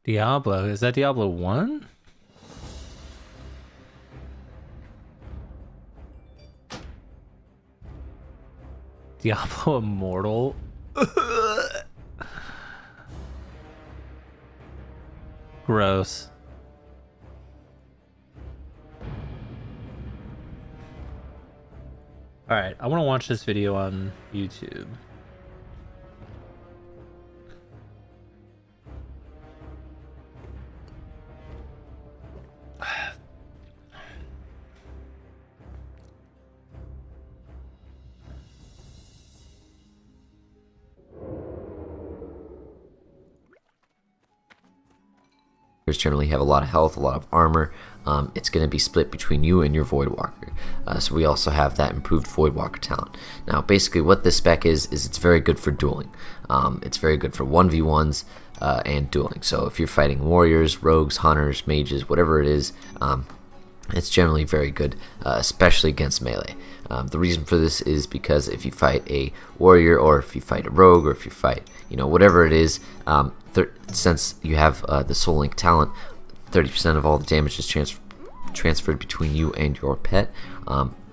Diablo. Is that Diablo 1? Diablo Immortal? Gross. Alright, I want to watch this video on YouTube. Generally have a lot of health, a lot of armor. It's going to be split between you and your Voidwalker. So we also have that improved Voidwalker talent. Now basically what this spec is it's very good for dueling. It's very good for 1v1s and dueling. So if you're fighting warriors, rogues, hunters, mages, whatever it is, it's generally very good, especially against melee. The reason for this is because if you fight a warrior, or if you fight a rogue, or if you fight, whatever it is, since you have the Soul Link talent, 30% of all the damage is transferred between you and your pet.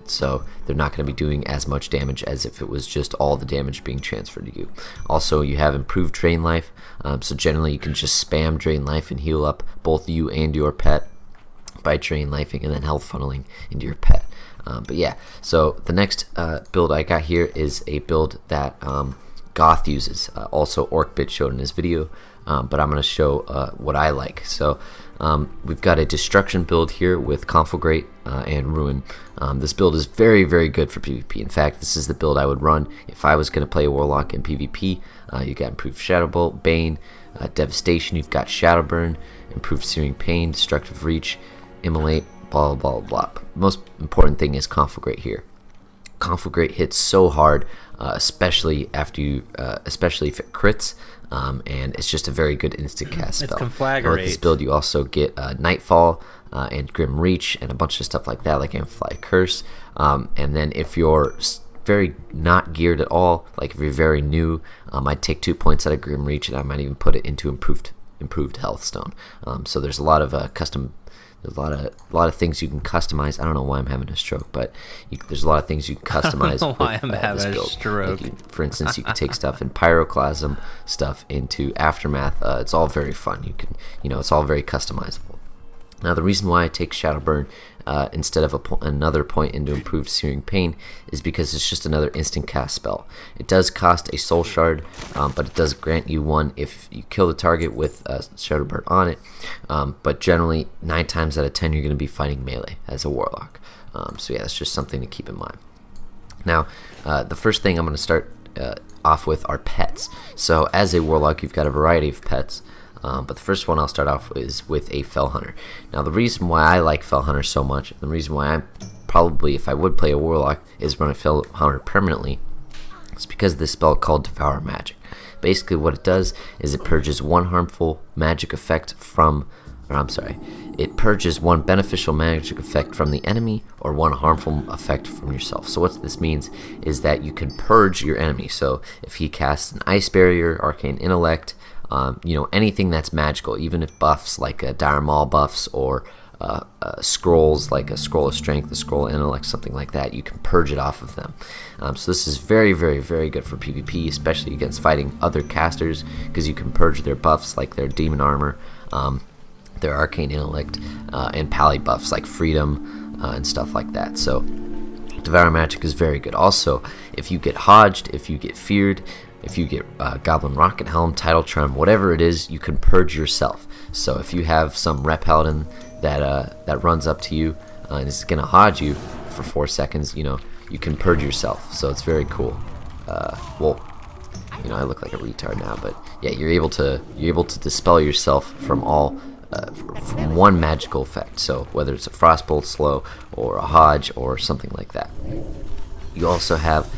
So they're not going to be doing as much damage as if it was just all the damage being transferred to you. Also, you have improved drain life, so generally you can just spam drain life and heal up both you and your pet by drain lifing and then health funneling into your pet. But yeah, so the next build I got here is a build that Goth uses. Also Orcbit showed in his video, but I'm going to show what I like. So we've got a destruction build here with Conflagrate and Ruin. This build is very, very good for PvP. In fact, this is the build I would run if I was going to play a Warlock in PvP. You got improved Shadowbolt, Bane, Devastation, you've got Shadowburn, improved Searing Pain, Destructive Reach, Immolate, blah blah blah. Most important thing is Conflagrate here. Conflagrate hits so hard, especially after you, especially if it crits, and it's just a very good instant cast spell. It's Conflagrate. With this build, you also get Nightfall and Grim Reach and a bunch of stuff like that, like Amplify Curse. And then if you're very not geared at all, like if you're very new, I'd take 2 points out of Grim Reach, and I might even put it into improved Health Stone. So there's a lot of There's a lot of things you can customize. I don't know why I'm having a stroke, but there's a lot of things you can customize. I don't know why with, I'm having this build. a stroke. For instance, you can take stuff in Pyroclasm, stuff into Aftermath. It's all very fun. You can, it's all very customizable. Now, the reason why I take Shadowburn instead of another point into improved Searing Pain is because it's just another instant cast spell. It does cost a Soul Shard, but it does grant you one if you kill the target with Shadowburn on it. But generally, 9 times out of 10, you're going to be fighting melee as a Warlock. So yeah, that's just something to keep in mind. Now, the first thing I'm going to start off with are pets. So as a Warlock, you've got a variety of pets. But the first one I'll start off is with a Fell Hunter. Now, the reason why I like Fell Hunter so much, the reason why I'm probably, if I would play a Warlock, is run a Fell Hunter permanently, is because of this spell called Devour Magic. Basically, what it does is it purges one harmful magic effect from, it purges one beneficial magic effect from the enemy or one harmful effect from yourself. So what this means is that you can purge your enemy. So if he casts an Ice Barrier, Arcane Intellect, anything that's magical, even if buffs like Dire Maul buffs or scrolls like a Scroll of Strength, a Scroll of Intellect, something like that, you can purge it off of them. So this is very, very, very good for PvP, especially against fighting other casters, because you can purge their buffs like their Demon Armor, their Arcane Intellect, and Pally buffs like Freedom and stuff like that. So Devour Magic is very good. Also, if you get Hodged, if you get Feared, if you get Goblin Rocket Helm, Tidal Charm, whatever it is, you can purge yourself. So if you have some Rep Paladin that runs up to you and is going to Hodge you for 4 seconds, you can purge yourself. So it's very cool. I look like a retard now, but yeah, you're able to dispel yourself from all from one magical effect. So whether it's a Frostbolt slow or a Hodge or something like that. You also have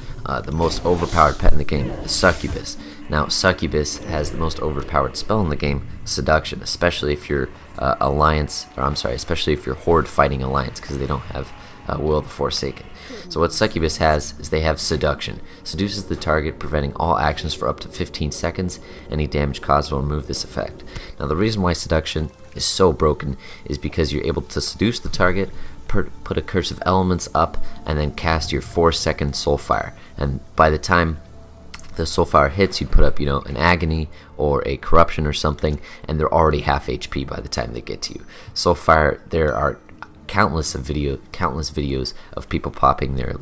the most overpowered pet in the game, Succubus. Now, Succubus has the most overpowered spell in the game, Seduction, especially if you're especially if you're Horde fighting Alliance, because they don't have Will of the Forsaken. So what Succubus has is they have Seduction. Seduces the target, preventing all actions for up to 15 seconds. Any damage caused will remove this effect. Now the reason why Seduction is so broken is because you're able to seduce the target, put a Curse of Elements up, and then cast your 4-second Soulfire. And by the time the Soulfire hits, you put up, an Agony or a Corruption or something, and they're already half HP by the time they get to you. Soulfire, there are countless videos of people popping their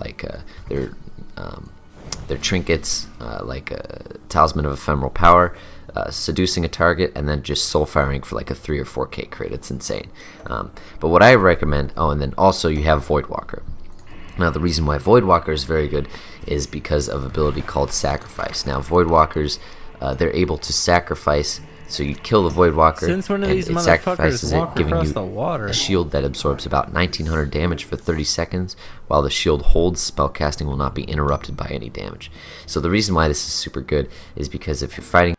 trinkets, like a Talisman of Ephemeral Power, seducing a target, and then just soulfiring for like a 3 or 4k crit. It's insane. But what I recommend, and then also you have Voidwalker. Now the reason why Voidwalker is very good is because of an ability called Sacrifice. Now Voidwalkers, they're able to sacrifice. So you kill the Voidwalker, Since when do and these it motherfuckers sacrifices it, walk giving across you the water? a shield that absorbs about 1900 damage for 30 seconds. While the shield holds, spellcasting will not be interrupted by any damage. So the reason why this is super good is because if you're fighting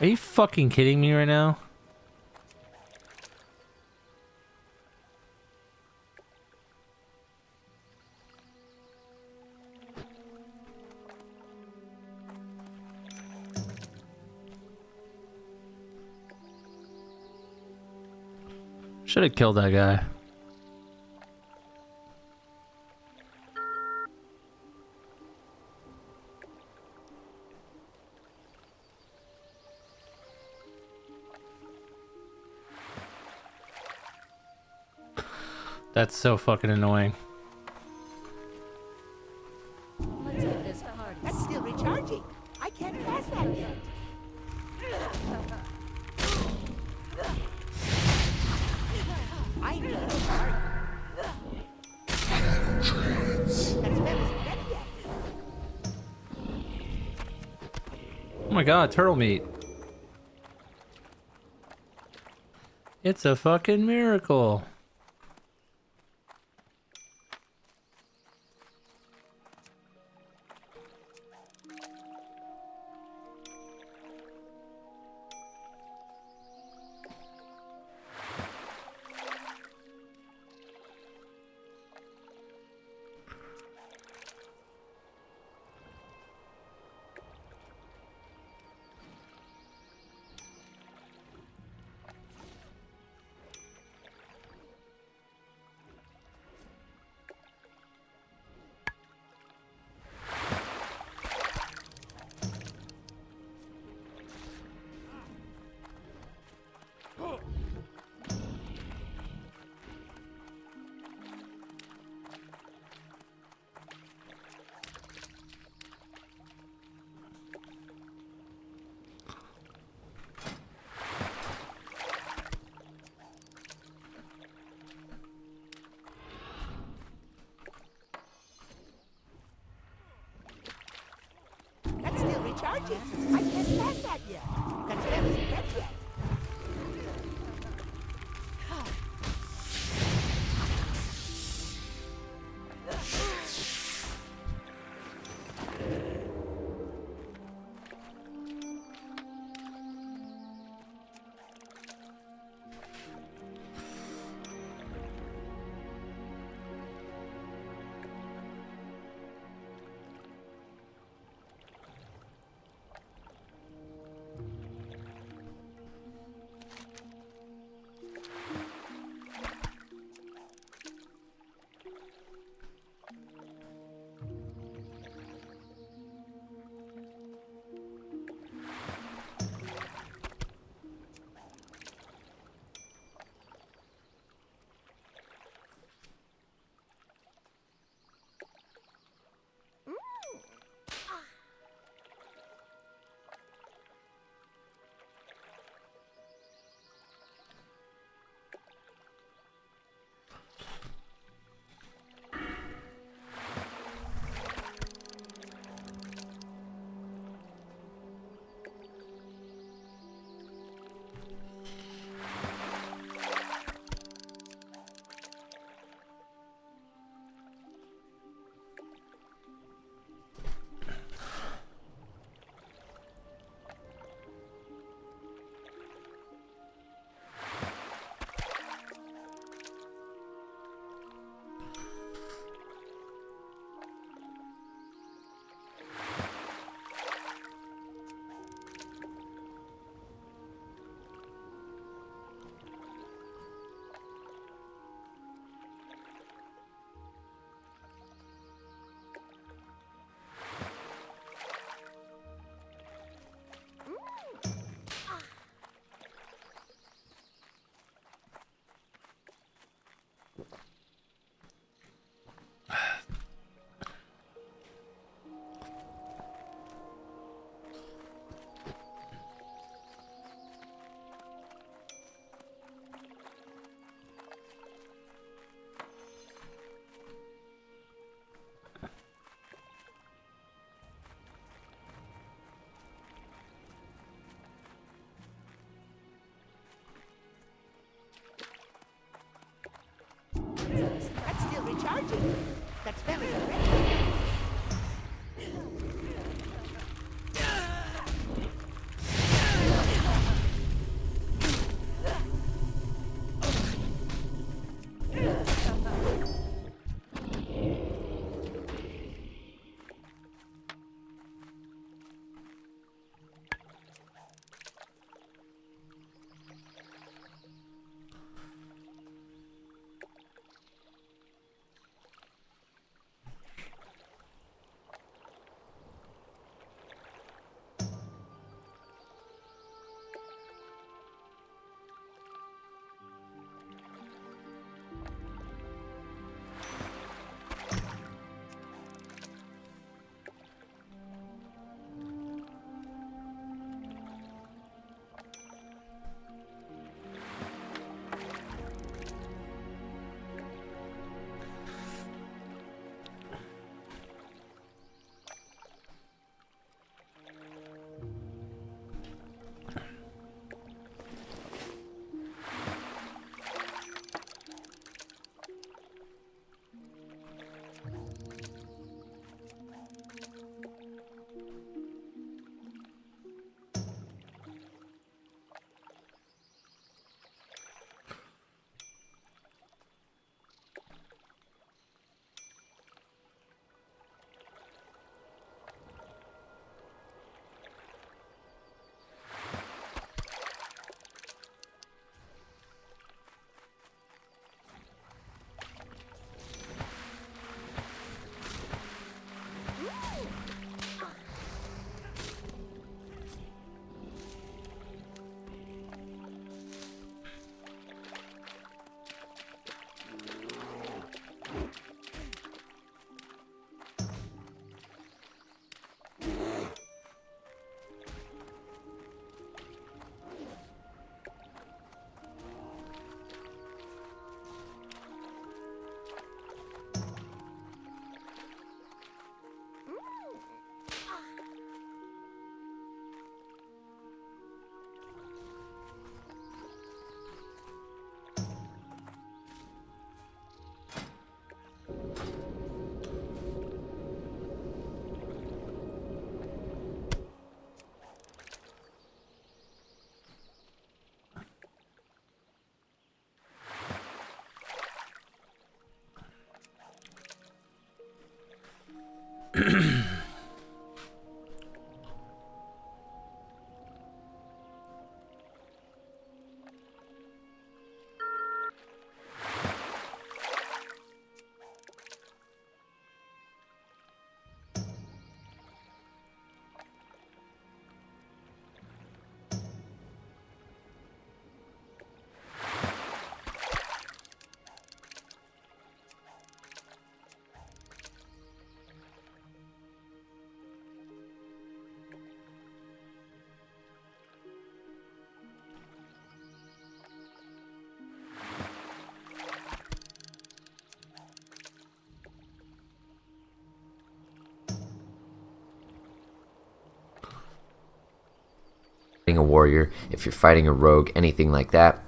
Are you fucking kidding me right now? Should have killed that guy. That's so fucking annoying. Let's get this hard. That's still recharging. I can't cast that yet. my god, turtle meat. It's a fucking miracle. That's still recharging. I can't pass that yet. That's never dead yet. a warrior, if you're fighting a rogue, anything like that,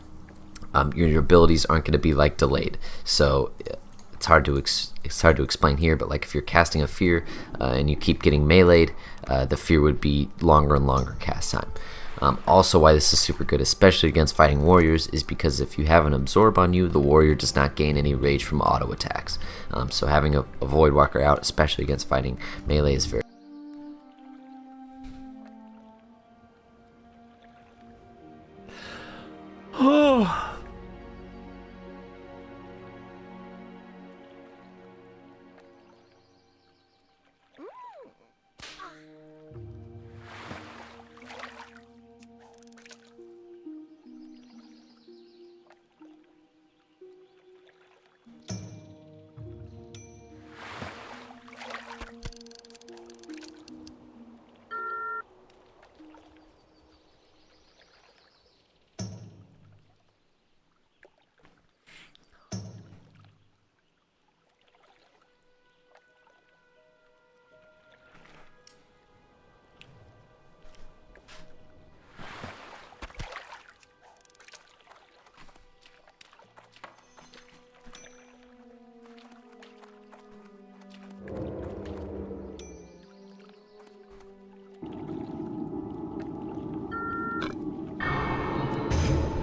your abilities aren't going to be like delayed. So it's hard to explain here, but like if you're casting a fear and you keep getting meleeed, the fear would be longer and longer cast time. Also, why this is super good, especially against fighting warriors, is because if you have an absorb on you, the warrior does not gain any rage from auto attacks. So having a void walker out, especially against fighting melee, is very. Oh.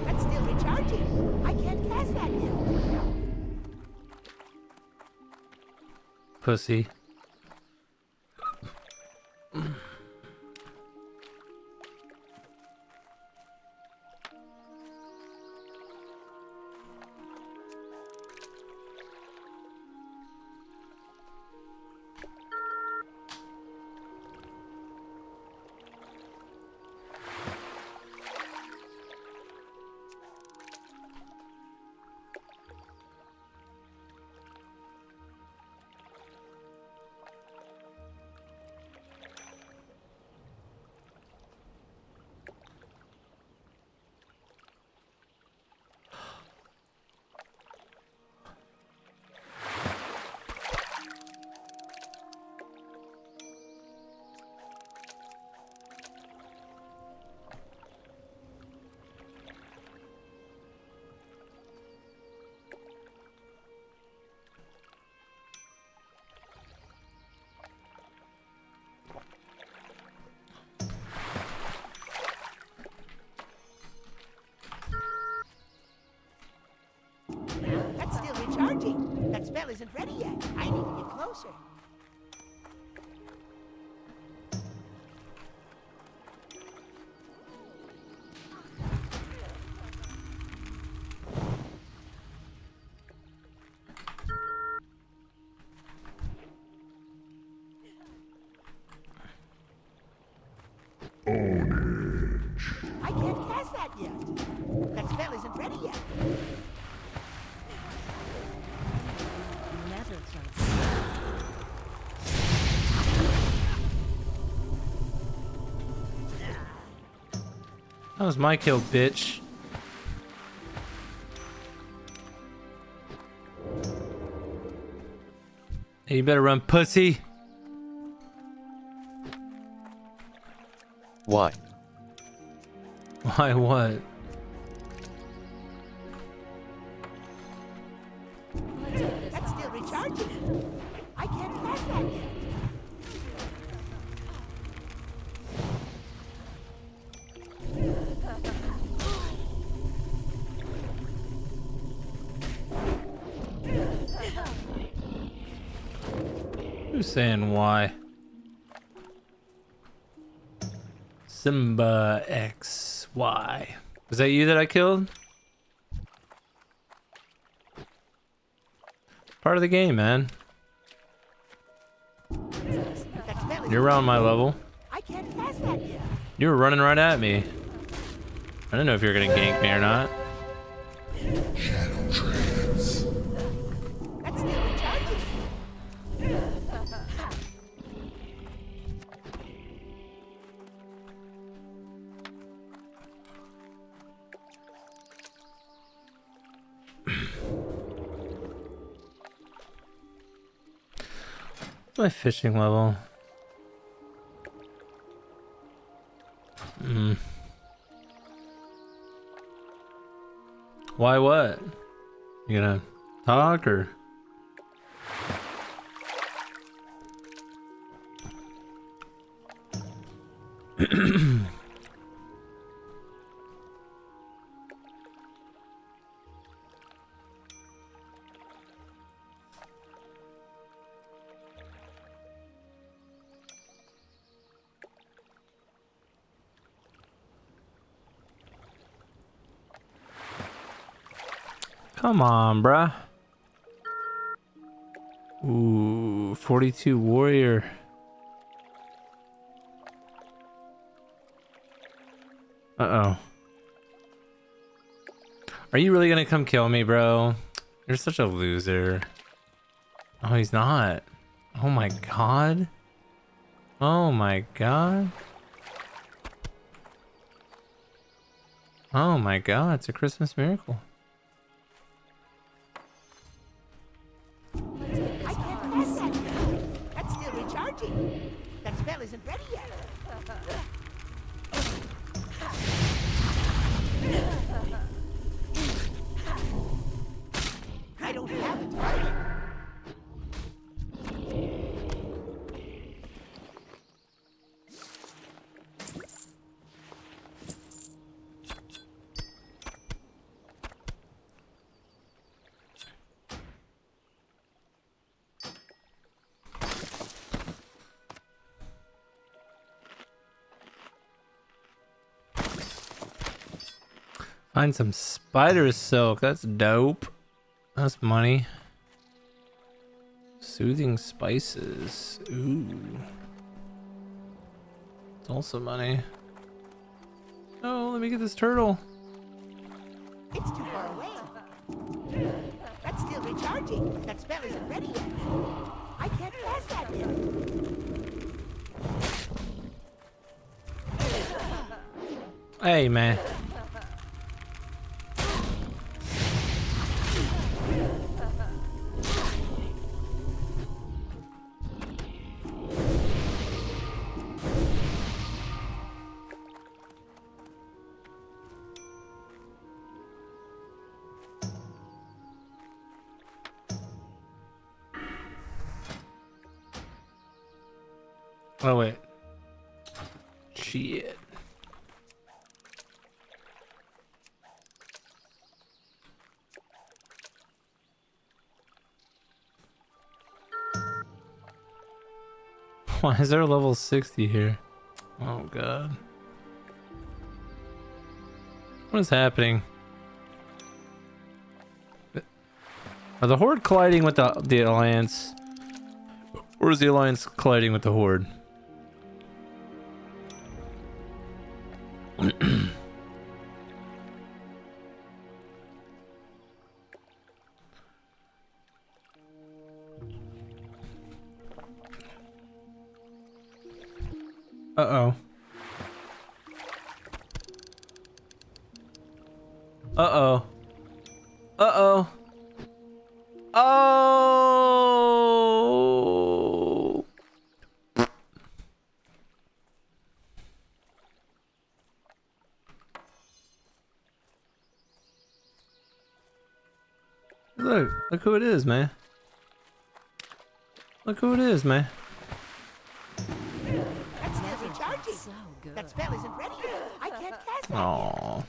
That's still recharging. I can't cast that yet. Pussy. That's still recharging. That spell isn't ready yet. I need to get closer. I can't cast that yet. That spell isn't ready yet. Never can. That was my kill, bitch. Hey, you better run, pussy. Why? Why what? That's still recharging. I can't cast that yet. Who's saying why? Simba XY. Was that you that I killed? Part of the game, man. That spell isn't You're around my level. I can't cast that yet. You were running right at me. I didn't know if you were gonna gank me or not. That's still recharging. My fishing level. Why what? You gonna talk or? Come on, bruh. Ooh, 42 warrior. Uh-oh. Are you really gonna come kill me, bro? You're such a loser. Oh, he's not. Oh my god. Oh my god. Oh my god, it's a Christmas miracle. I can't pass that yet. That's still recharging. That spell isn't ready yet. I don't have a target. Find some spider silk. That's dope. That's money. Soothing spices. Ooh. It's also money. Oh, let me get this turtle. It's too far away. That's still recharging. That spell isn't ready yet. I can't pass that yet. Hey, man. Oh, wait. Shit. Why is there a level 60 here? Oh, God. What is happening? Are the Horde colliding with the Alliance? Or is the Alliance colliding with the Horde? Uh-oh. Uh-oh. Uh-oh. Oh! Look who it is, man. Look who it is, man. That's still recharging. So good. That spell isn't ready yet. I can't cast that. Aww.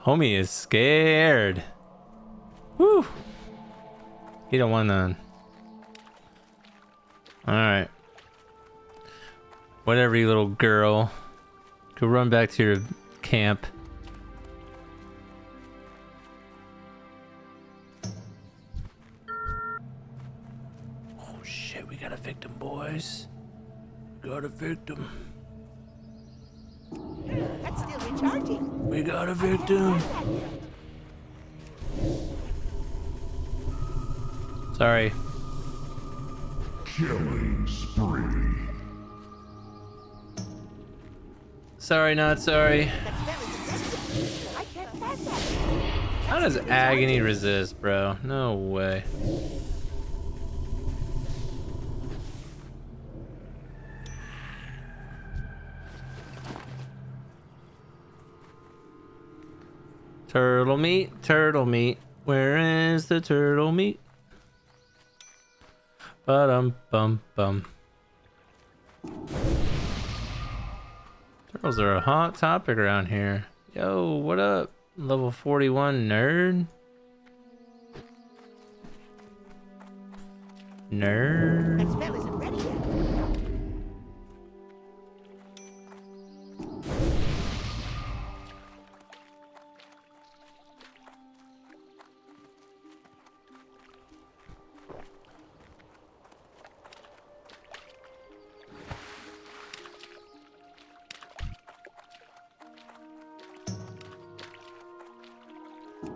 Homie is scared. Woo. He don't want none. Alright. Whatever, you little girl. Go run back to your camp. Oh shit, we got a victim, boys. Got a victim. That's still recharging. We got a victim. Sorry. Killing spree. sorry, not sorry. That spell isn't ready yet. I can't cast that. How does agony resist, bro? No way. Turtle meat, turtle meat. Where is the turtle meat? Bum bum. Turtles are a hot topic around here. Yo, what up? Level 41 nerd? Nerd? That spell isn't ready yet.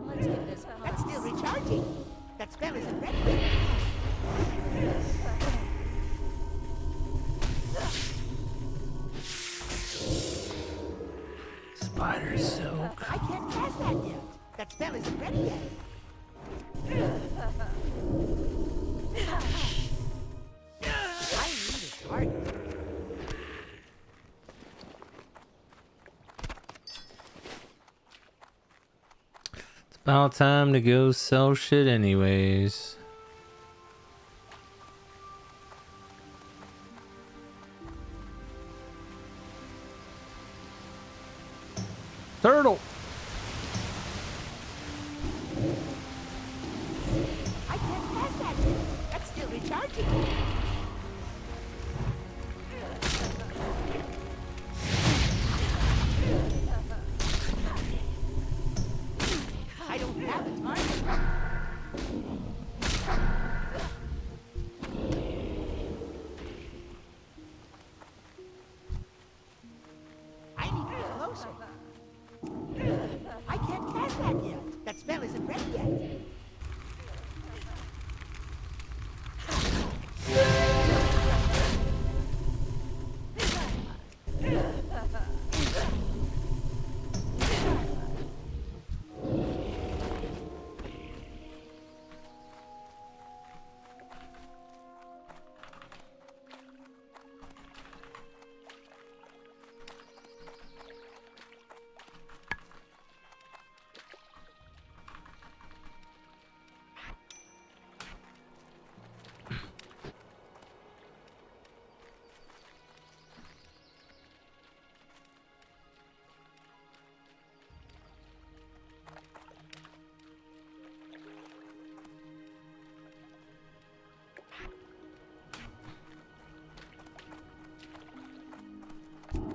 Let's give this a That's hug. still recharging. That spell isn't ready yet. Spider silk. I can't cast that yet. That spell isn't ready yet. I need a target. It's about time to go sell shit anyways. Turtle! I can't cast that yet. That's still recharging. I don't have a target. I need to get closer. I can't cast that yet. That spell isn't ready yet.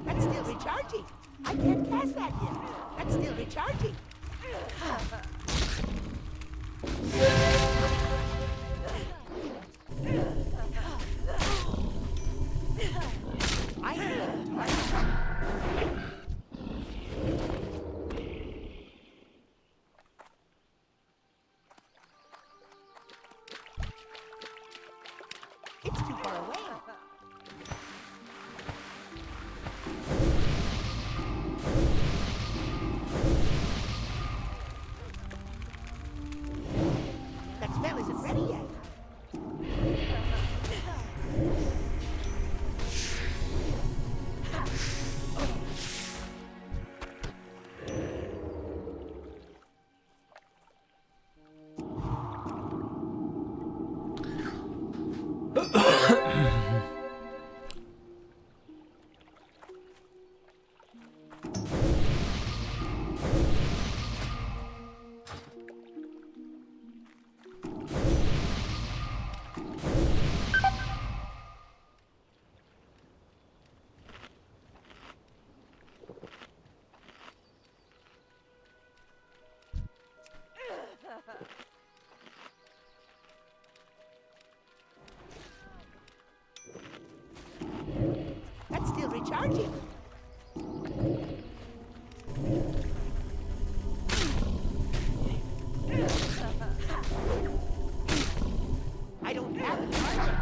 That's still recharging. I can't cast that yet. That's still recharging. I need a target. It's too far away. That spell isn't ready yet. That's still recharging. I don't have a target.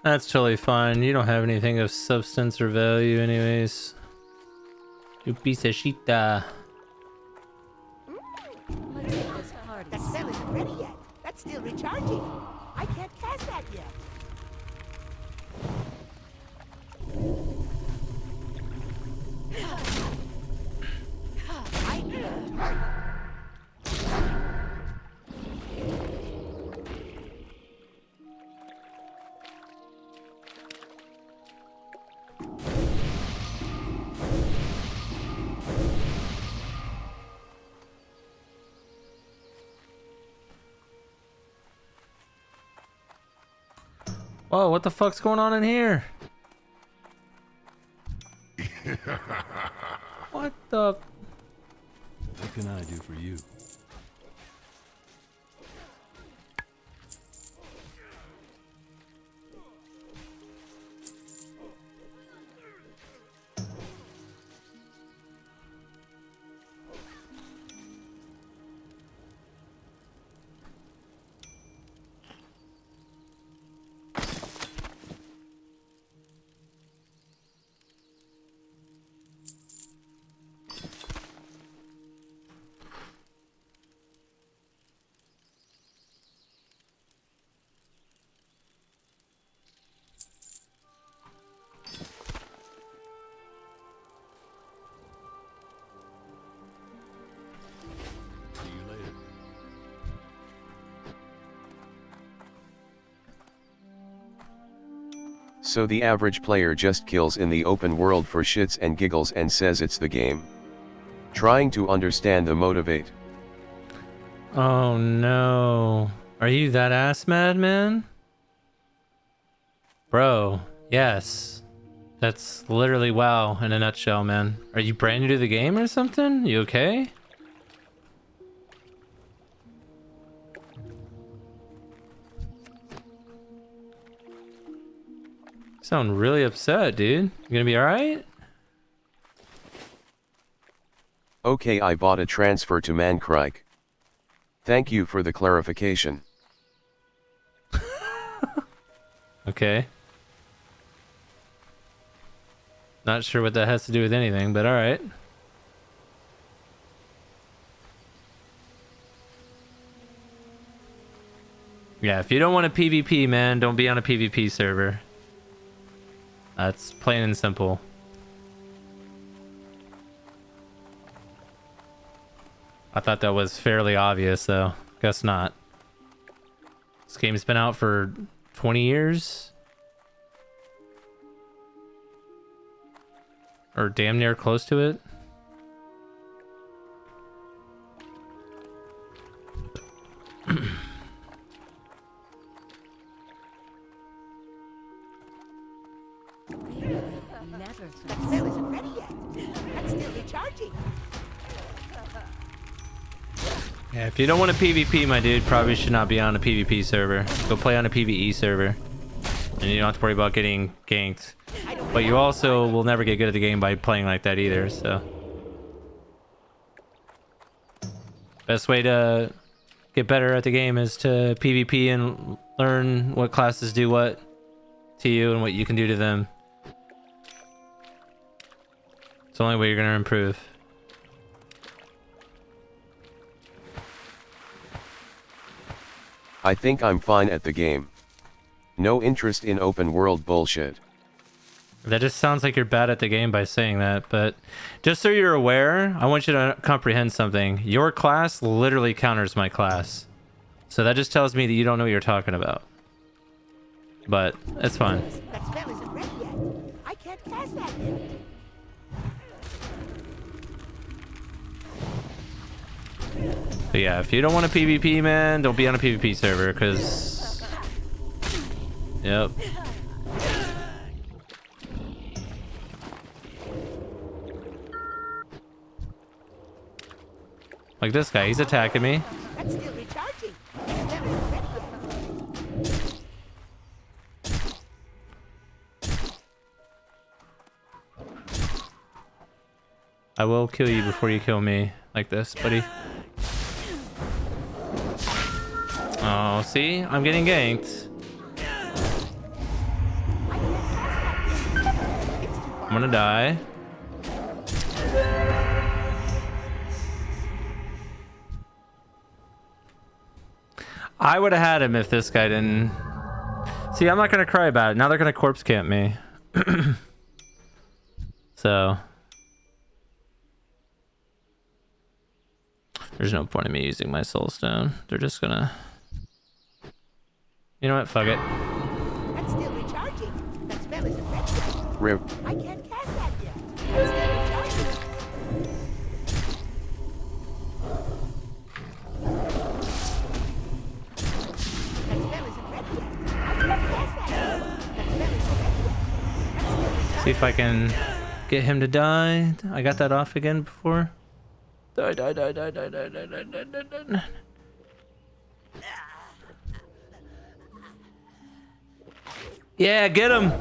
That's totally fine. You don't have anything of substance or value anyways. You piece of shit. Let's get this party That spell isn't ready yet. That's still recharging. I can't cast that yet. Whoa, what the fuck's going on in here? What the? What can I do for you? See you later. So the average player just kills in the open world for shits and giggles and says it's the game. Trying to understand the motivate. Oh no. Are you that ass mad, man? Bro, yes. That's literally WoW in a nutshell, man. Are you brand new to the game or something? You okay? You sound really upset, dude. You gonna be alright? Okay, I bought a transfer to Mankrike. Thank you for the clarification. Okay. Not sure what that has to do with anything, but alright. Yeah, if you don't want a PvP, man, don't be on a PvP server. That's plain and simple. I thought that was fairly obvious, though. Guess not. This game's been out for 20 years? Or damn near close to it? never That spell isn't ready yet. That's still recharging. Yeah, if you don't want a PvP, my dude, probably should not be on a PvP server. Go play on a PvE server. And you don't have to worry about getting ganked. But you also will never get good at the game by playing like that either, so. Best way to get better at the game is to PvP and learn what classes do what to you and what you can do to them. It's the only way you're going to improve. I think I'm fine at the game. No interest in open world bullshit. That just sounds like you're bad at the game by saying that, but just so you're aware, I want you to comprehend something. Your class literally counters my class. So that just tells me that you don't know what you're talking about. But it's fine. That spell isn't ready yet. I can't cast that yet. But yeah, if you don't want a PvP, man, don't be on a PvP server, because... Yep. Like this guy, he's attacking me. That's still recharging. That spell isn't ready yet. I will kill you before you kill me. Like this, buddy. Oh, see? I'm getting ganked. I'm gonna die. I would have had him if this guy didn't. See, I'm not gonna cry about it. Now they're gonna corpse camp me. So there's no point in me using my soul stone. They're just gonna. You know what? Fuck it. That's still recharging. That spell isn't ready yet. Rip. I can't cast that yet. That's still recharging. That spell isn't ready yet. I can't cast that yet. That spell isn't ready yet. That's still recharging. See if I can get him to die. I got that off again before. Die, die, die, die, die, die, die, die, die, die, die. Yeah, get him!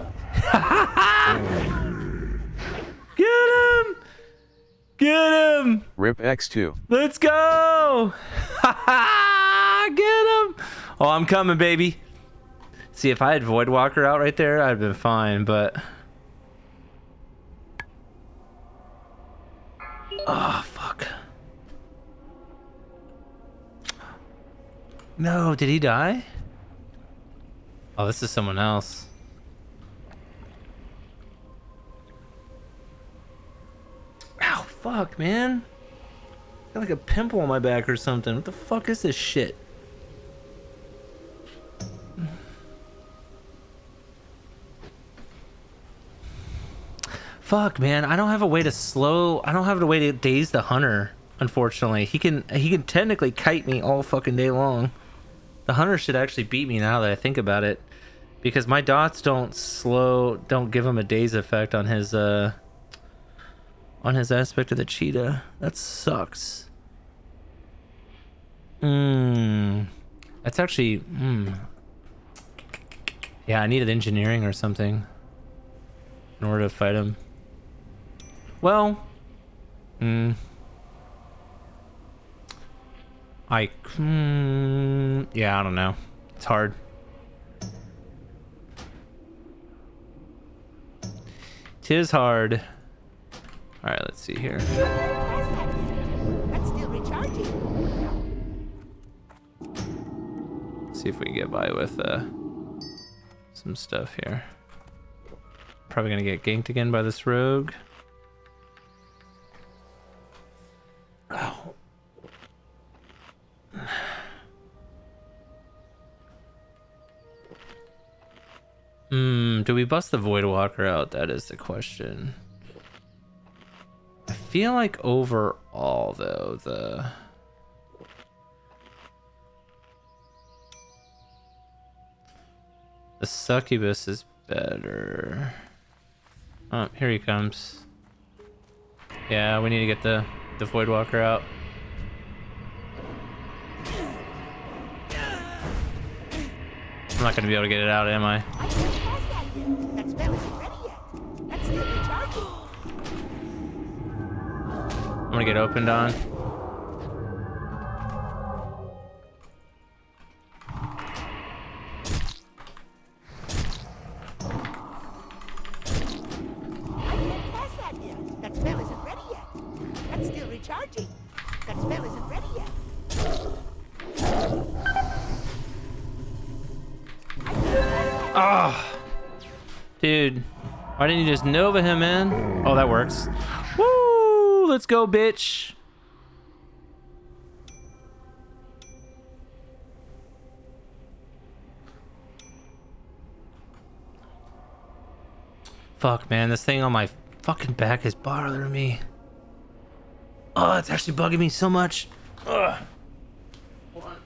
Get him! Get him! Rip X2. Let's go! Get him! Oh, I'm coming, baby. See, if I had Voidwalker out right there, I'd have been fine, but... Oh, fuck. No, did he die? Oh, this is someone else. Ow, fuck, man. Got like a pimple on my back or something. What the fuck is this shit? Fuck, man. I don't have a way to slow. I don't have a way to daze the hunter. Unfortunately, he can technically kite me all fucking day long. The hunter should actually beat me now that I think about it, because my dots don't give him a daze effect on his aspect of the cheetah. That sucks. That's actually yeah, I needed engineering or something in order to fight him. Well, yeah, I don't know. It's hard. Tis hard. All right, let's see here. I can't cast that yet. That's still recharging. See if we can get by with some stuff here. Probably gonna get ganked again by this rogue. Oh. Do we bust the Voidwalker out? That is the question. I feel like overall, though, the succubus is better. Oh, here he comes. Yeah, we need to get the Voidwalker out. I'm not gonna be able to get it out, am I? I can't cast that yet. That spell isn't ready yet. That's still recharging. I'm gonna get opened on. I can't cast that yet. That spell isn't ready yet. That's still recharging. That spell isn't ready yet. Ah, dude, why didn't you just Nova him, man? Oh, that works. Woo! Let's go, bitch. Fuck, man, this thing on my fucking back is bothering me. Oh, it's actually bugging me so much. Ugh. Hold on.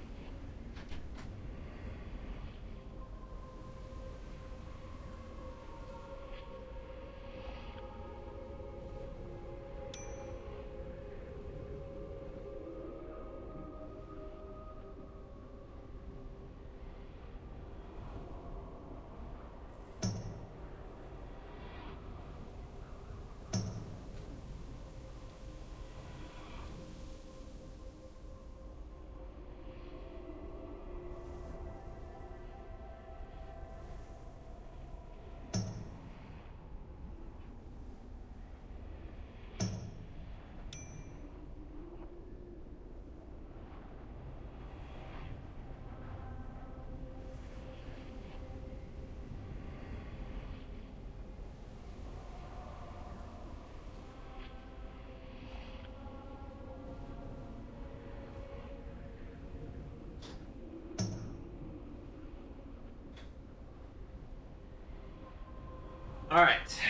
All right,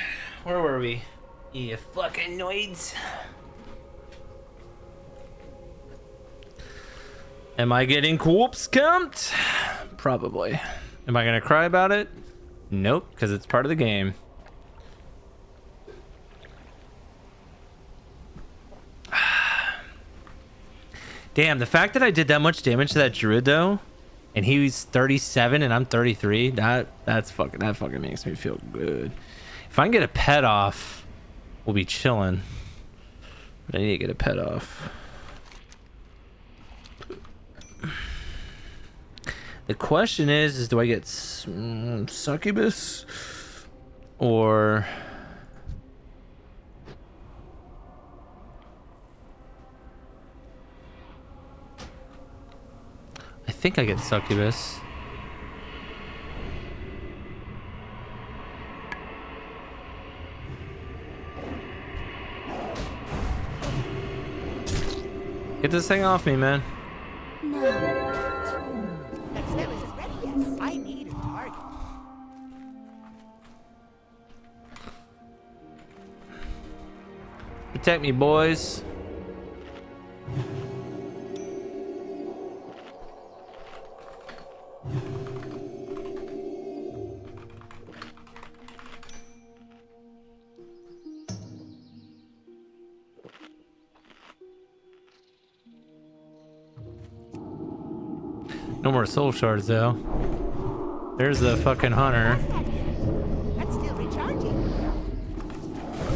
where were we? You fucking noids. Am I getting corpse camped? Probably. Am I gonna cry about it? Nope, because it's part of the game. Damn, the fact that I did that much damage to that druid though, and he's 37 and I'm 33, that fucking makes me feel good. If I can get a pet off, we'll be chilling. But I need to get a pet off. The question is do I get succubus or I think I get succubus. Get this thing off me, man. That spell isn't ready yet. I need a target. Protect me, boys. No more soul shards, though. There's the fucking hunter. That's still recharging.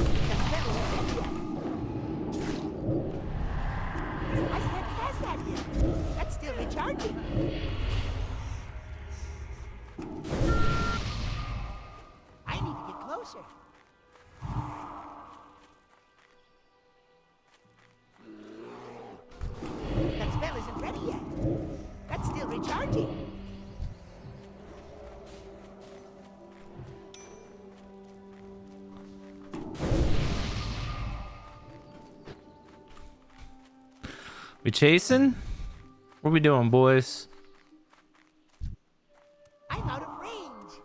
That spell isn't ready yet. I can't cast that yet. That's still recharging. I need to get closer. That spell isn't ready yet. That's still recharging. We chasing? What we doing, boys? I'm out of range.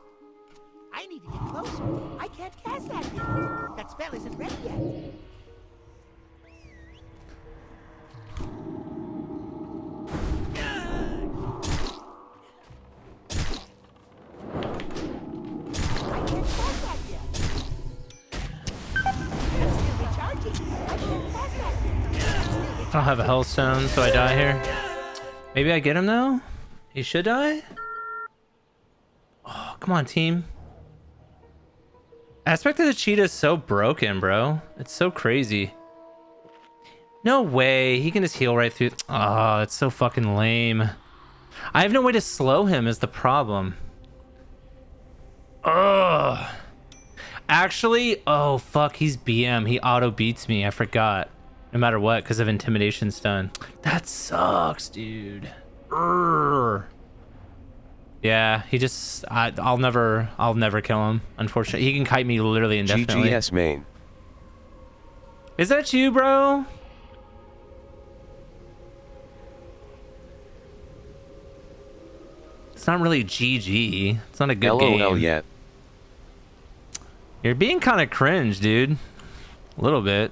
I need to get closer. I can't cast that yet. That spell isn't ready yet. I can't cast that yet. That's still recharging. I can't cast that yet. That's still I don't have a hellstone, so I die here. Maybe I get him though? He should die? Oh, come on, team. Aspect of the cheetah is so broken, bro. It's so crazy. No way. He can just heal right through. Oh, it's so fucking lame. I have no way to slow him is the problem. Ugh. Actually, oh fuck, he's BM. He auto beats me. I forgot. No matter what, because of intimidation stun. That sucks, dude. Urgh. Yeah, he just I'll never kill him, unfortunately. He can kite me literally indefinitely. GGS main. Is that you, bro? It's not really GG. It's not a good LOL game. yet. You're being kind of cringe, dude. A little bit.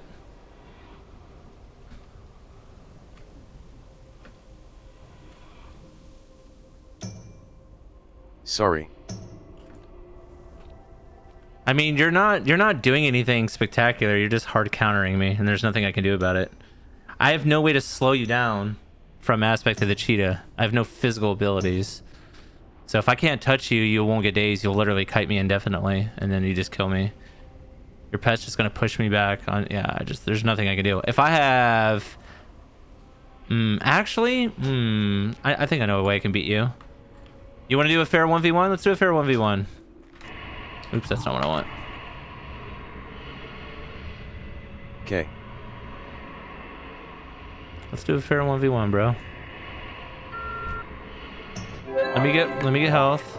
Sorry. I mean, you're not doing anything spectacular. You're just hard countering me, and there's nothing I can do about it. I have no way to slow you down from aspect of the cheetah. I have no physical abilities. So if I can't touch you, you won't get dazed. You'll literally kite me indefinitely, and then you just kill me. Your pet's just gonna push me back on. Yeah, there's nothing I can do. If I have, actually, I think I know a way I can beat you. You want to do a fair 1v1? Let's do a fair 1v1. Oops, that's not what I want. Okay. Let's do a fair 1v1, bro. Let me get health.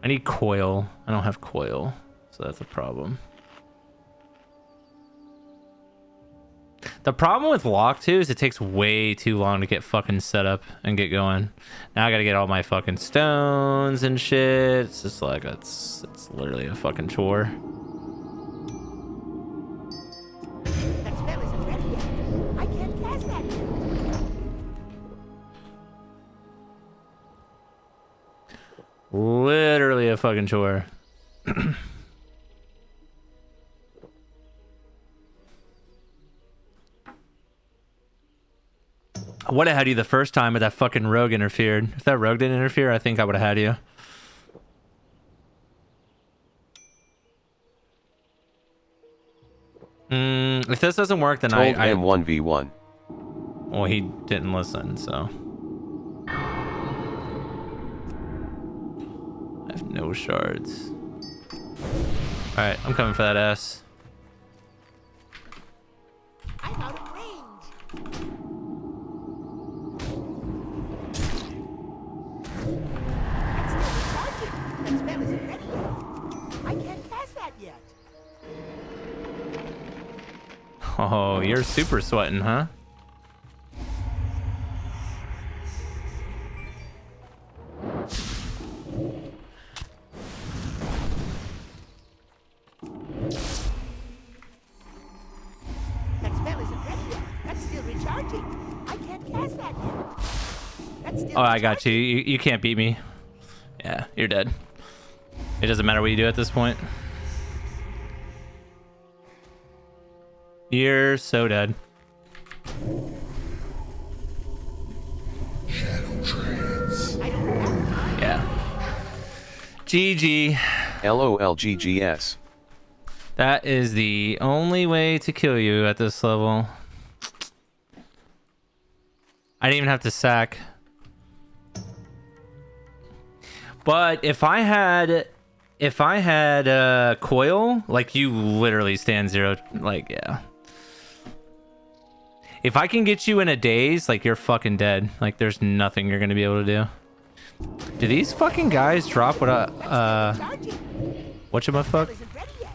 I need coil. I don't have coil, so that's a problem. The problem with lock too is it takes way too long to get fucking set up and get going. Now I gotta get all my fucking stones and shit. It's just like it's literally a fucking chore. That spell isn't ready yet. I can't cast that yet. Literally a fucking chore. I would have had you the first time, but that fucking rogue interfered. If that rogue didn't interfere, I think I would have had you. If this doesn't work, then Told I him 1v1. well, he didn't listen, so I have no shards. All right, I'm coming for that ass. I'm out of range. That's still recharging. That spell isn't ready yet. I can't cast that yet. Oh, you're super sweating, huh? That spell isn't ready yet. That's still recharging. I can't cast that yet. That's still Oh, I got you. You can't beat me. Yeah, you're dead. It doesn't matter what you do at this point. You're so dead. Yeah. GG. LOLGGS. That is the only way to kill you at this level. I didn't even have to sack. But if I had coil, like you literally stand zero, like yeah. If I can get you in a daze, like you're fucking dead. Like there's nothing you're gonna be able to do. Do these fucking guys drop what whatchamaffuck? isn't ready yet.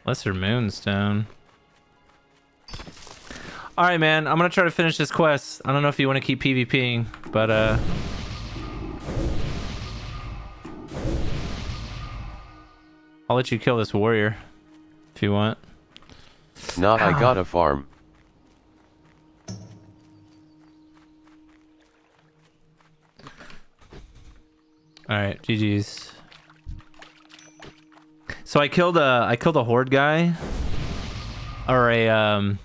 Lesser Moonstone. Alright, man. I'm gonna try to finish this quest. I don't know if you want to keep PvPing, but I'll let you kill this warrior if you want. Nah, I got a farm. Alright, GG's. So I killed a horde guy, or a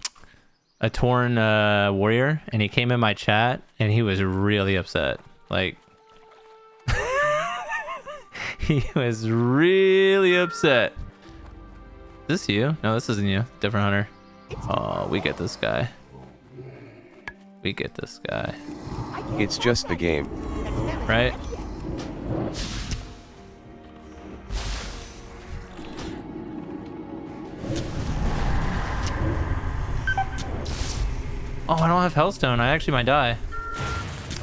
torn warrior, and he came in my chat and he was really upset. Like he was really upset. Is this you? No, this isn't you. Different hunter. Oh, we get this guy. We get this guy. It's just the game. Right? Oh, I don't have Hellstone. I actually might die.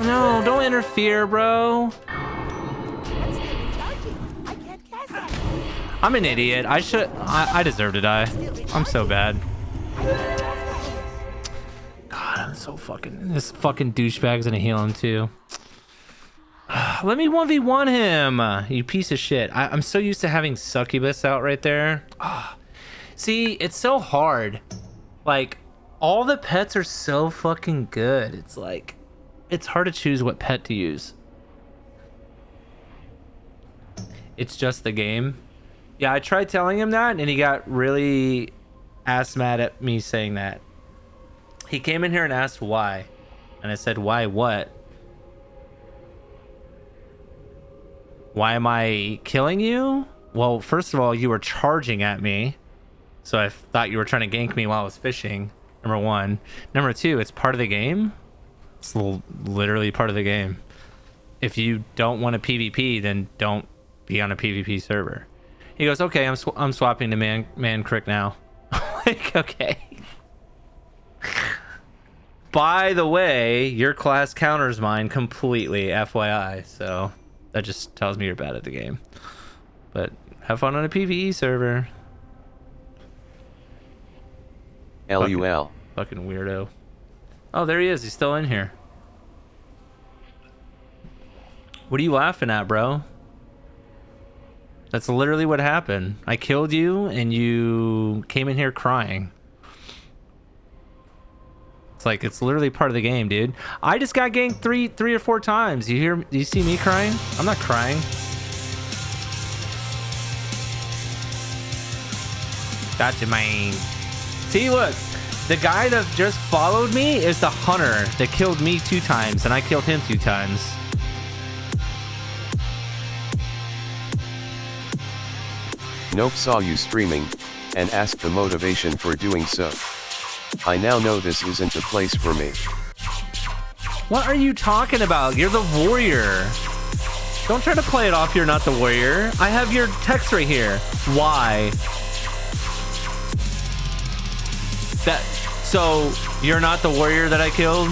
No, don't interfere, bro. I'm an idiot. I deserve to die. I'm so bad. God, I'm so fucking... This fucking douchebag's gonna heal him too. Let me 1v1 him, you piece of shit. I'm so used to having Succubus out right there. See, it's so hard. Like, all the pets are so fucking good. It's like, it's hard to choose what pet to use. It's just the game. Yeah, I tried telling him that, and he got really ass mad at me saying that. He came in here and asked why. And I said, why what? Why am I killing you? Well, first of all, you were charging at me. So I thought you were trying to gank me while I was fishing. Number one. Number two, it's part of the game. It's literally part of the game. If you don't want a PvP, then don't be on a PvP server. He goes, okay, I'm swapping to man crick now. Like, okay. by the way, your class counters mine completely, FYI. So that just tells me you're bad at the game. But have fun on a PvE server. LUL. Fucking weirdo. Oh, there he is. He's still in here. What are you laughing at, bro? That's literally what happened. I killed you and you came in here crying. It's like, it's literally part of the game, dude. I just got ganked three or four times. You see me crying? I'm not crying. Gotcha, man. See, look. The guy that just followed me is the hunter that killed me 2 times, and I killed him 2 times. Nope saw you streaming, and asked the motivation for doing so. I now know this isn't the place for me. What are you talking about? You're the warrior. Don't try to play it off you're not the warrior. I have your text right here. Why? So, you're not the warrior that I killed?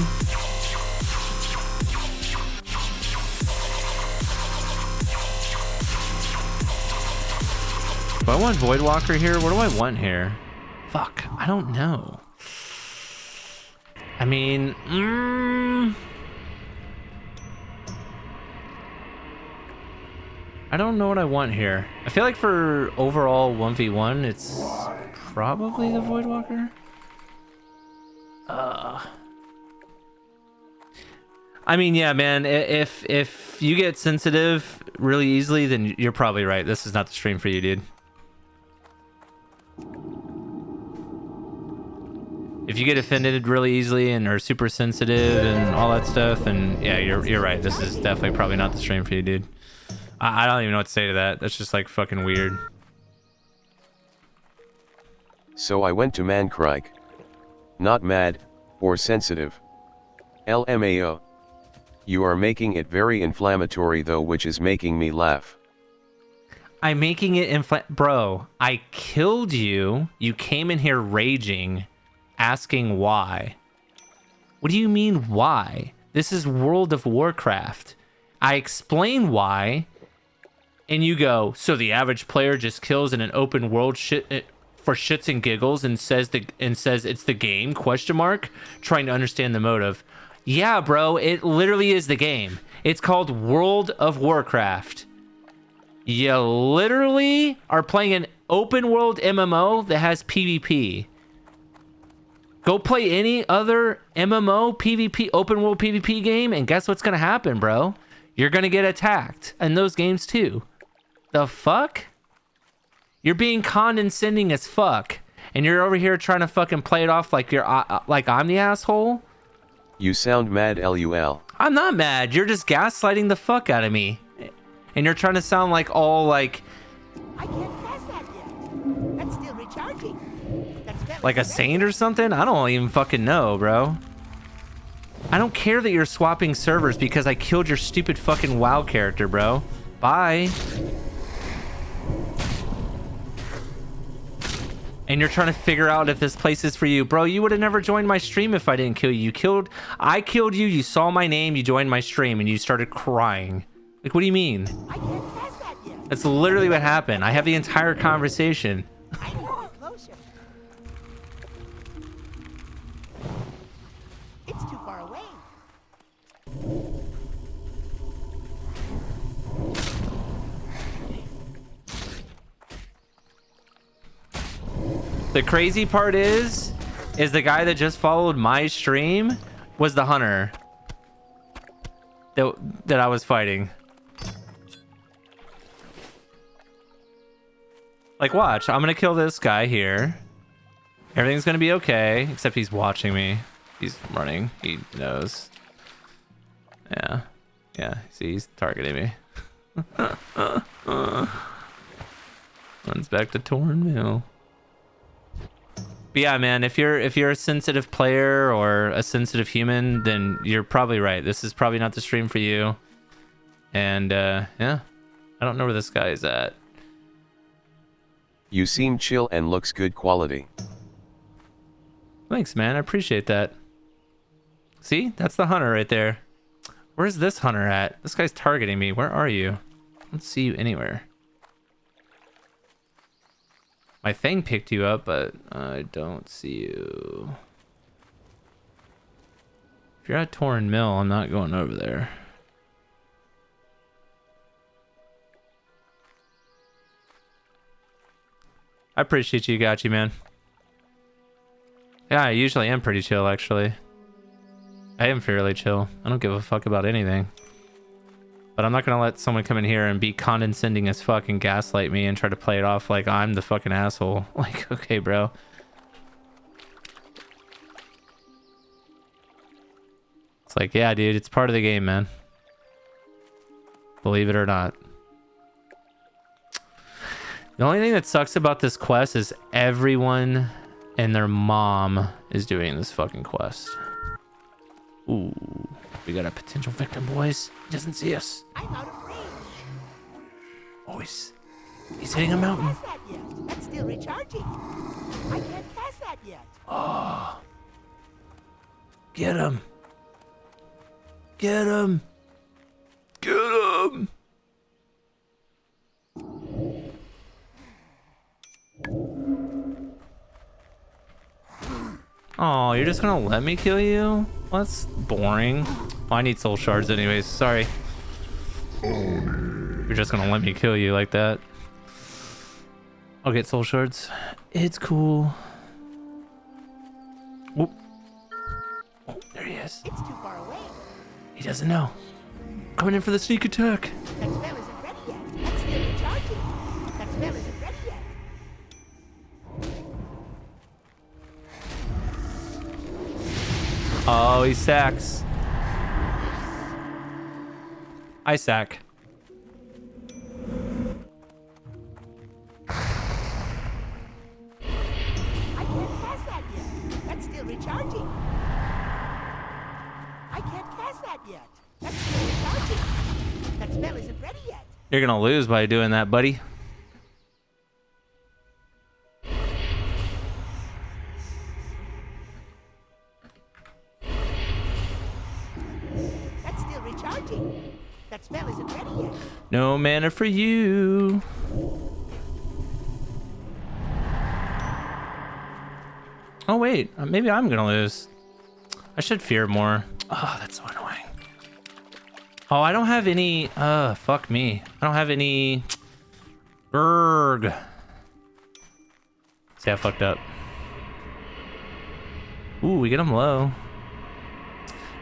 Do I want Voidwalker here? What do I want here? Fuck, I don't know. I mean, I don't know what I want here. I feel like for overall 1v1, it's probably the Voidwalker. I mean, yeah, man, if you get sensitive really easily, then you're probably right. This is not the stream for you, dude. If you get offended really easily and are super sensitive and all that stuff, then yeah, you're right. This is definitely probably not the stream for you, dude. I don't even know what to say to that. That's just like fucking weird. So I went to Mankreich. Not mad, or sensitive. LMAO. You are making it very inflammatory though, which is making me laugh. I'm making it bro, I killed you. You came in here raging, asking why. What do you mean why? This is World of Warcraft. I explain why, and you go, so the average player just kills in an open world for shits and giggles and says it's the game, question mark, trying to understand the motive. Yeah, bro, it literally is the game. It's called World of Warcraft. You literally are playing an open world MMO that has PvP. Go play any other MMO PvP, open world PvP game, and guess what's gonna happen, bro? You're gonna get attacked in those games too. The fuck? You're being condescending as fuck, and you're over here trying to fucking play it off like you're like I'm the asshole. You sound mad, LUL. I'm not mad. You're just gaslighting the fuck out of me, and you're trying to sound like all like. I can't pass that yet. That's still recharging. That spell Like a is saint or something? I don't even fucking know, bro. I don't care that you're swapping servers because I killed your stupid fucking WoW character, bro. Bye. And you're trying to figure out if this place is for you. Bro, you would have never joined my stream if I didn't kill you. I killed you, you saw my name, you joined my stream, and you started crying. Like, what do you mean? I can't pass that yet. That's literally what happened. I have the entire conversation. I'm moving closer. It's too far away. The crazy part is the guy that just followed my stream was the hunter that I was fighting. Like, watch, I'm gonna kill this guy here. Everything's gonna be okay, except he's watching me. He's running. He knows. Yeah. Yeah, see, he's targeting me. Runs back to Torn Mill. But yeah, man, if you're a sensitive player or a sensitive human, then you're probably right. This is probably not the stream for you. And yeah, I don't know where this guy is at. You seem chill and looks good quality. Thanks, man. I appreciate that. See? That's the hunter right there. Where's this hunter at? This guy's targeting me. Where are you? I don't see you anywhere. My thing picked you up, but I don't see you. If you're at Torn Mill, I'm not going over there. I appreciate you, Gachi, man. Yeah, I usually am pretty chill, actually. I am fairly chill. I don't give a fuck about anything. But I'm not gonna let someone come in here and be condescending as fuck and gaslight me and try to play it off like I'm the fucking asshole. Like, okay, bro. It's like, yeah, dude, it's part of the game, man. Believe it or not. The only thing that sucks about this quest is everyone and their mom is doing this fucking quest. Ooh, we got a potential victim, boys. He doesn't see us. I'm out of range. Oh, he's hitting a mountain. Cast that yet. That's still recharging. I can't cast that yet. Oh, get him. Get him. Get him. Oh, you're just gonna let me kill you? Well, that's boring. Oh, I need soul shards anyways. Sorry. You're just gonna let me kill you like that. I'll get soul shards. It's cool. Whoop. Oh, there he is. It's too far away. He doesn't know. Coming in for the sneak attack. That spell isn't ready yet. That's still recharging. That spell isn't ready yet. Oh, he sacks. I sack. I can't cast that yet. That's still recharging. I can't cast that yet. That's still recharging. That spell isn't ready yet. You're gonna lose by doing that, buddy. That's still recharging. That spell isn't ready yet. No mana for you. Oh wait, maybe I'm gonna lose. I should fear more. Oh, that's so annoying. Oh, I don't have any. Fuck me. I don't have any. Berg. See, I fucked up. Ooh, we get them low.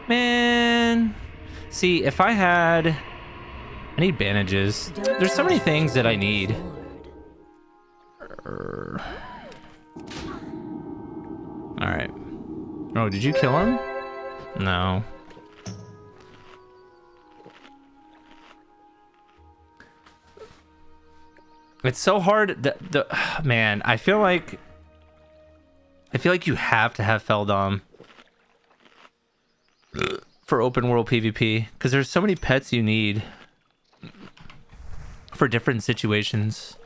Man. See, if I had. I need bandages. There's so many things that I need. Alright. Oh, did you kill him? No. It's so hard. Man, I feel like you have to have Feldom for open world PvP because there's so many pets you need for different situations.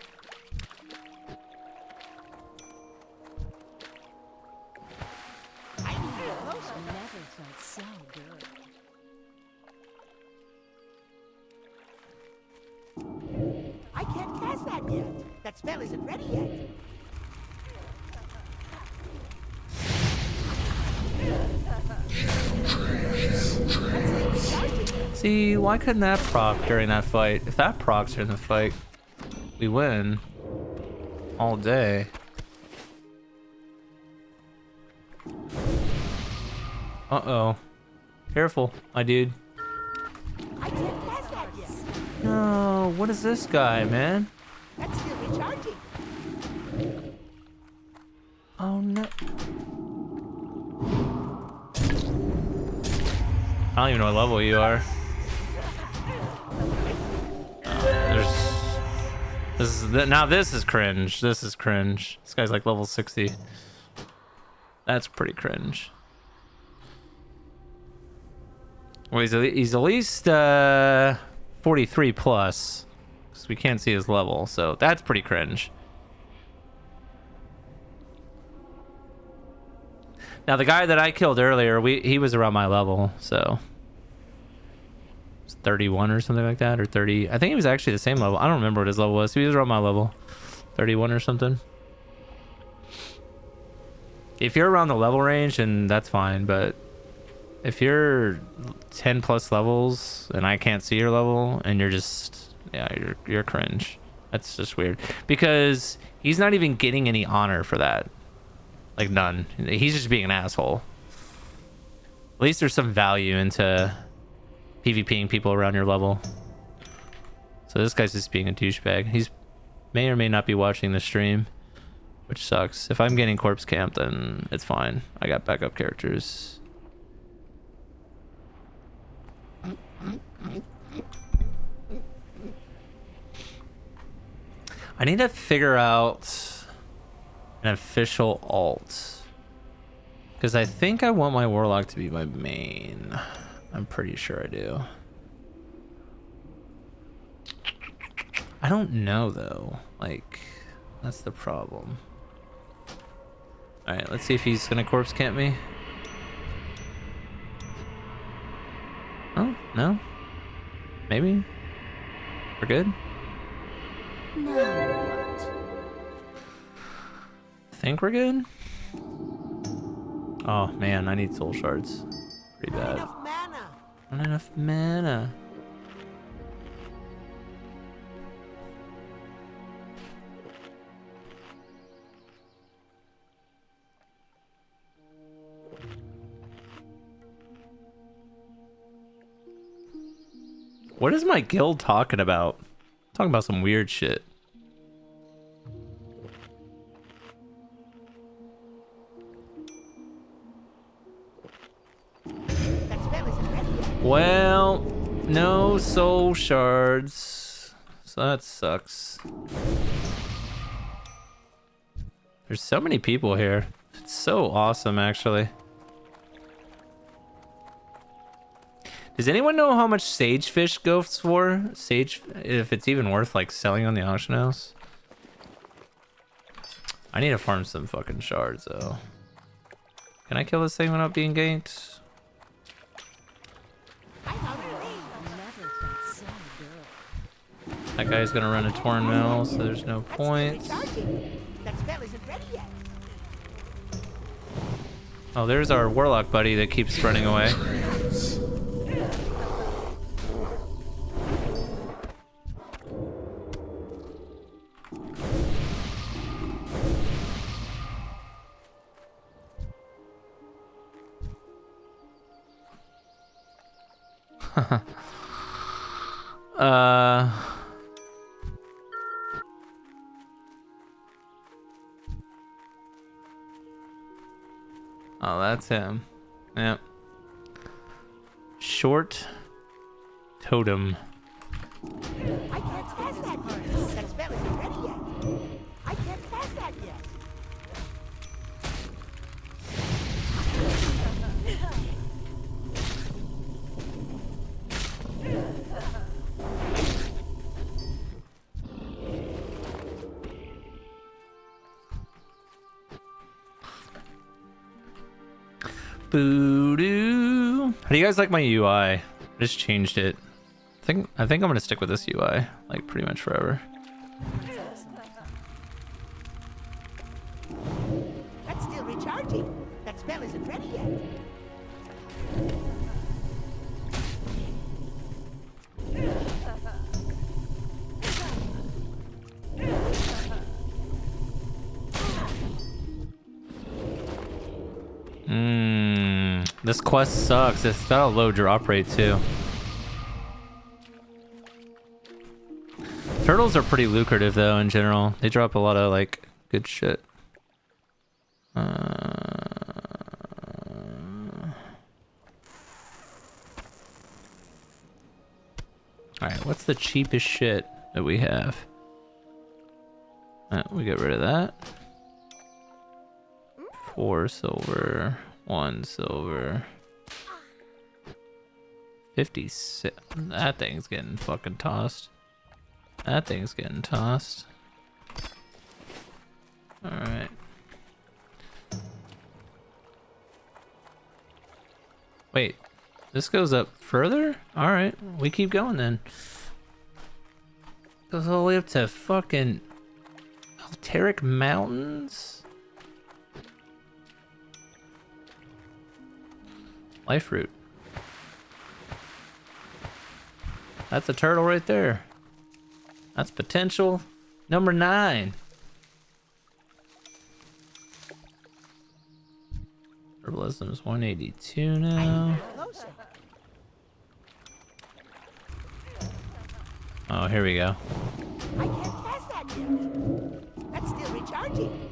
Never felt so good. I can't cast that yet. That spell isn't ready yet. See, why couldn't that proc during that fight? If that procs during the fight, we win all day. Uh-oh. Careful, my dude. I can't cast that yet. No, what is this guy, man? That's still recharging. Oh no. I don't even know what level you are. This is cringe. This is cringe. This guy's like level 60. That's pretty cringe. Well, he's at least 43 plus, because we can't see his level, so that's pretty cringe. Now the guy that I killed earlier, he was around my level, so it's 31 or something like that, or 30. I think he was actually the same level. I don't remember what his level was. He was around my level, 31 or something. If you're around the level range, then that's fine. But if you're 10 plus levels and I can't see your level, and you're just you're cringe. That's just weird because he's not even getting any honor for that. Like none. He's just being an asshole. At least there's some value into PvPing people around your level. So this guy's just being a douchebag. He's may or may not be watching the stream, which sucks. If I'm getting corpse camped, then it's fine. I got backup characters. I need to figure out an official alt, because I think I want my warlock to be my main. I'm pretty sure I do. I don't know though, like that's the problem. All right, let's see if he's gonna corpse camp me. Oh no, maybe we're good. Now what? Think we're good. Oh man, I need soul shards. Pretty bad. Enough mana. Not enough mana. What is my guild talking about? Talking about some weird shit. That spell isn't ready yet. Well, no soul shards. So that sucks. There's so many people here. It's so awesome, actually. Does anyone know how much sagefish goes for? Sage, if it's even worth like selling on the auction house? I need to farm some fucking shards though. Can I kill this thing without being ganked? Never felt so good. That guy's gonna run a torn mill, so there's no points. Recharging. That spell isn't ready yet. Oh, there's our warlock buddy that keeps running away. Oh, that's him. Yep. Short totem. I can't pass that yet. That spell isn't ready yet. I can't pass that yet. Boo-doo. How do you guys like my UI? I just changed it. I think I'm gonna stick with this UI like pretty much forever. That's still recharging. That spell isn't ready yet. This quest sucks. It's got a low drop rate too. Turtles are pretty lucrative though in general. They drop a lot of like good shit. Alright, what's the cheapest shit that we have? We get rid of that. 4 silver, 1 silver. 56. That thing's getting fucking tossed. That thing's getting tossed. Alright. Wait, this goes up further? Alright, we keep going then. Goes all the way up to fucking Alteric Mountains? Life root. That's a turtle right there. That's potential number 9. Herbalism is 182 now. Closer. Oh, here we go. I can't pass that yet. That's still recharging.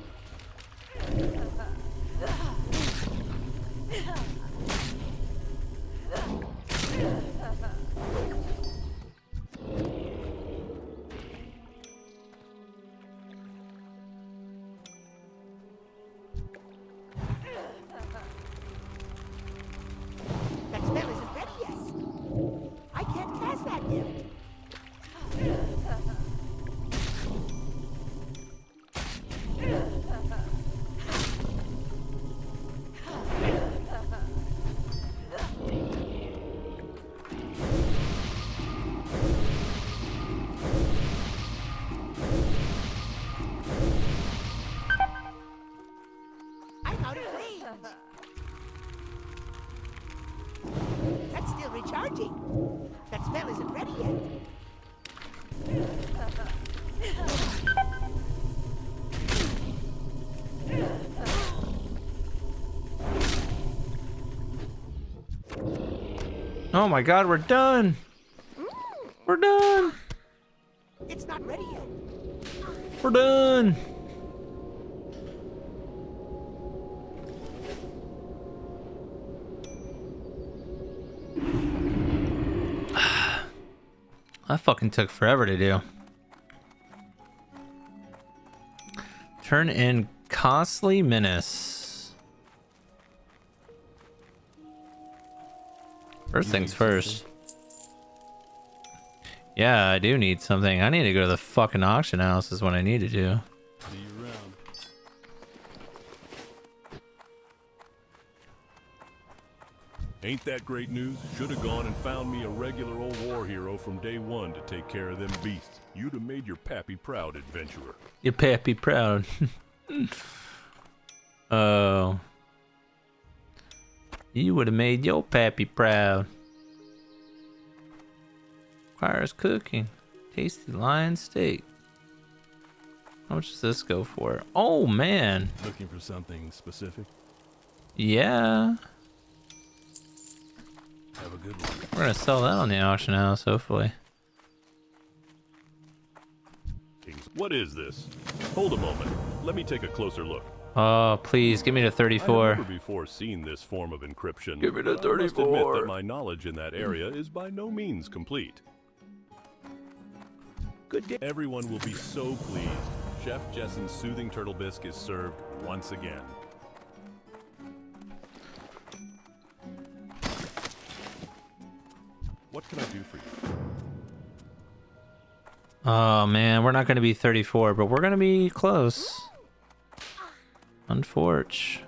That spell isn't ready yet. I can't cast that yet. I'm out of range. That's still recharging. That spell isn't ready yet. Oh my god, we're done! We're done! It's not ready yet. We're done! That fucking took forever to do. Turn in Costly Menace. First things first. Yeah, I do need something. I need to go to the fucking auction house is what I need to do. See you around. Ain't that great news? Should have gone and found me a regular old war hero from day one to take care of them beasts. You'd have made your pappy proud, adventurer. Your pappy proud. Oh. You would have made your pappy proud. Requires cooking. Tasty lion steak. How much does this go for? Oh man. Looking for something specific? Yeah. Have a good one. We're gonna sell that on the auction house, hopefully. Kings. What is this? Hold a moment. Let me take a closer look. Oh, please, give me the I have 34. never before seen this form of encryption. Give me the but I must admit 34. that my knowledge in that area is by no means complete. Good day. Everyone will be so pleased. Chef Jessen's soothing turtle bisque is served once again. What can I do for you? Oh man, we're not gonna be 34, but we're gonna be close. Unfortunate.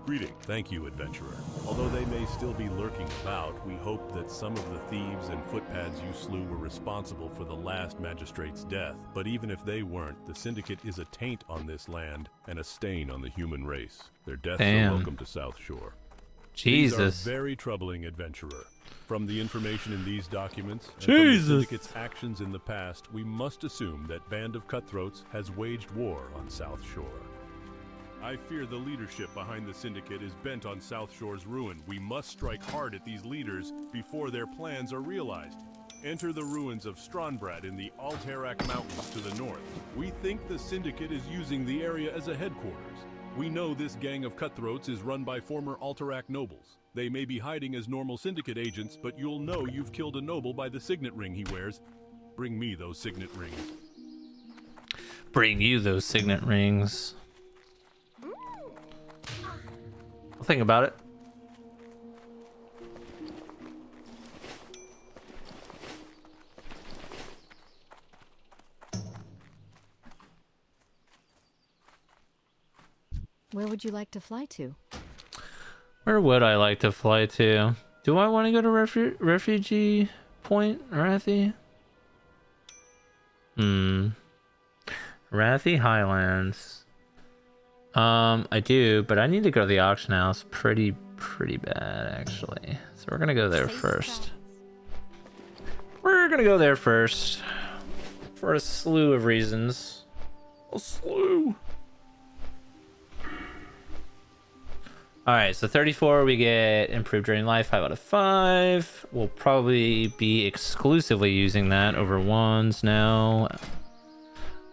Greeting. Thank you, adventurer. Although they may still be lurking about, we hope that some of the thieves and footpads you slew were responsible for the last magistrate's death. But even if they weren't, the Syndicate is a taint on this land and a stain on the human race. Their deaths Damn. are welcome to South Shore. Jesus. These are very troubling, adventurer. From the information in these documents and Jesus. from the Syndicate's actions in the past, we must assume that Band of Cutthroats has waged war on South Shore. I fear the leadership behind the Syndicate is bent on South Shore's ruin. We must strike hard at these leaders before their plans are realized. Enter the ruins of Strandbrad in the Alterac Mountains to the north. We think the Syndicate is using the area as a headquarters. We know this gang of cutthroats is run by former Alterac nobles. They may be hiding as normal Syndicate agents, but you'll know you've killed a noble by the signet ring he wears. Bring me those signet rings. Bring you those signet rings. I'll think about it. Where would you like to fly to? Where would I like to fly to? Do I want to go to Refugee Point, Rathi? Rathi Highlands. I do, but I need to go to the auction house pretty bad, actually. So we're gonna go there first. We're gonna go there first. For a slew of reasons. A slew. Alright, so 34, we get improved during life, 5 out of 5. We'll probably be exclusively using that over wands now.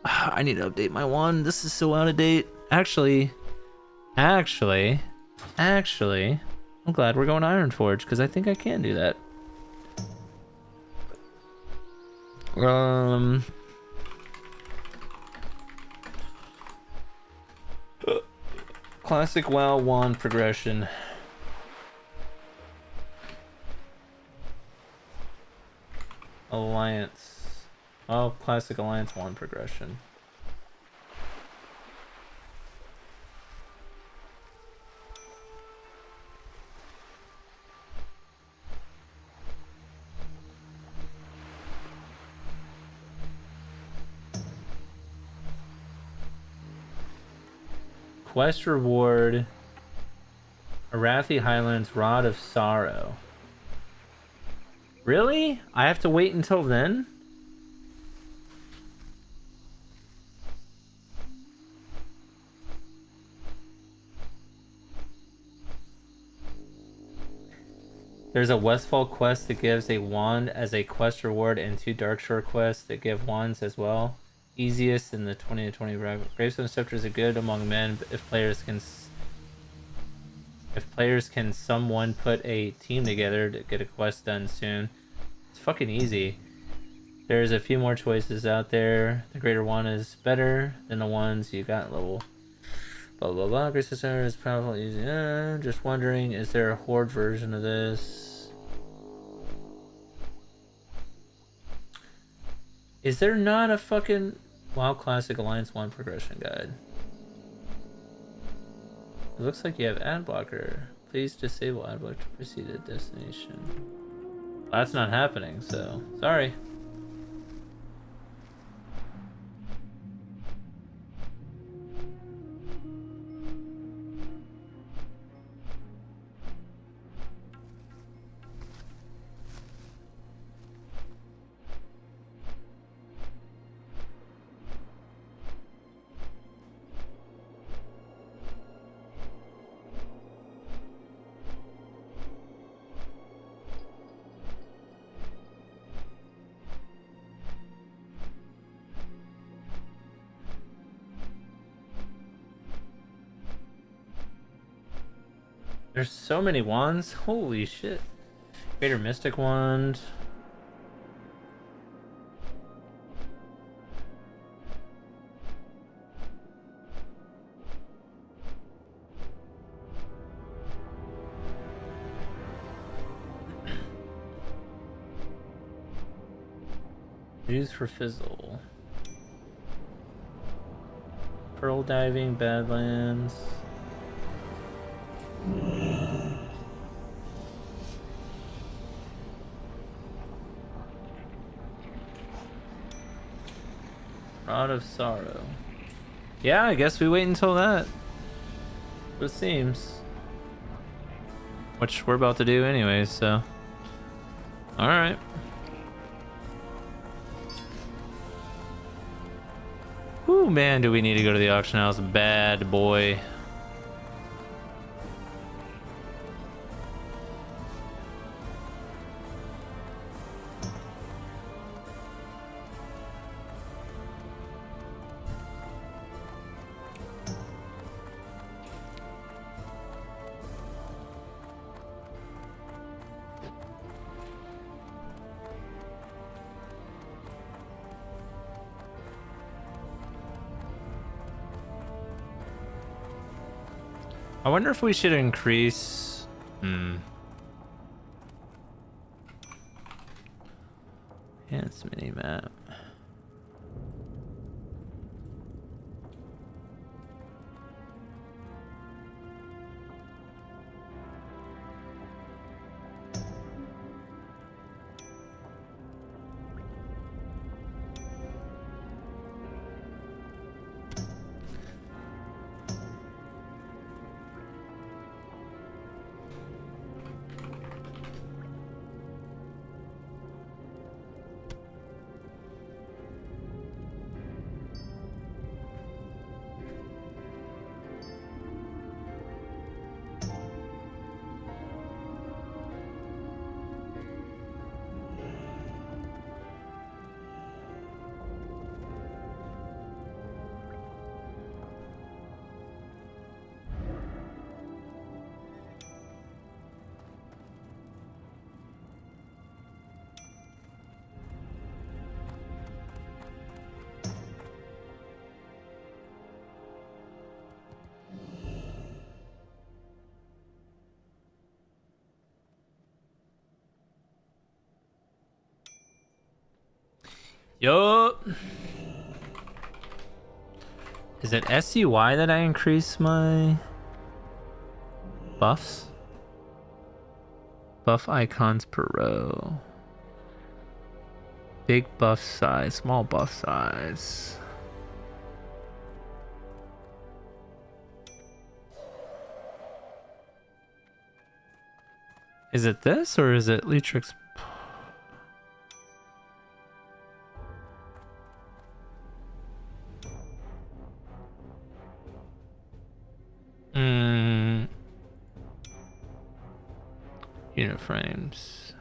I need to update my wand. This is so out of date. Actually, I'm glad we're going Ironforge, because I think I can do that. Classic WoW wand progression. Alliance. Oh, classic alliance wand progression. Quest reward. Arathi Highlands Rod of Sorrow. Really? I have to wait until then? There's a Westfall quest that gives a wand as a quest reward and 2 Darkshore quests that give wands as well. Easiest in the 20 to 20 Gravestone Scepters are good among men if players can someone put a team together to get a quest done soon. It's fucking easy. There's a few more choices out there. The greater one is better than the ones you got level. Blah blah blah. Grace Center is powerful, easy. Just wondering, is there a horde version of this? Is there not a fucking WoW Classic Alliance 1 progression guide? It looks like you have ad blocker. Please disable ad block to proceed to destination. Well, that's not happening, so sorry. There's so many wands. Holy shit. Greater Mystic Wand. Used for Fizzle. Pearl Diving, Badlands. Rod of Sorrow. Yeah, I guess we wait until that. It seems. Which we're about to do anyway, so. Alright. Ooh, man, do we need to go to the auction house? Bad boy. I wonder if we should increase... Enhance minimap. Yup. Is it SUI that I increase my buffs? Buff icons per row. Big buff size, small buff size. Is it this or is it Leetrix? Unit frames.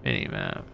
Mini map.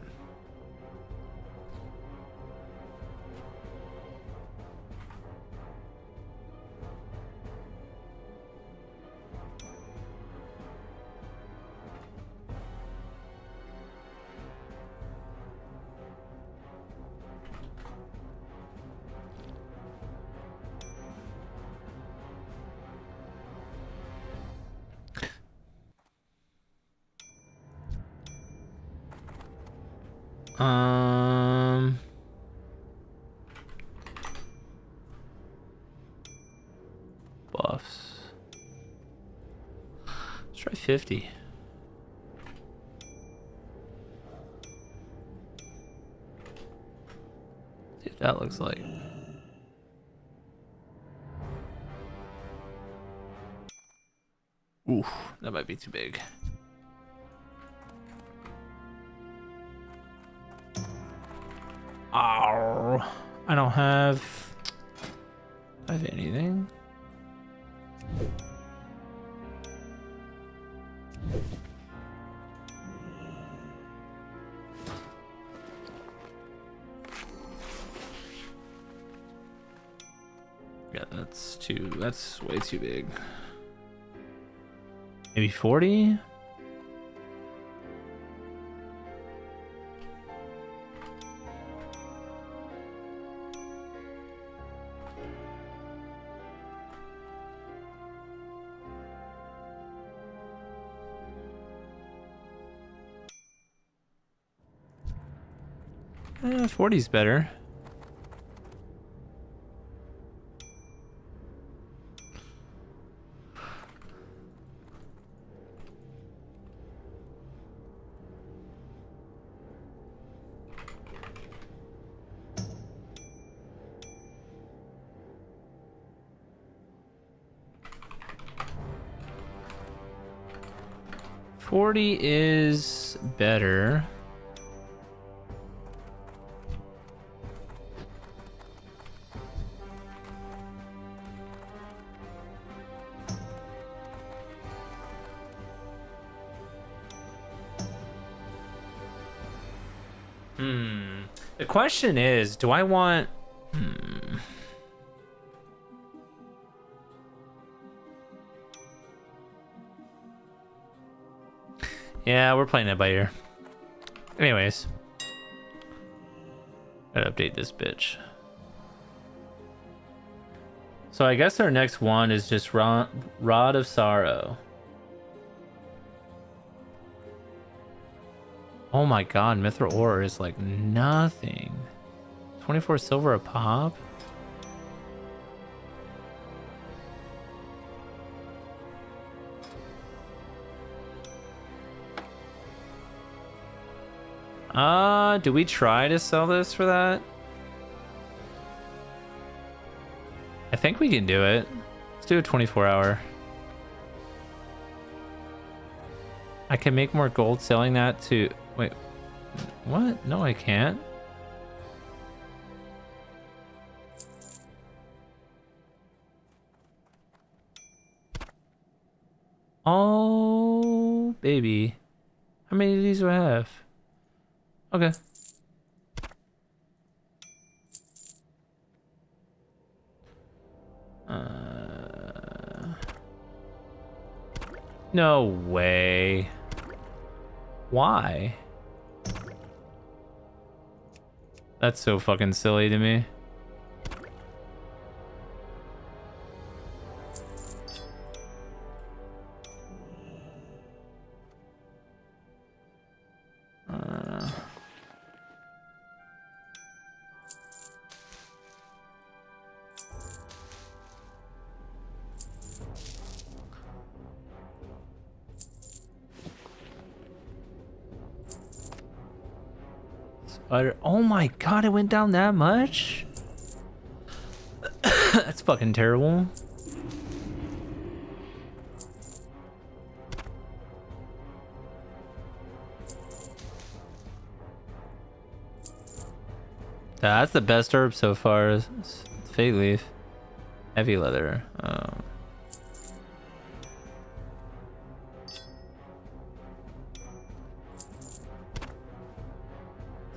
Buffs. Let's try 50. See what that looks like. Oof, that might be too big. Oh, I don't have anything. Yeah, that's way too big. Maybe 40? Yeah, 40's better. $40 is better. The question is, do I want... Yeah, we're playing it by ear. Anyways. Gotta update this bitch. So I guess our next one is just Rod of Sorrow. Oh my god, Mithril ore is like nothing. 24 silver a pop? Do we try to sell this for that? I think we can do it. Let's do a 24-hour. I can make more gold selling that to... Wait, what? No, I can't. Oh, baby. How many of these do I have? Okay. No way. Why? That's so fucking silly to me. But oh my god, it went down that much? That's fucking terrible. That's the best herb so far. Is Fate Leaf. Heavy leather.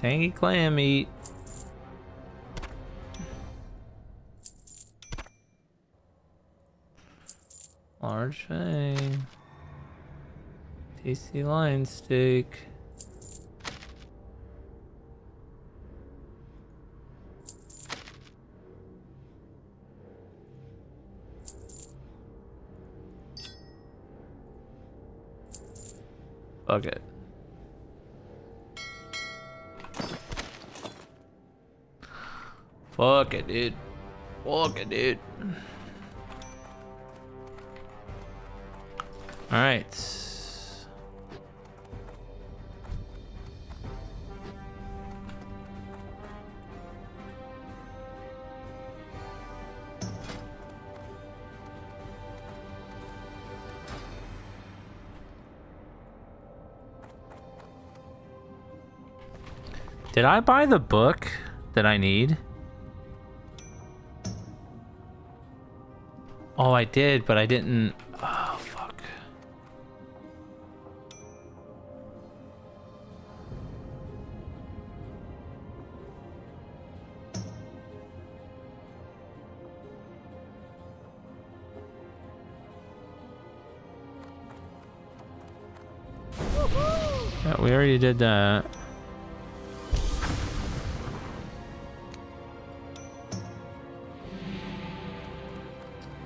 Tangy clam meat. Large fang. Tasty lion steak. Fuck it. Fuck it, dude. Fuck it, dude. Alright. Did I buy the book that I need? Oh, I did, but I didn't. Oh, fuck. Yeah, we already did that.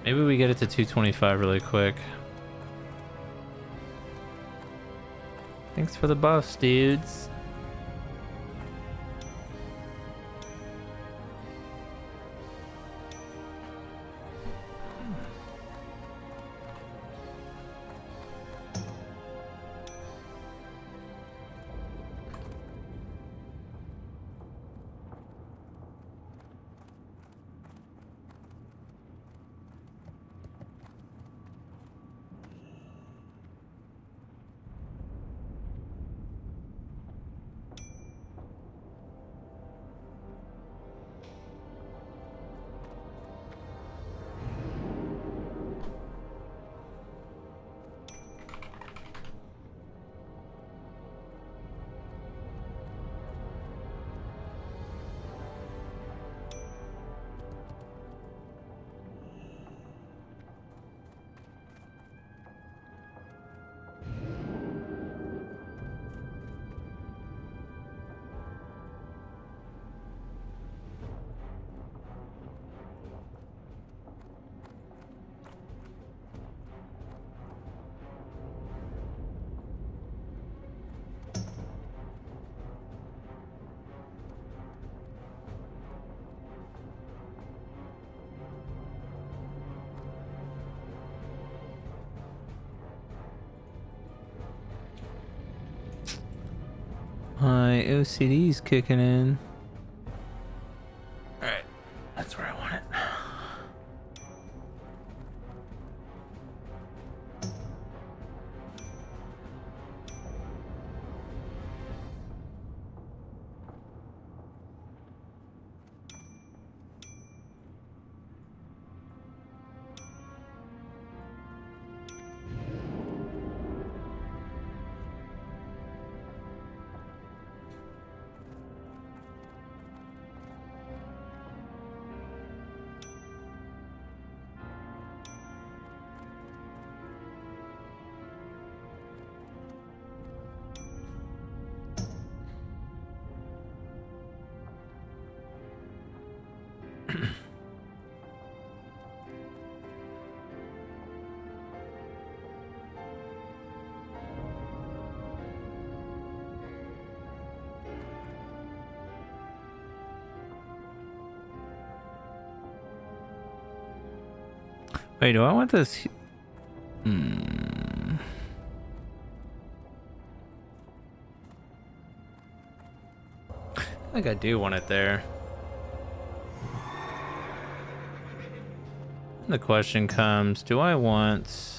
Maybe we get it to 225 really quick. Thanks for the buffs, dudes. My OCD's kicking in. Alright, that's where I want it. Wait, do I want this? think I do want it there. The question comes, do I want...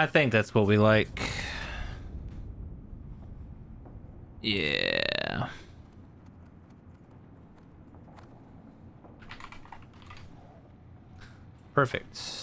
I think that's what we like. Yeah. Perfect.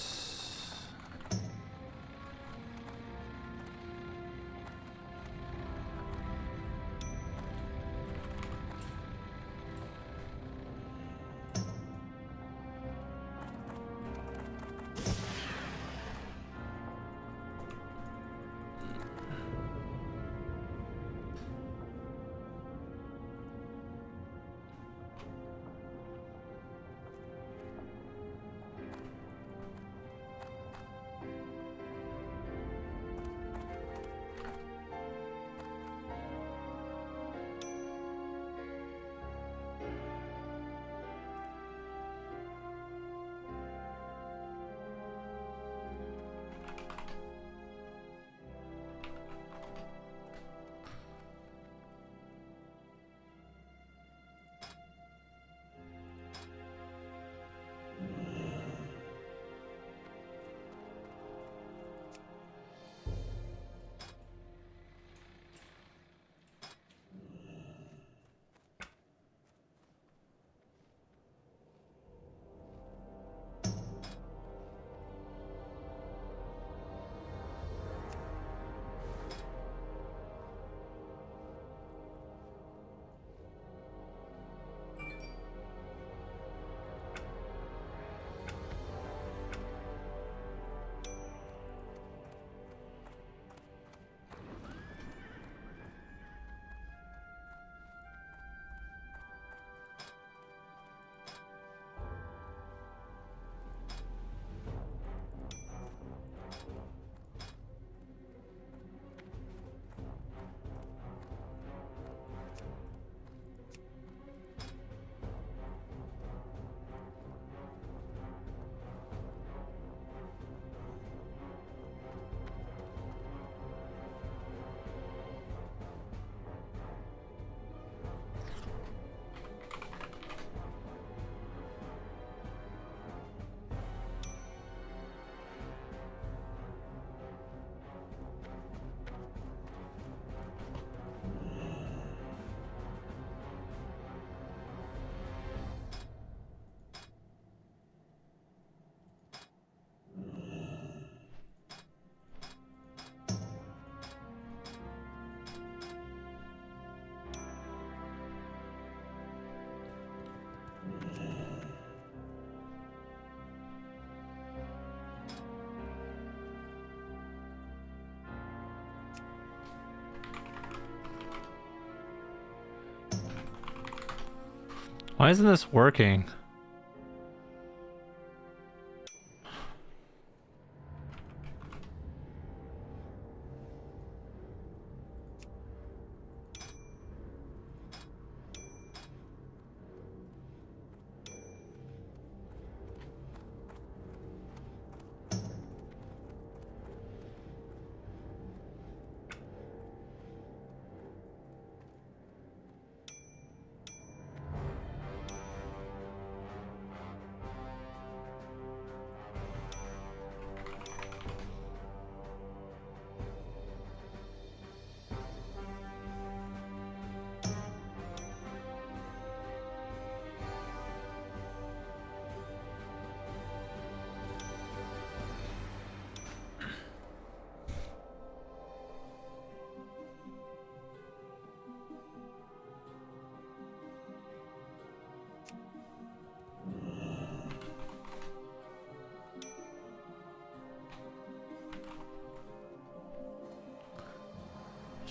Why isn't this working?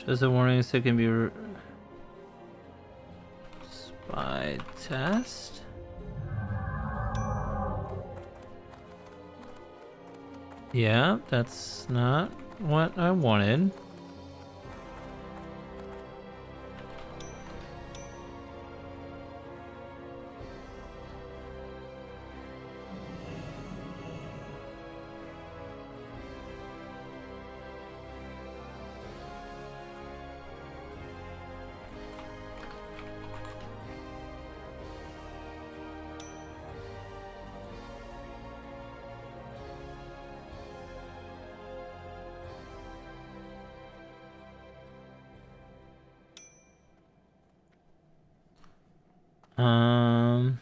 Shows a warning so it can be spy test. Yeah, that's not what I wanted. Um,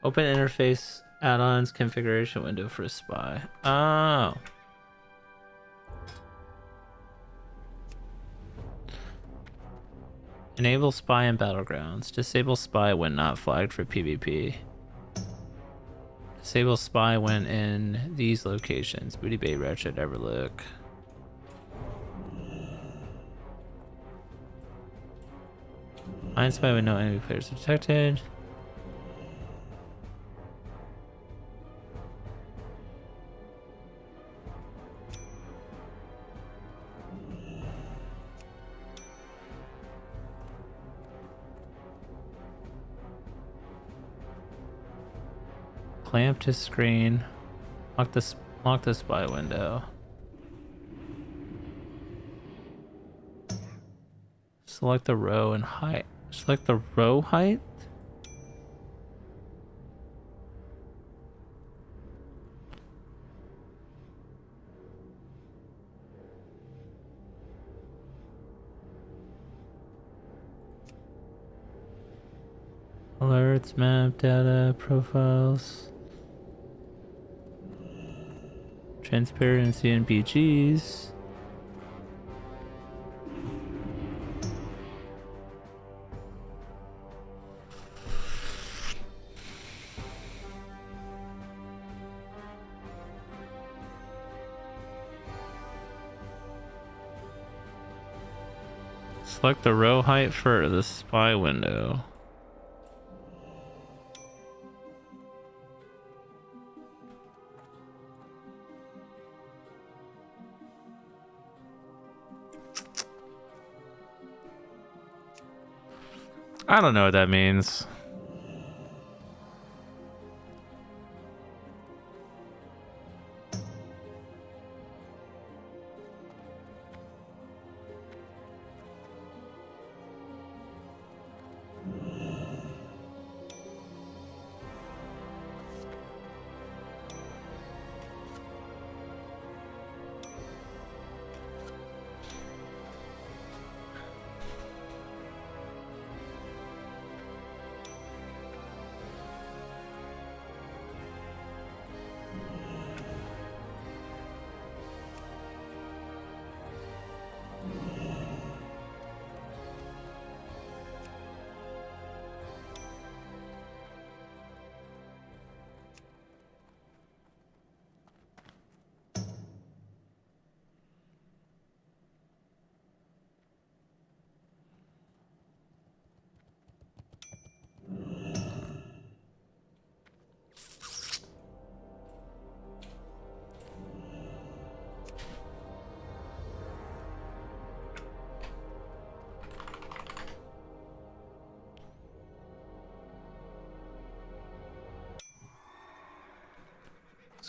Open interface add-ons configuration window for a spy. Oh. Enable spy in battlegrounds. Disable spy when not flagged for PvP. Disable spy when in these locations. Booty Bay, Ratchet, Everlook. Find spy when no enemy players are detected. Clamp to screen. Lock the spy window. Select the row and height. Select the row height. Alerts, map, data, profiles. Transparency and BGs. Select the row height for the spy window. I don't know what that means.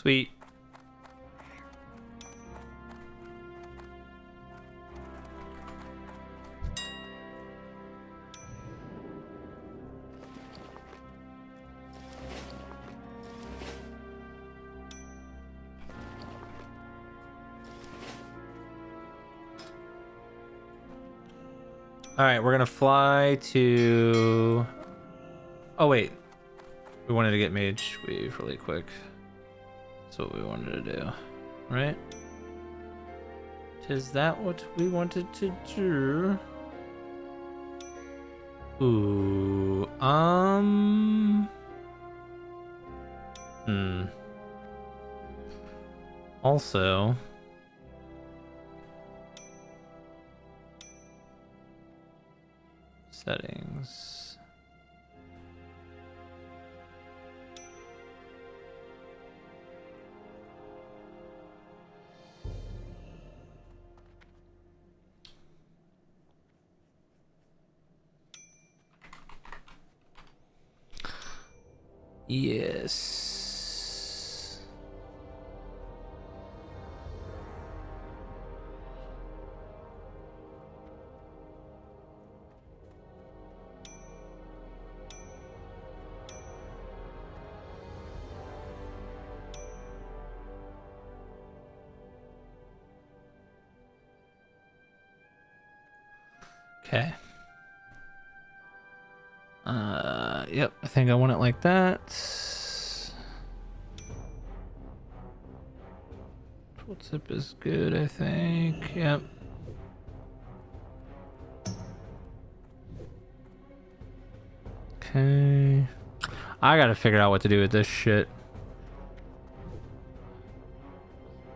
Sweet. All right, we're gonna fly to. Oh wait, we wanted to get mage weave really quick. That's what we wanted to do, right? Is that what we wanted to do? Ooh, Also, settings. Yes. Okay. Yep, I think I want it like that. Tooltip is good, I think. Yep. Okay. I gotta figure out what to do with this shit.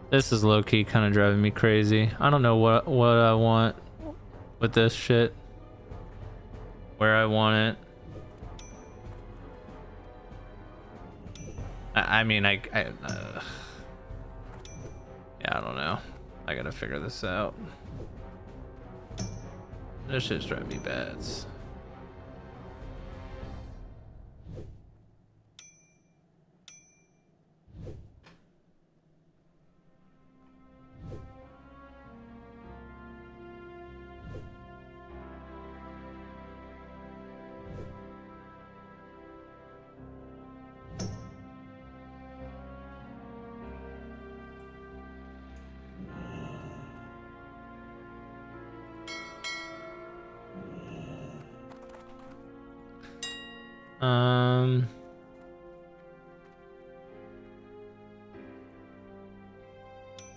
This is low-key kind of driving me crazy. I don't know what I want with this shit. Where I want it. I mean, yeah, I don't know. I gotta figure this out. This shit's driving me bad.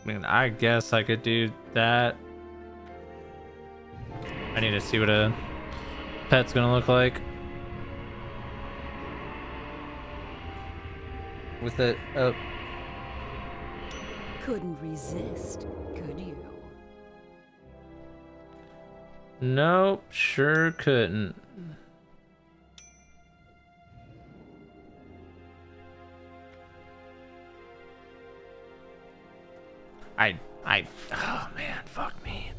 I mean, I guess I could do that. I need to see what a pet's gonna look like. With it up. Couldn't resist, could you? Nope, sure couldn't. Oh man, fuck me.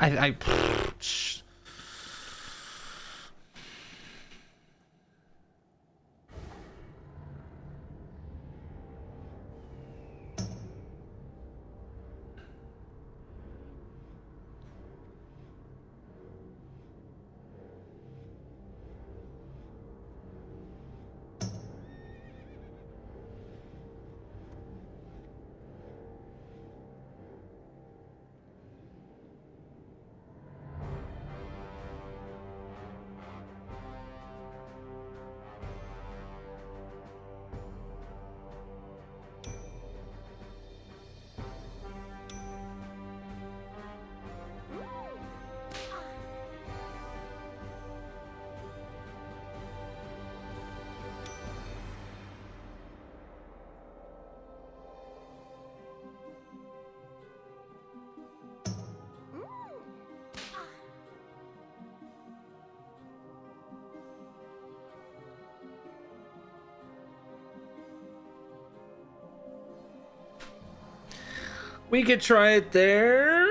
We could try it there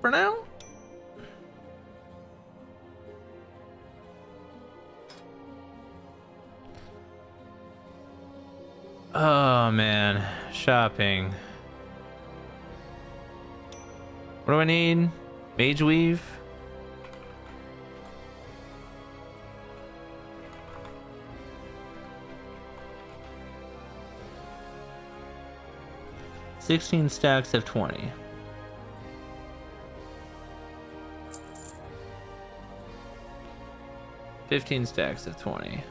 for now. Oh man, shopping. What do I need? Mage weave. $16 stacks of 20. $15 stacks of 20.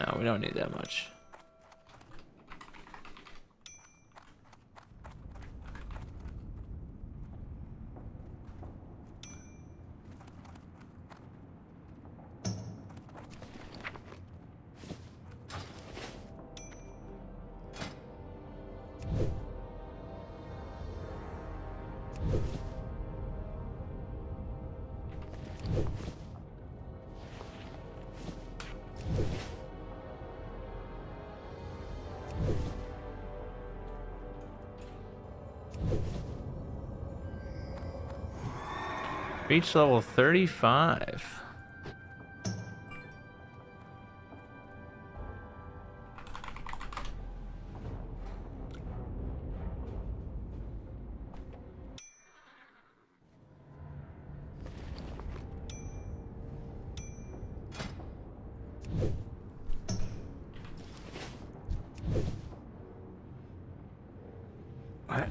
No, we don't need that much. Reach level 35. What?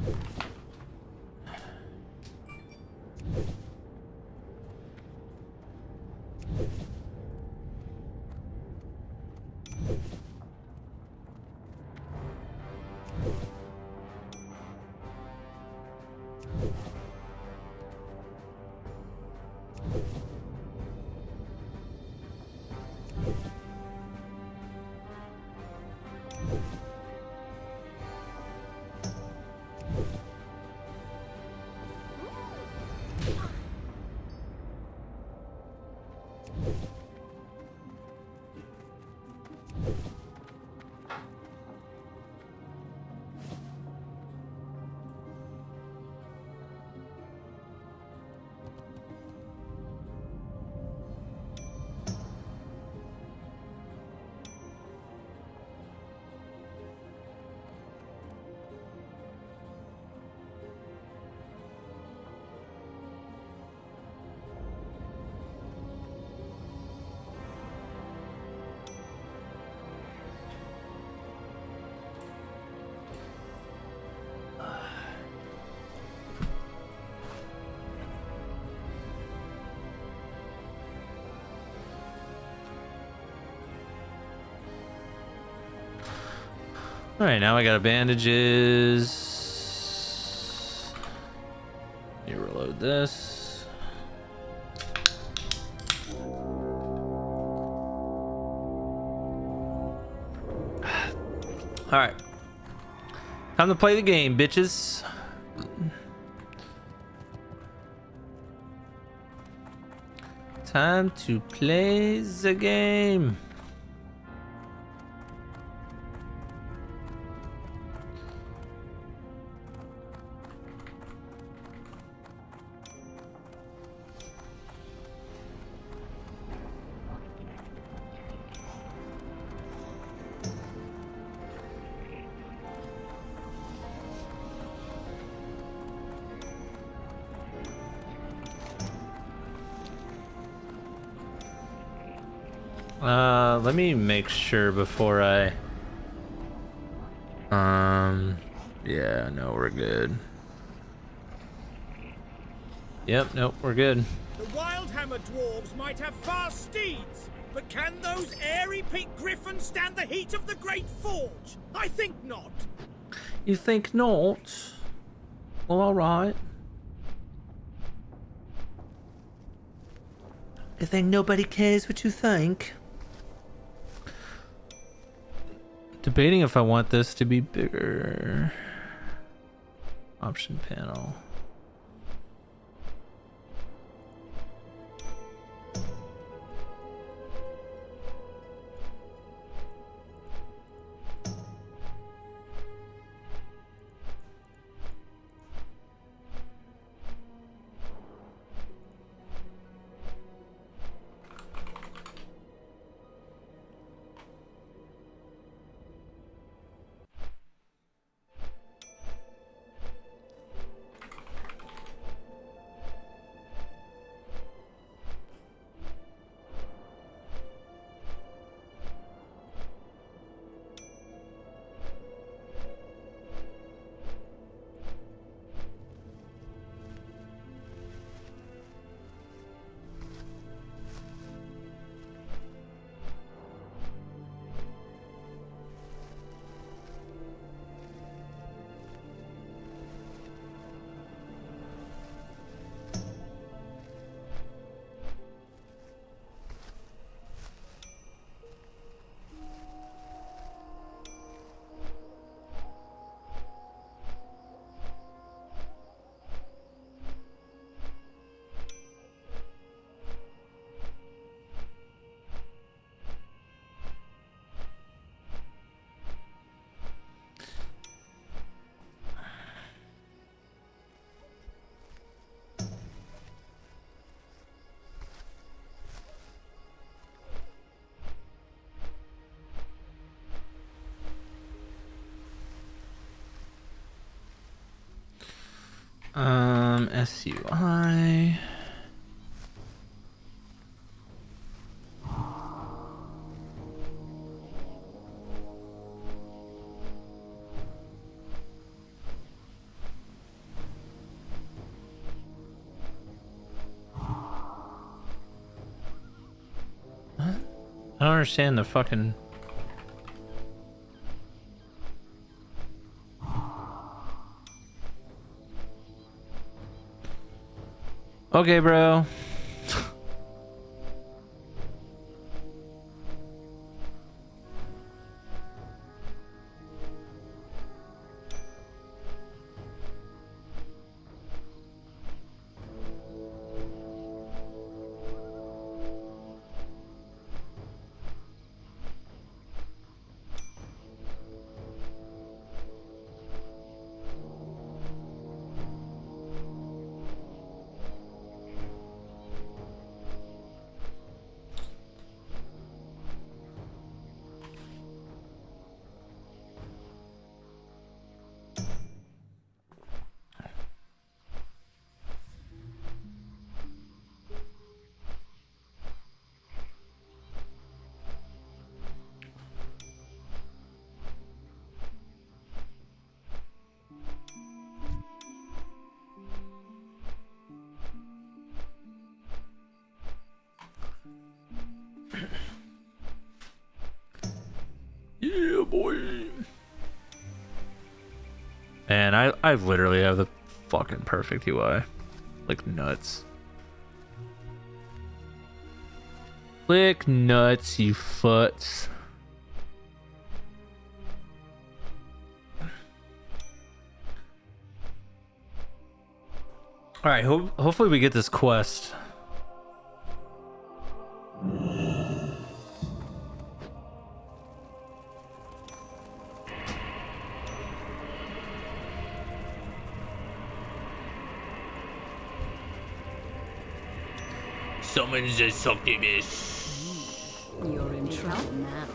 All right, now I got bandages. Let me reload this. All right, time to play the game, bitches. Time to play the game. Let me make sure before I... Yeah, no, we're good. Yep, nope, we're good. The Wildhammer dwarves might have fast steeds, but can those airy pink griffins stand the heat of the Great Forge? I think not. You think not? Well, alright. You think nobody cares what you think? Debating if I want this to be bigger. Option panel. SUI. I don't understand the fucking... Okay, bro. Yeah, boy. Man, I literally have the fucking perfect UI. Like nuts. Click nuts, you futs. Alright, hopefully we get this quest. Summons the succubus. You're in trouble now.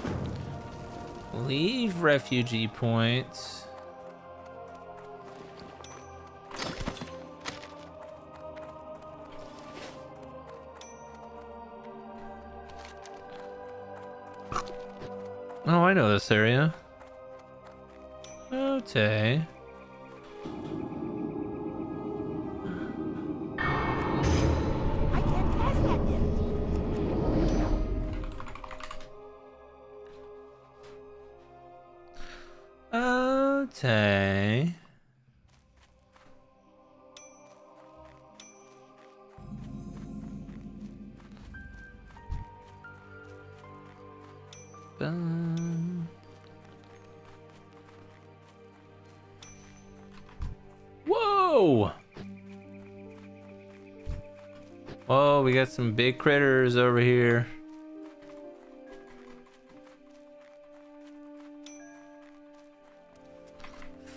Leave refugee points. Oh, I know this area. Okay. I can't pass that yet. Okay. Whoa! Whoa, we got some big critters over here.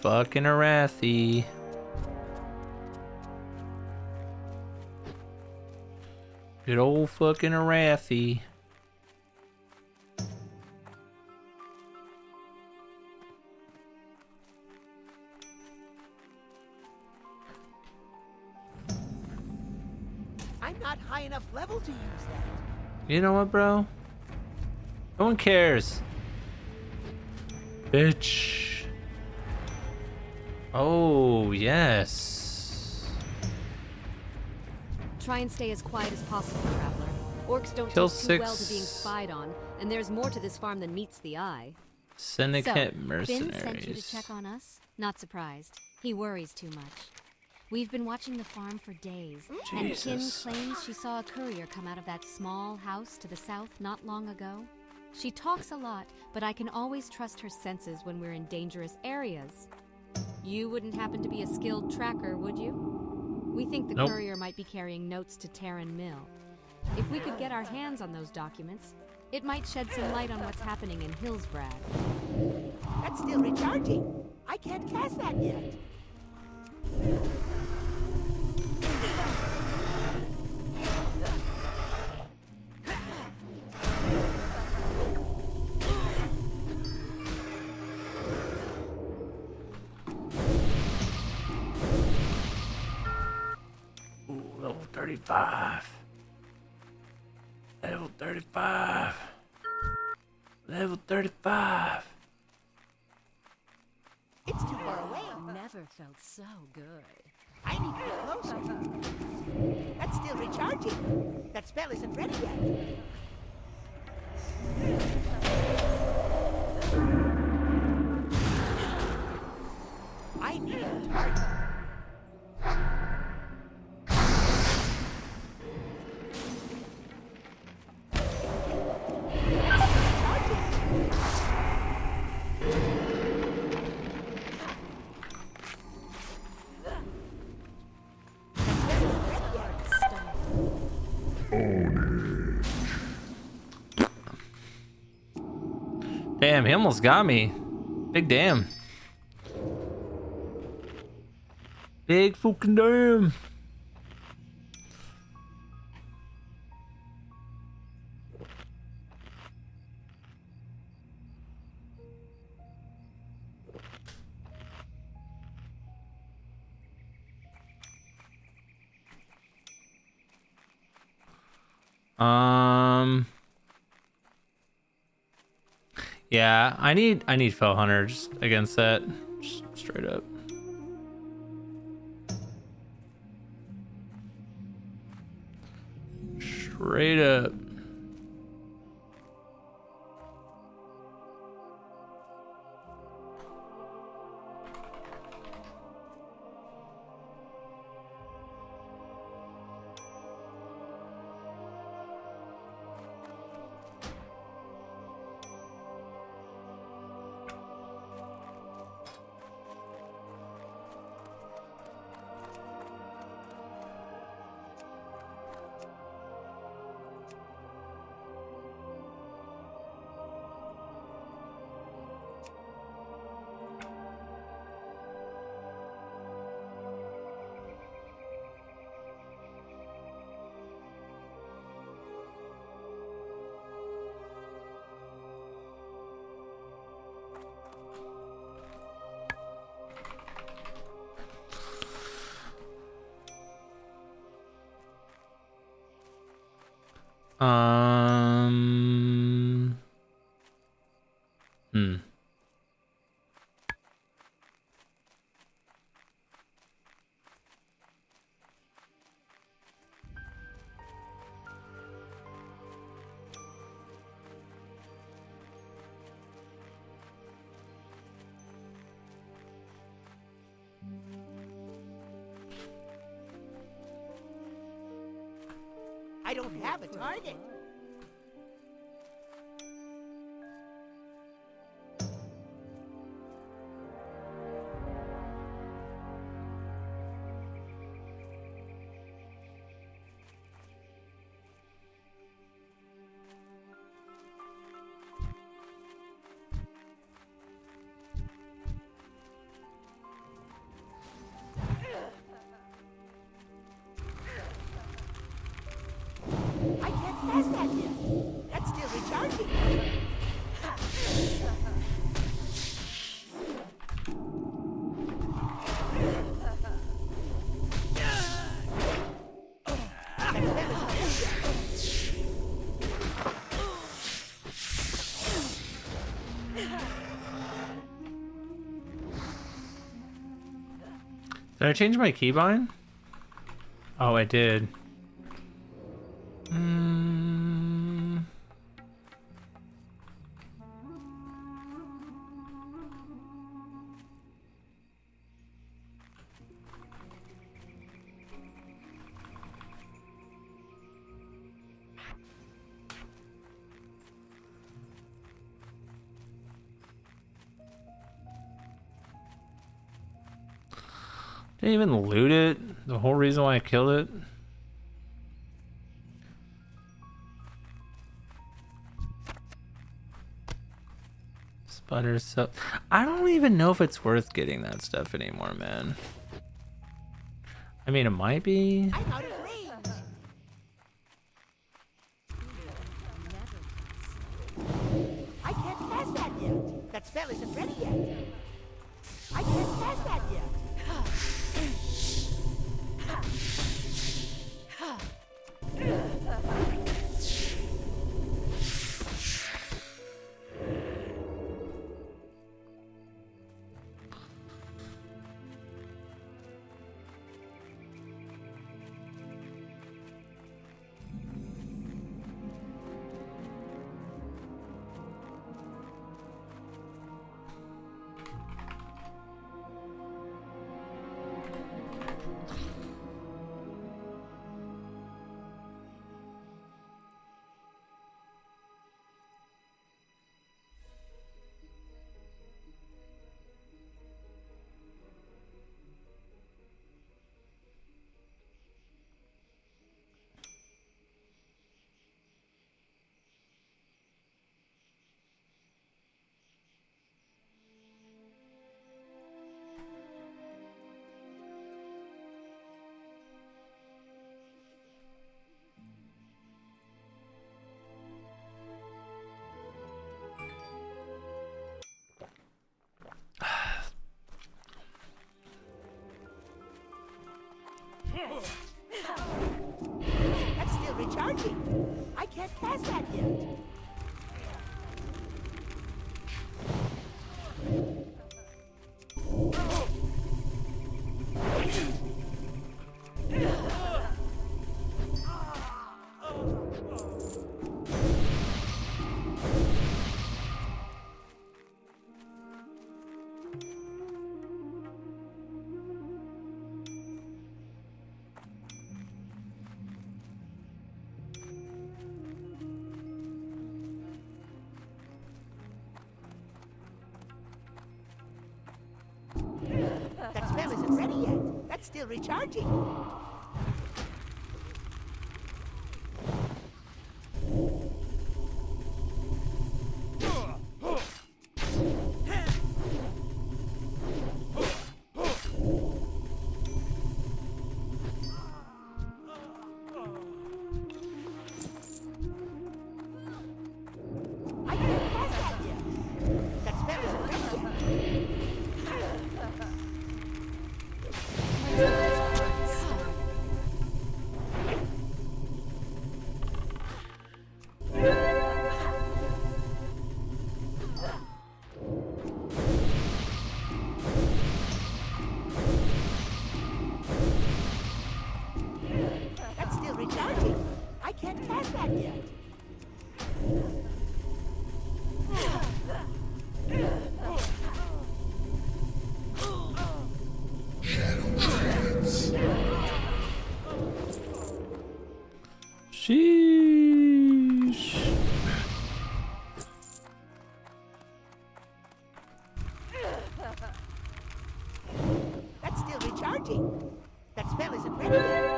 Fucking Arathi. Good old fucking Arathi. I'm not high enough level to use that. You know what, bro? No one cares. Bitch. Oh, yes. Try and stay as quiet as possible, traveler. Orcs don't Kill take too well to 6. being spied on, and there's more to this farm than meets the eye. Syndicate Finn mercenaries. sent you to check on us? Not surprised. He worries too much. We've been watching the farm for days, and Kin Jesus. claims she saw a courier come out of that small house to the south not long ago. She talks a lot, but I can always trust her senses when we're in dangerous areas. You wouldn't happen to be a skilled tracker, would you? We think the Nope. courier might be carrying notes to Terran Mill. If we could get our hands on those documents, it might shed some light on what's happening in Hillsbrad. That's still recharging. I can't cast that yet. 35. Level 35. Level 35. It's too far away. Never felt so good. I need to get closer. That's still recharging. That spell isn't ready yet. I need a target. Damn, he almost got me. Big damn. Big fucking damn. Yeah, I need Fell Hunter just against that. Just straight up. Straight up. Hmm. I don't have a target. I can't pass that yet. That's still recharging. Did I change my keybind? Oh, I did. Didn't even loot it. The whole reason why I killed it. Sputter so I don't even know if it's worth getting that stuff anymore, man. I mean, it might be. I'm out of range. I can't pass that yet. That spell isn't ready yet. I can't pass that yet. That's still recharging. I can't cast that yet. That spell isn't ready yet. That's still recharging. I can't cast that yet. That spell isn't ready yet. That's still recharging. I can't cast that yet. Sheesh. That's still recharging. That spell isn't ready yet.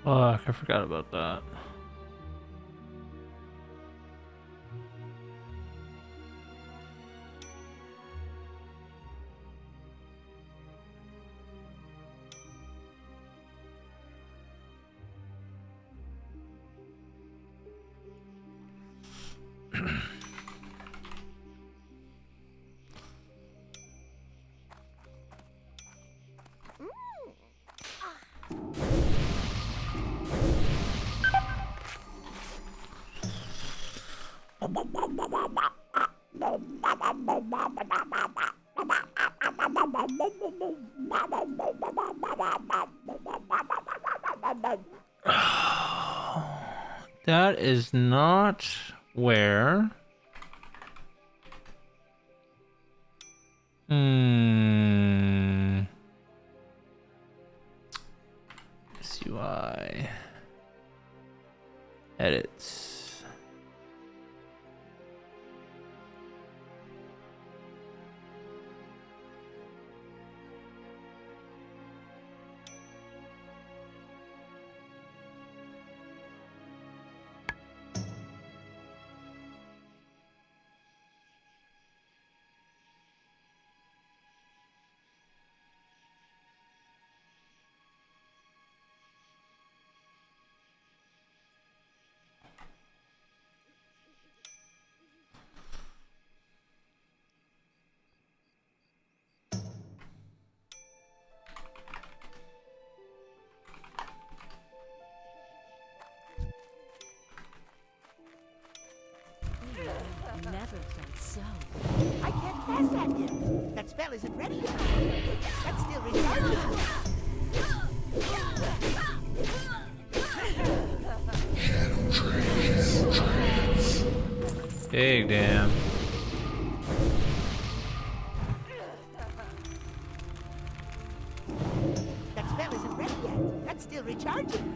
Fuck, I forgot about that. That is not where. SUI. Edits. Never felt so. I can't cast that yet. That spell isn't ready yet. That's still recharging. Big damn. That spell isn't ready yet. That's still recharging.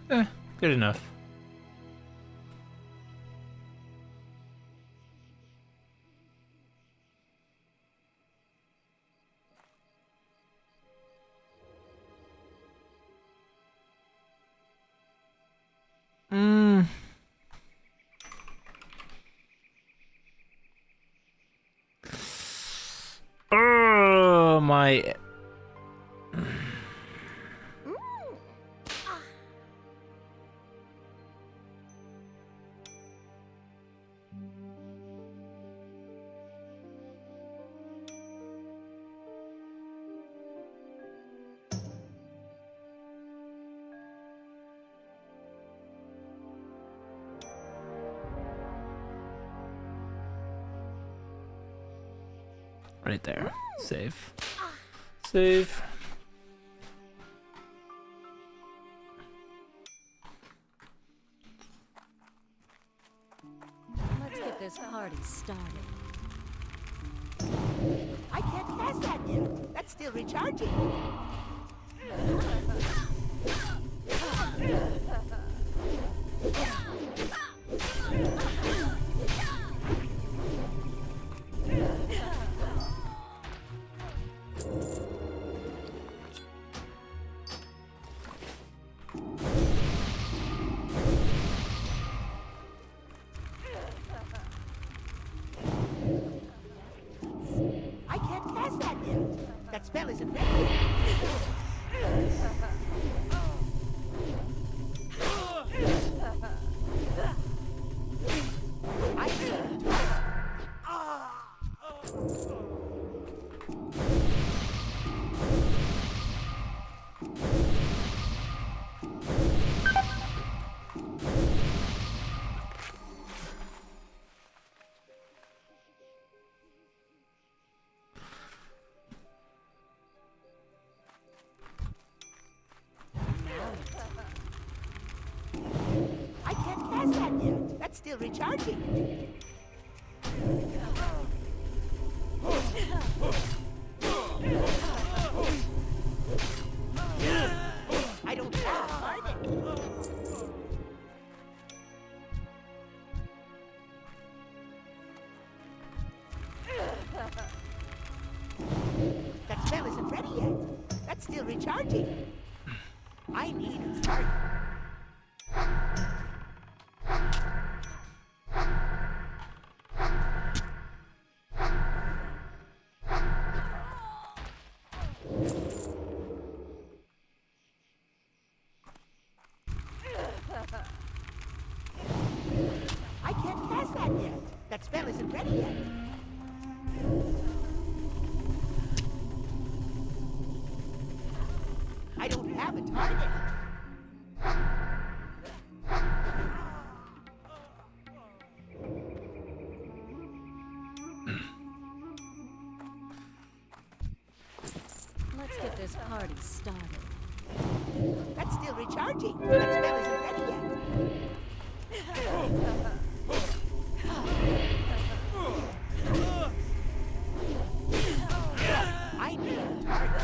Good enough. Oh my. Right there. Save. Save. Let's get this party started. I can't cast that yet. That's still recharging. I can't cast that yet. That spell isn't ready. I need to. I can't cast that yet. That's still recharging. I don't have a target. That spell isn't ready yet. That's still recharging. I need a target. I can't cast that yet. That spell isn't ready yet. I don't have a target. Let's get this party started. That's still recharging. That spell isn't ready yet. I need a target.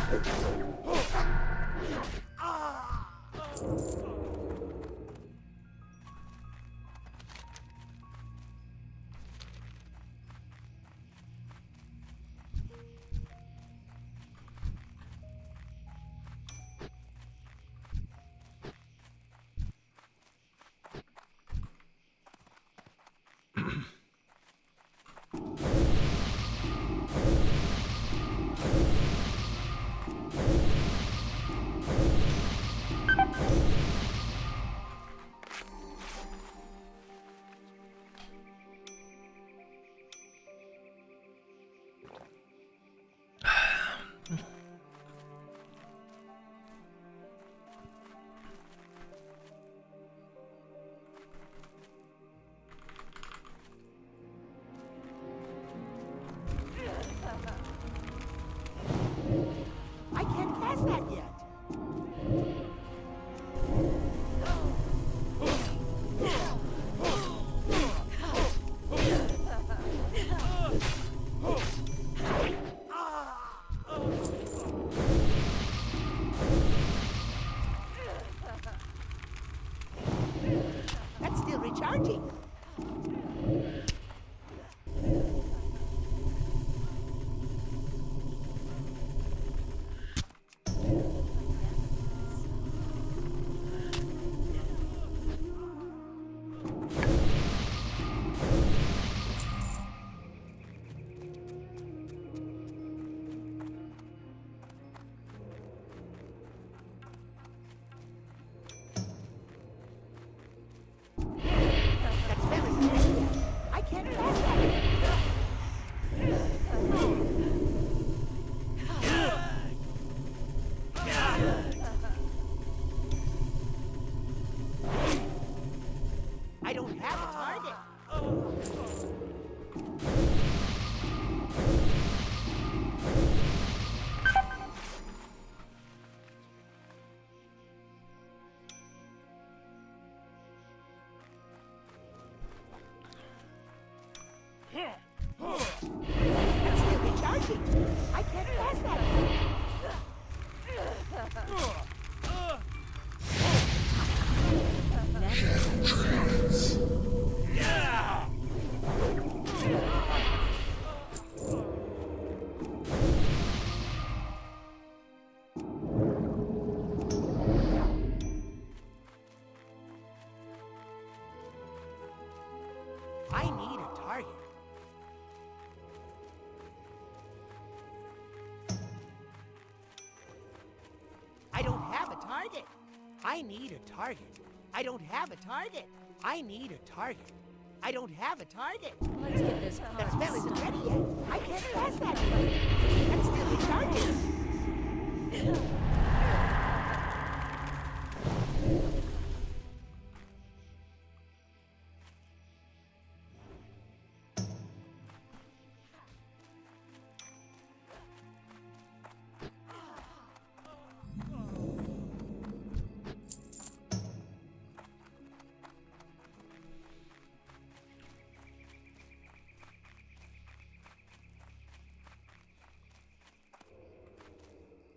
target. I need a target. I don't have a target. I need a target. I don't have a target. Let's get this That party spell isn't started. ready yet. I can't cast that yet. That's still recharging.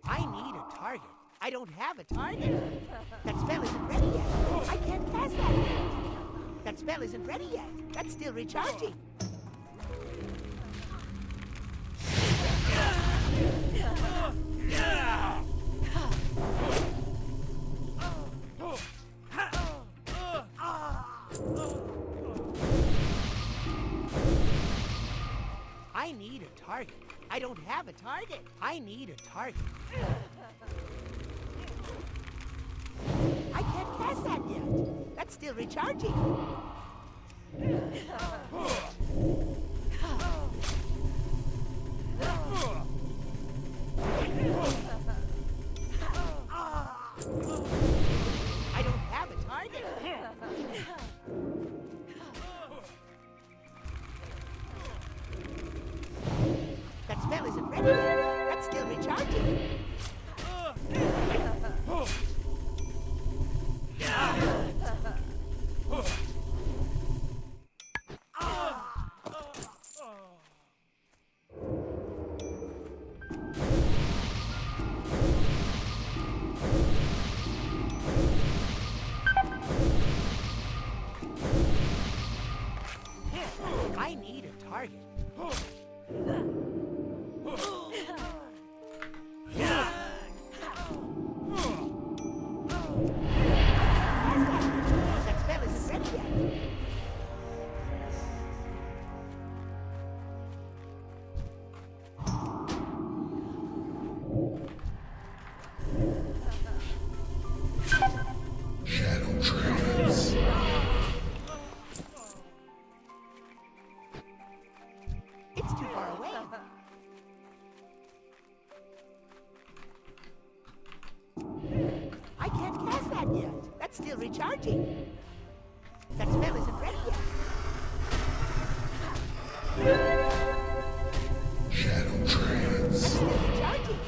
I need a target. I don't have a target. That spell isn't ready yet. I can't cast that yet. That spell isn't ready yet. That's still recharging. I need a target. I don't have a target. I need a target. I can't cast that yet. That's still recharging. I don't have a target. That spell isn't ready yet. That's still recharging. I need a target. That spell isn't ready yet. It's too far away. I can't cast that yet. That's still recharging. That spell isn't ready yet. That's still recharging.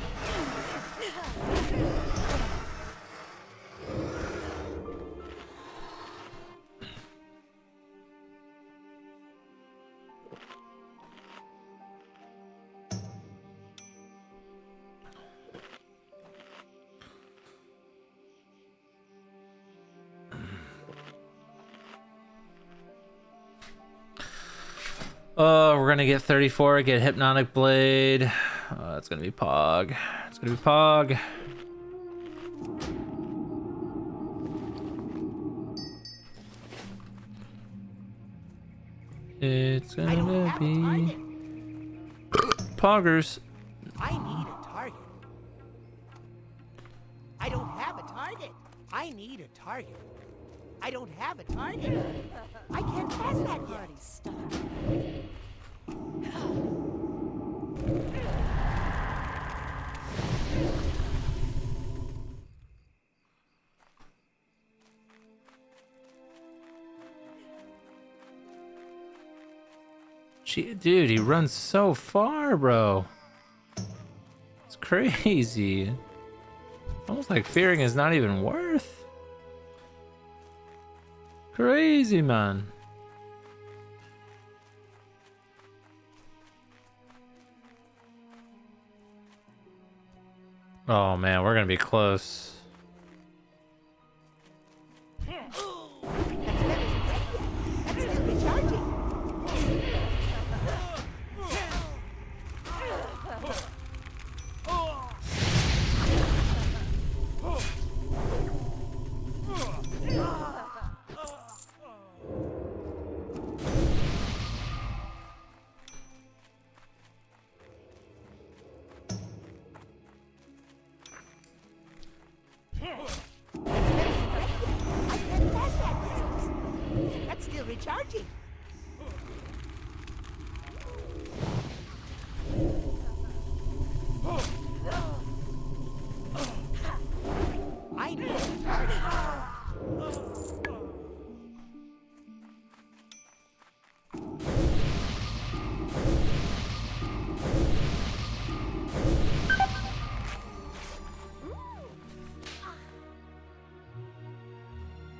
We're gonna get 34, get Hypnotic Blade. It's gonna be Pog. It's gonna be Pog. It's I don't gonna have a be target. Poggers. I need a target. I don't have a target. I need a target. I don't have a target. I can't cast that yet. Party started. Dude, he runs so far, bro. It's crazy. Almost like fearing is not even worth. Crazy, man. Oh man, we're gonna be close. That spell isn't ready yet. That's still recharging. recharging. I need a target.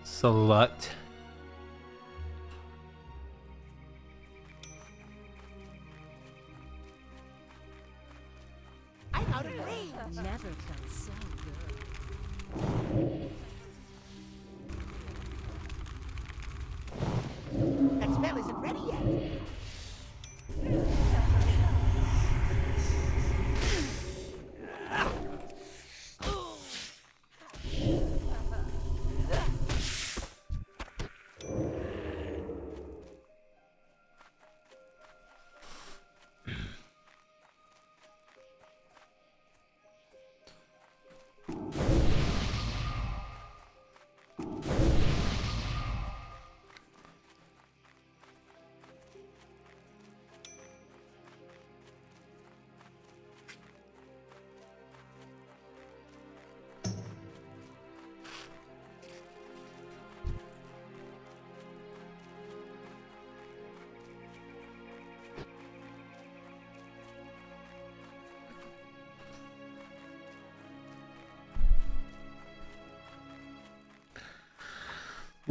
Select. I'm out of range. Never felt so good. That spell isn't ready yet.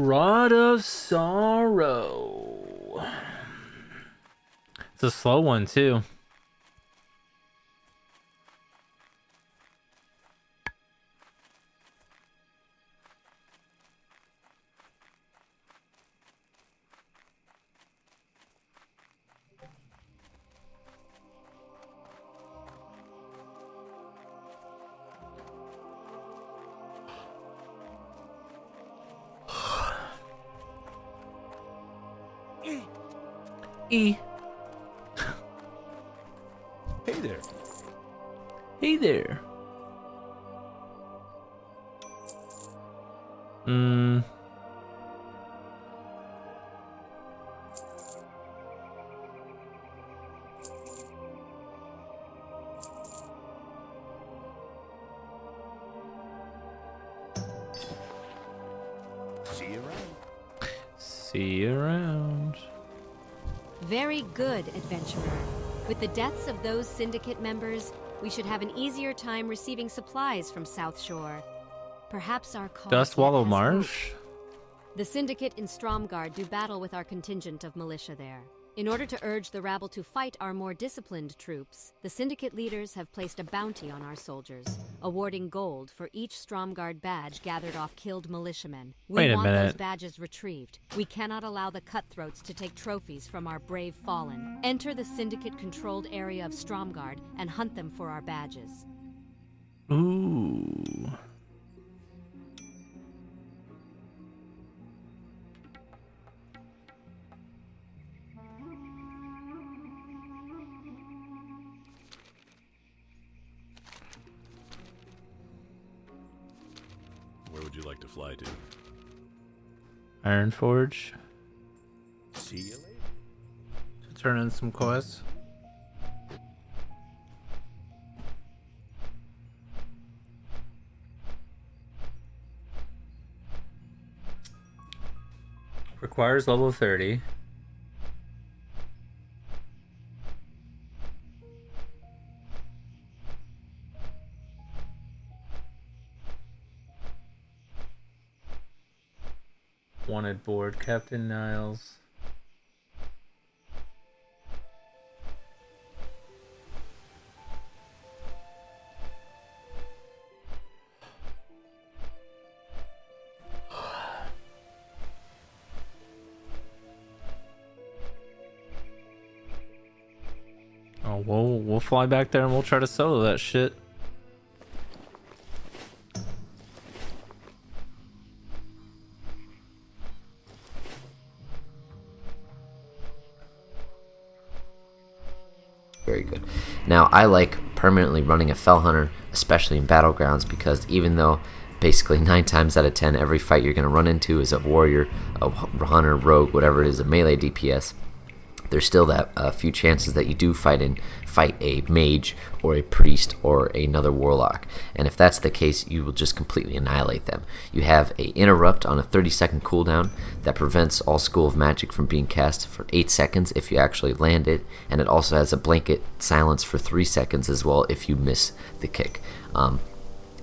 Rod of Sorrow. It's a slow one too. E. Hey there. Hey there. See you around. See you around. Very good, adventurer. With the deaths of those syndicate members, we should have an easier time receiving supplies from South Shore. Perhaps our cause Dust yet Wallow has Marsh? hope. The syndicate in Stromgard do battle with our contingent of militia there. In order to urge the rabble to fight our more disciplined troops, the syndicate leaders have placed a bounty on our soldiers, awarding gold for each Stromgard badge gathered off killed militiamen. Wait We a want those minute. badges retrieved. We cannot allow the cutthroats to take trophies from our brave fallen. Enter the syndicate-controlled area of Stromgard and hunt them for our badges. Ooh. Where would you like to fly to? Ironforge. See you later. To turn in some quests. Requires level 30. Wanted board, Captain Niles. Oh, we'll fly back there and we'll try to solo that shit. Very good. Now, I like permanently running a Fell Hunter, especially in Battlegrounds, because even though basically 9 times out of 10, every fight you're going to run into is a warrior, a hunter, rogue, whatever it is, a melee DPS. There's still that few chances that you do fight a mage or a priest or another warlock, and if that's the case, you will just completely annihilate them. You have a interrupt on a 30-second cooldown that prevents all School of Magic from being cast for 8 seconds if you actually land it, and it also has a blanket silence for 3 seconds as well if you miss the kick.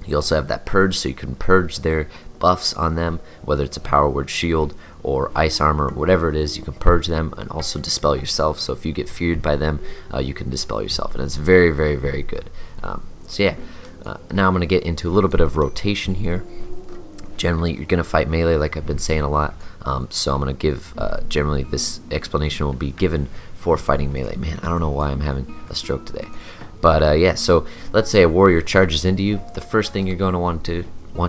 You also have that purge, so you can purge their buffs on them, whether it's a power word shield or ice armor, whatever it is, you can purge them and also dispel yourself. So if you get feared by them, you can dispel yourself, and it's very, very, very good. So yeah, now I'm going to get into a little bit of rotation here. Generally, you're going to fight melee, like I've been saying a lot. So I'm going to give, generally this explanation will be given for fighting melee. Man, I don't know why I'm having a stroke today. But yeah, so let's say a warrior charges into you. The first thing you're going to want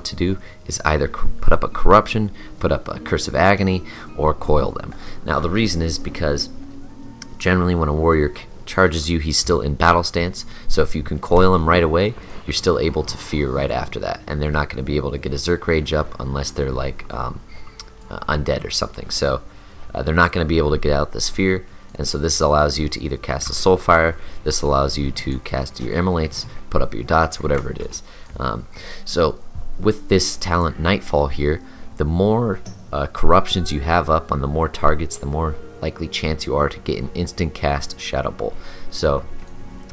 to do is either put up a corruption, put up a curse of agony, or coil them. Now the reason is because generally when a warrior charges you, he's still in battle stance, so if you can coil him right away, you're still able to fear right after that, and they're not going to be able to get a Zerk Rage up unless they're like undead or something. So they're not going to be able to get out this fear, and so this allows you to either cast a Soulfire, this allows you to cast your Immolates, put up your dots, whatever it is. So with this talent Nightfall here, the more corruptions you have up on the more targets, the more likely chance you are to get an instant cast Shadow Bolt. So,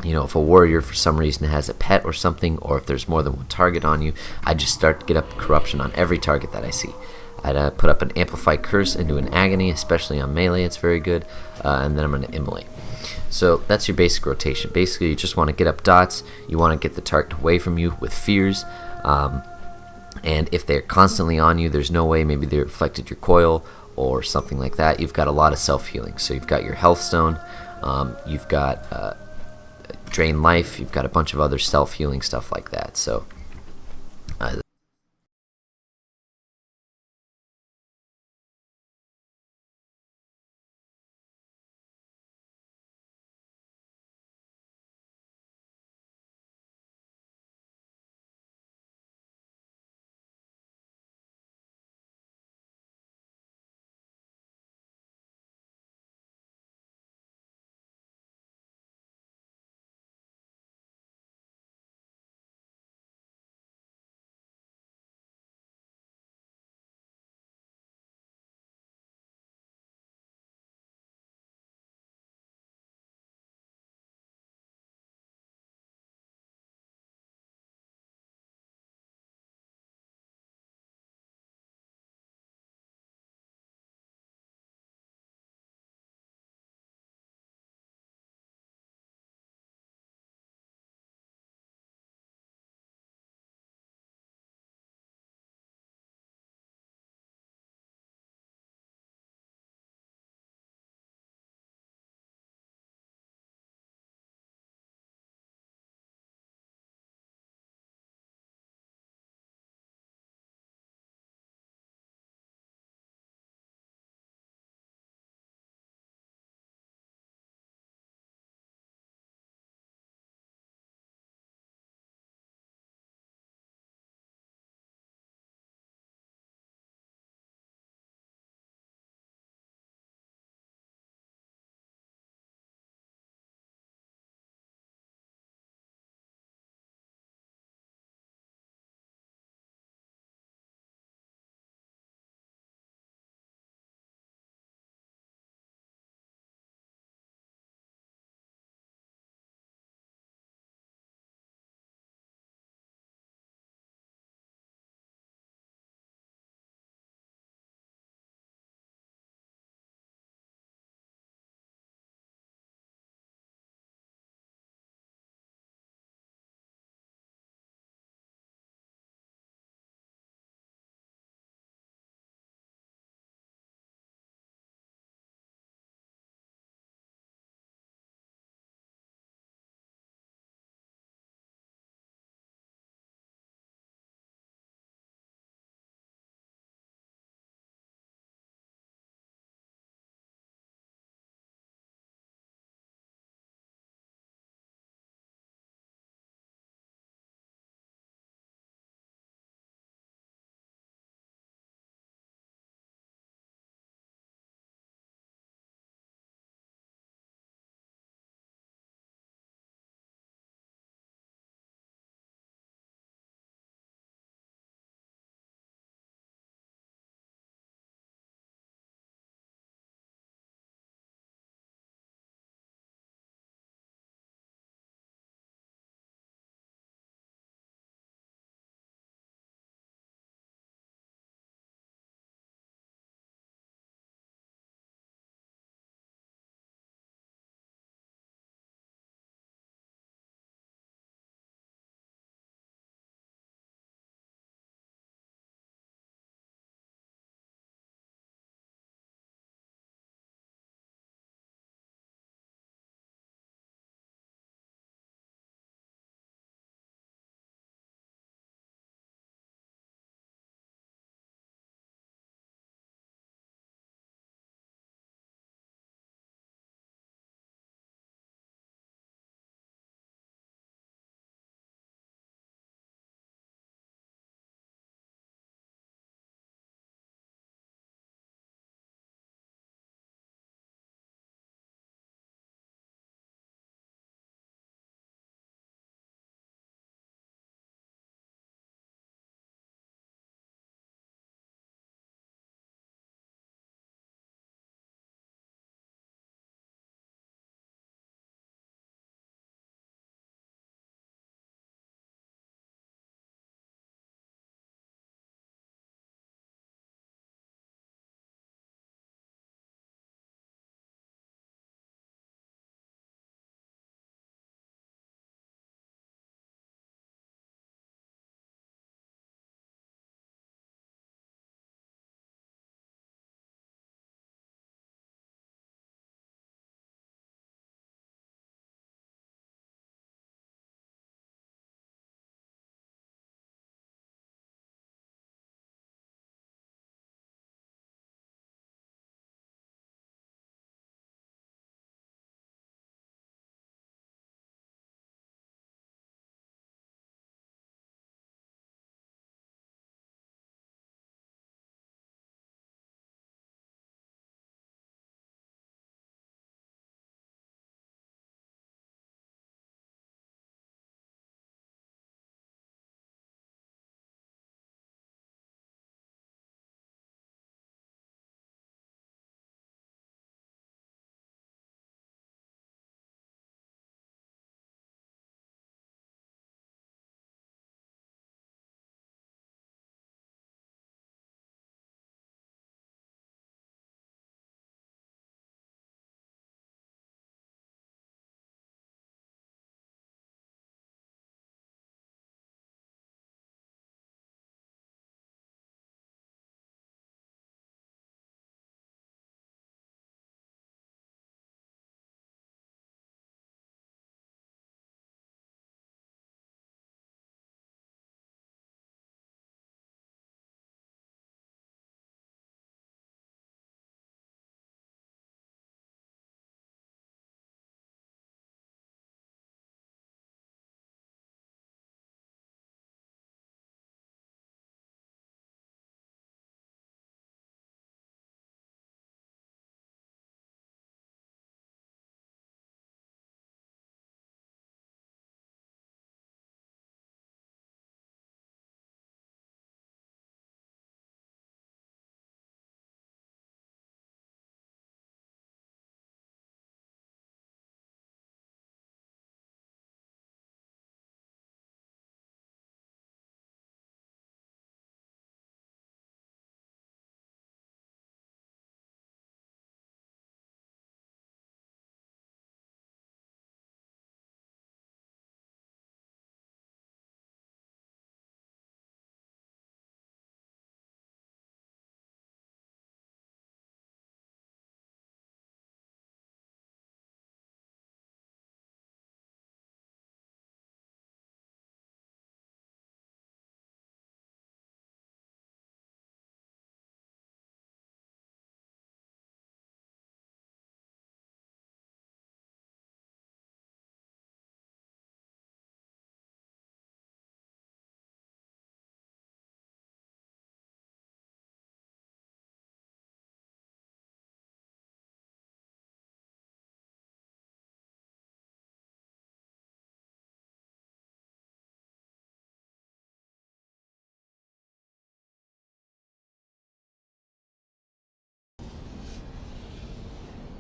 you know, if a warrior for some reason has a pet or something, or if there's more than one target on you, I just start to get up corruption on every target that I see. I'd put up an Amplified Curse into an Agony, especially on melee, it's very good, and then I'm going to Immolate. So that's your basic rotation. Basically, you just want to get up dots, you want to get the target away from you with fears, and if they're constantly on you, there's no way, maybe they reflected your coil or something like that, you've got a lot of self-healing. So you've got your Health Stone, you've got Drain Life, you've got a bunch of other self-healing stuff like that. So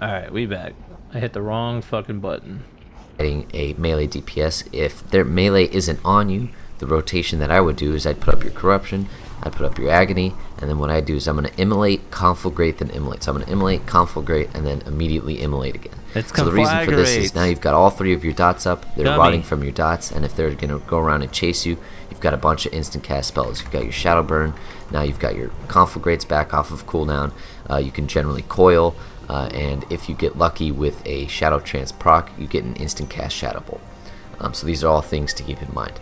Alright, we back. I hit the wrong fucking button. Getting a melee DPS. If their melee isn't on you, the rotation that I would do is I'd put up your corruption, I'd put up your agony, and then what I do is I'm going to immolate, conflagrate, then immolate. So I'm going to immolate, conflagrate, and then immediately immolate again. So the reason for this is now you've got all 3 of your dots up, they're rotting from your dots, and if they're going to go around and chase you, you've got a bunch of instant cast spells. You've got your Shadow Burn, now you've got your conflagrates back off of cooldown, you can generally coil, and if you get lucky with a Shadow Trance proc, you get an instant cast Shadow Bolt. So these are all things to keep in mind.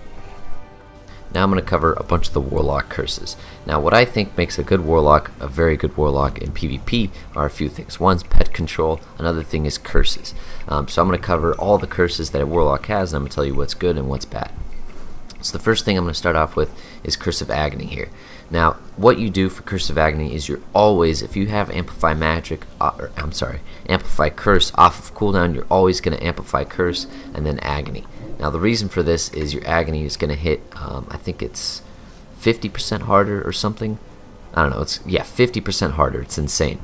Now I'm going to cover a bunch of the Warlock curses. Now what I think makes a good Warlock, a very good Warlock in PvP, are a few things. One's pet control, another thing is curses. So I'm going to cover all the curses that a Warlock has, and I'm going to tell you what's good and what's bad. So the first thing I'm going to start off with is Curse of Agony here. Now, what you do for Curse of Agony is you're always, if you have Amplify Magic, Amplify Curse off of cooldown, you're always going to Amplify Curse and then Agony. Now, the reason for this is your Agony is going to hit, I think it's 50% harder or something. I don't know, it's, yeah, 50% harder. It's insane.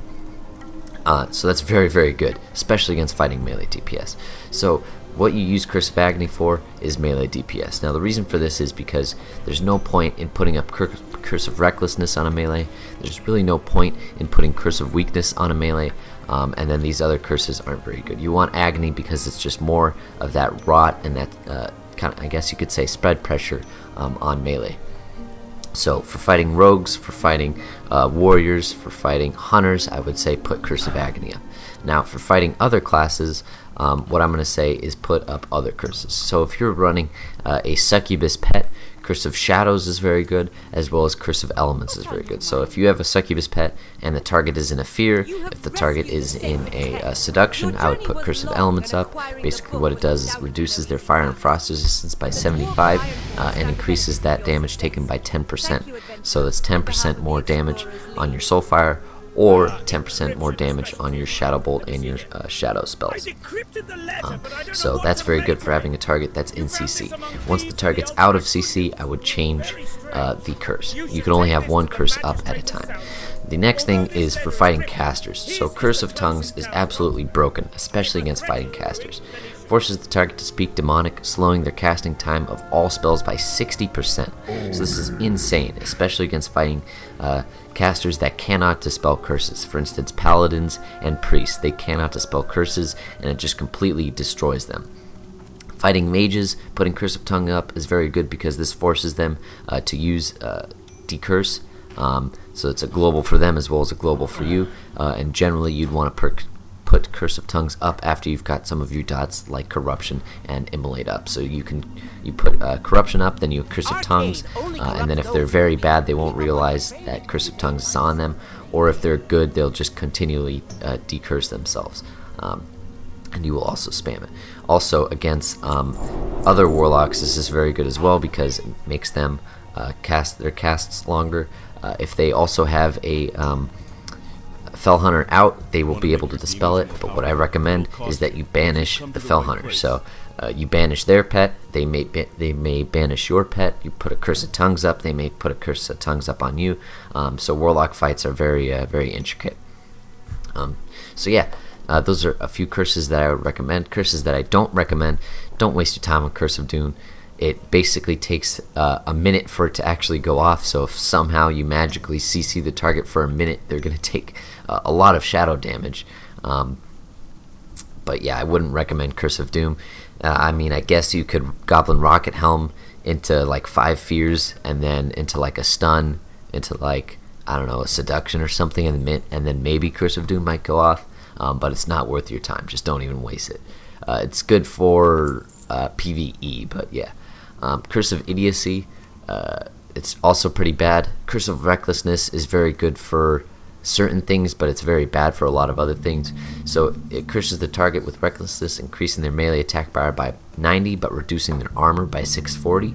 So that's very, very good, especially against fighting melee DPS. So what you use Curse of Agony for is melee DPS. Now the reason for this is because there's no point in putting up Curse of Recklessness on a melee. There's really no point in putting Curse of Weakness on a melee. And then these other curses aren't very good. You want Agony because it's just more of that rot and that kind of, I guess you could say, spread pressure on melee. So for fighting rogues, for fighting warriors, for fighting hunters, I would say put Curse of Agony up. Now for fighting other classes, what I'm going to say is put up other curses. So if you're running a Succubus pet, Curse of Shadows is very good, as well as Curse of Elements is very good. So if you have a Succubus pet and the target is in a fear, if the target is in a seduction, I would put Curse of Elements up. Basically what it does is reduces their fire and frost resistance by 75 and increases that damage taken by 10%. So that's 10% more damage on your Soulfire, or 10% more damage on your Shadow Bolt and your Shadow spells. So that's very good for having a target that's in CC. Once the target's out of CC, I would change the curse. You can only have one curse up at a time. The next thing is for fighting casters. So Curse of Tongues is absolutely broken, especially against fighting casters. Forces the target to speak demonic, slowing their casting time of all spells by 60%. So this is insane, especially against fighting casters that cannot dispel curses. For instance, paladins and priests, they cannot dispel curses, and it just completely destroys them. Fighting mages, putting Curse of Tongue up is very good because this forces them to use Decurse. So it's a global for them as well as a global for you, and generally you'd want to put Curse of Tongues up after you've got some of your dots like Corruption and Immolate up. So you put Corruption up, then you have Curse of Tongues, and then if they're very bad, they won't realize that Curse of Tongues is on them, or if they're good, they'll just continually decurse themselves. And you will also spam it. Also against other warlocks, this is very good as well because it makes them cast their casts longer. If they also have a Fell Hunter out, they will be able to dispel it, but what I recommend is that you banish the Fell Hunter. So you banish their pet, they may banish your pet, you put a Curse of Tongues up, they may put a Curse of Tongues up on you. So warlock fights are very very intricate. So yeah, those are a few curses that I would recommend. Curses that I don't recommend: don't waste your time on Curse of Doom. It basically takes a minute for it to actually go off, so if somehow you magically CC the target for a minute, they're going to take a lot of shadow damage. But yeah, I wouldn't recommend Curse of Doom. I mean, I guess you could Goblin Rocket Helm into like 5 fears, and then into like a stun, into like, I don't know, a seduction or something, and then maybe Curse of Doom might go off, but it's not worth your time. Just don't even waste it. It's good for PvE, but yeah. Curse of Idiocy, it's also pretty bad. Curse of Recklessness is very good for certain things, but it's very bad for a lot of other things. So it curses the target with Recklessness, increasing their melee attack bar by 90, but reducing their armor by 640.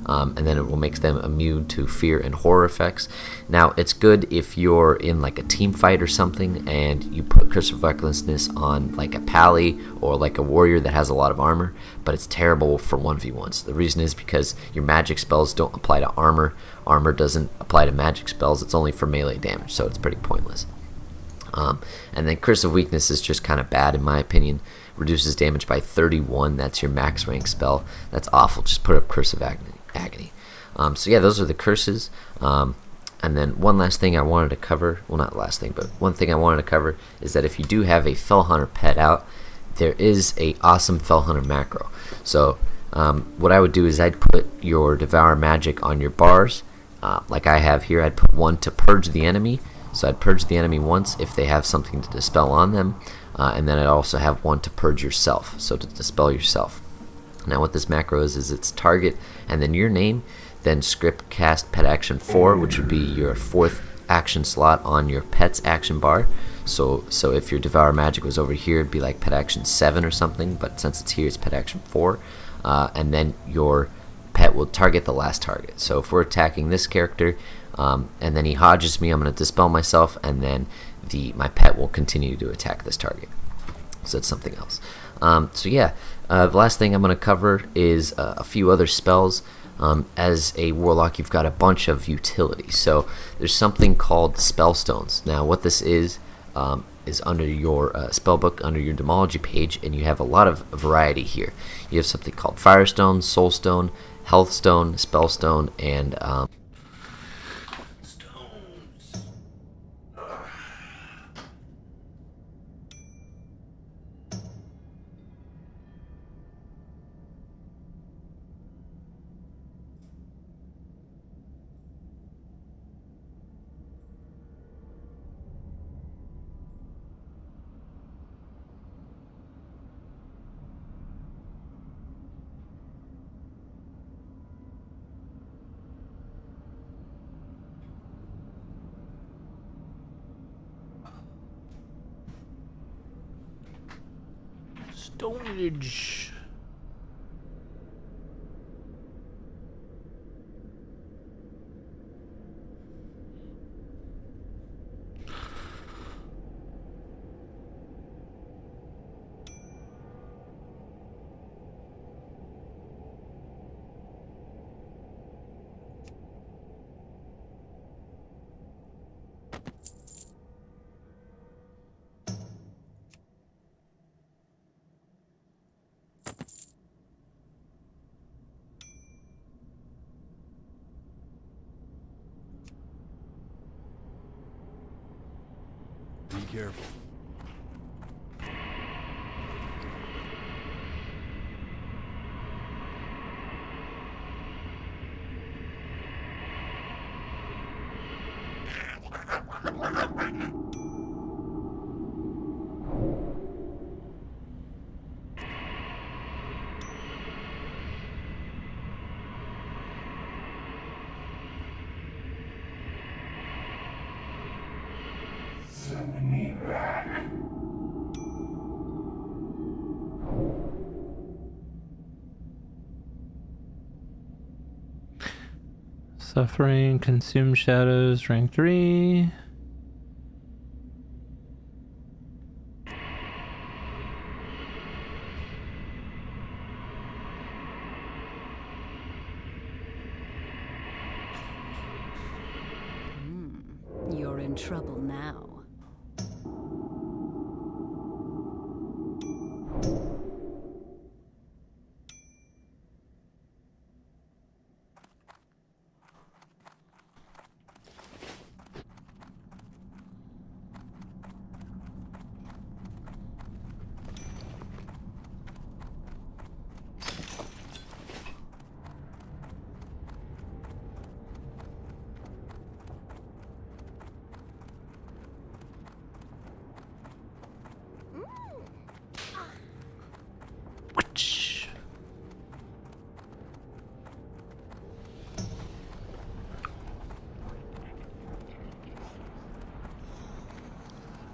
And then it will make them immune to fear and horror effects. Now, it's good if you're in like a team fight or something, and you put Curse of Recklessness on like a pally or like a warrior that has a lot of armor, but it's terrible for 1v1s. The reason is because your magic spells don't apply to armor. Armor doesn't apply to magic spells. It's only for melee damage, so it's pretty pointless. And then Curse of Weakness is just kind of bad in my opinion. Reduces damage by 31. That's your max rank spell. That's awful. Just put up Curse of Agony. So yeah, those are the curses. And then one last thing I wanted to cover, well not last thing, but one thing I wanted to cover is that if you do have a Fell Hunter pet out, there is a awesome Fell Hunter macro. So what I would do is I'd put your Devour Magic on your bars, like I have here. I'd put one to purge the enemy, so I'd purge the enemy once if they have something to dispel on them, and then I'd also have one to purge yourself, so to dispel yourself. Now what this macro is it's target and then your name, then script cast pet action 4, which would be your 4th action slot on your pet's action bar. So if your Devour Magic was over here, it'd be like pet action 7 or something, but since it's here, it's pet action 4. And then your pet will target the last target. So if we're attacking this character, and then he hodges me, I'm going to dispel myself, and then my pet will continue to attack this target. So it's something else. So yeah, the last thing I'm going to cover is a few other spells. As a warlock, you've got a bunch of utilities. So there's something called spellstones. Now what this is under your spellbook, under your Demology page, and you have a lot of variety here. You have something called Firestone, Soulstone, Healthstone, Spellstone, and Stonage. Be careful. Suffering, Consume Shadows, rank 3. You're in trouble now.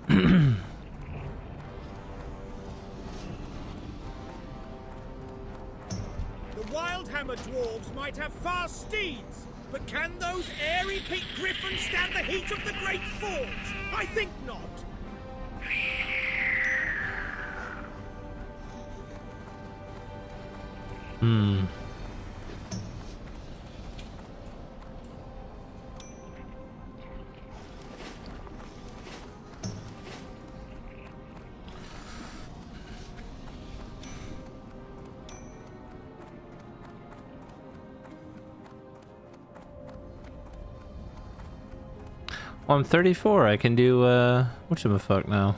The Wildhammer dwarves might have fast steeds, but can those airy peaked griffins stand the heat of the Great Forge? I think not. Well, I'm 34. I can do whatchamacallit now.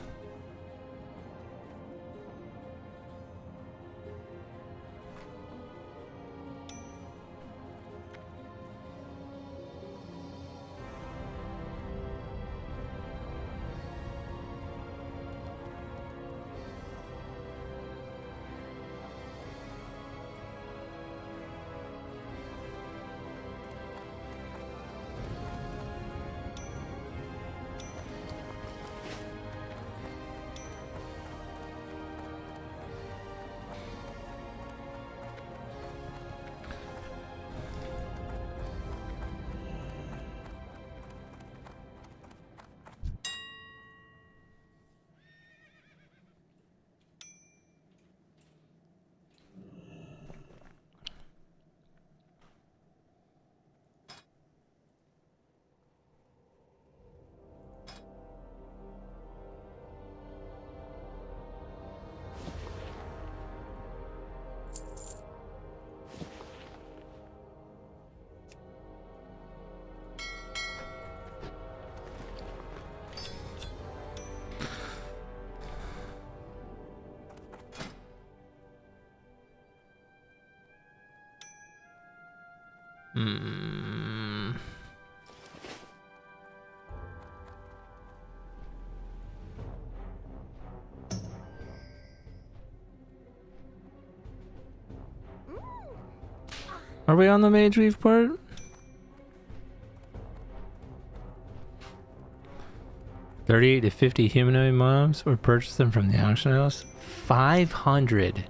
Hmm. Are we on the Mage Weave part? $38 to $50 humanoid mobs or purchase them from the auction house? 500.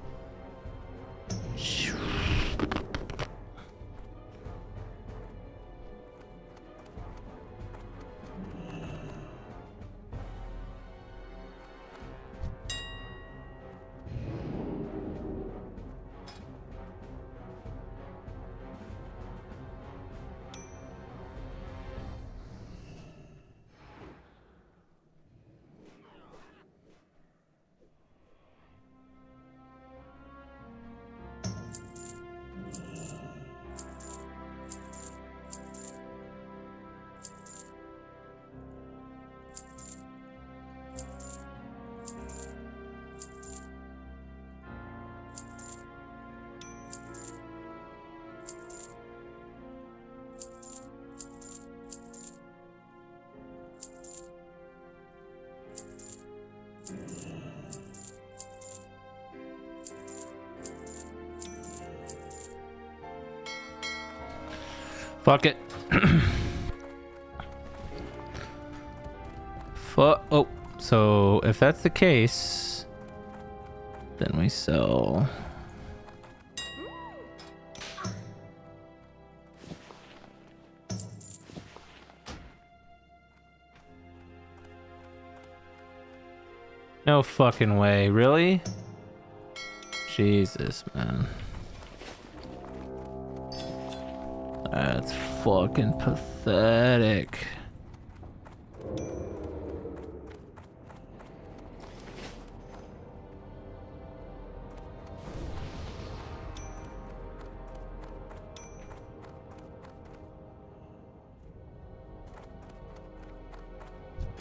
Fuck it. Fuck. Oh, so if that's the case, then we sell. No fucking way. Really? Jesus, man. That's fucking pathetic.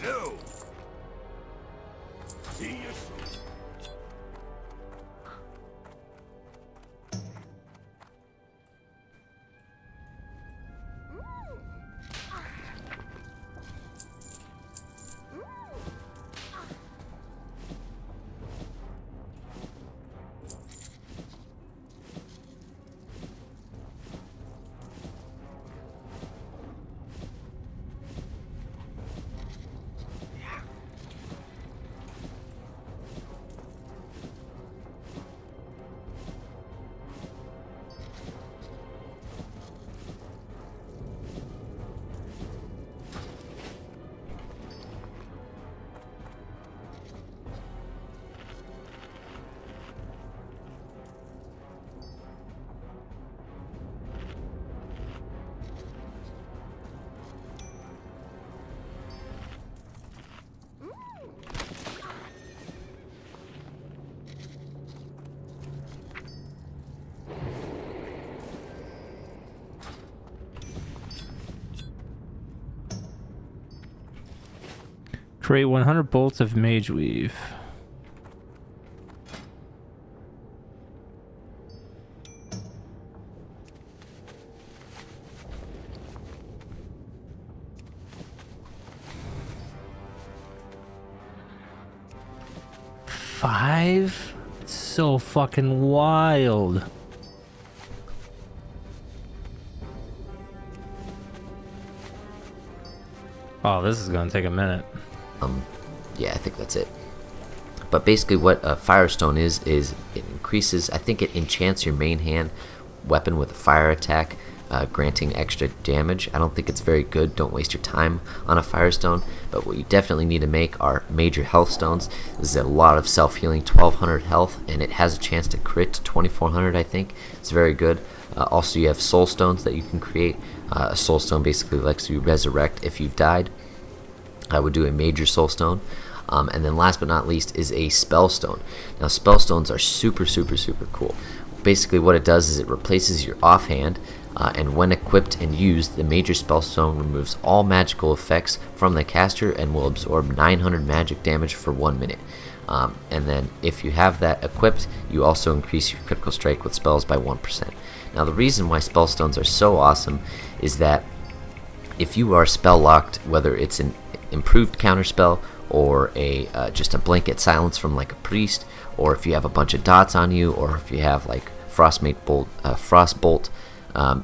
No. See you soon. Create 100 bolts of mage weave. Five? It's so fucking wild. Oh, this is gonna take a minute. Yeah, I think that's it. But basically what a Firestone is it increases, I think it enchants your main hand weapon with a fire attack, granting extra damage. I don't think it's very good. Don't waste your time on a Firestone. But what you definitely need to make are major health stones. This is a lot of self-healing, 1200 health, and it has a chance to crit to 2400, I think. It's very good. Also, you have soul stones that you can create. A soul stone basically lets you resurrect if you've died. I would do a major soul stone. And then last but not least is a spell stone. Now spell stones are super cool. Basically what it does is it replaces your offhand, and when equipped and used, the major spell stone removes all magical effects from the caster and will absorb 900 magic damage for 1 minute. And then if you have that equipped, you also increase your critical strike with spells by 1%. Now the reason why spell stones are so awesome is that if you are spell locked, whether it's an improved counterspell or a just a blanket silence from like a priest, or if you have a bunch of dots on you, or if you have like frostbolt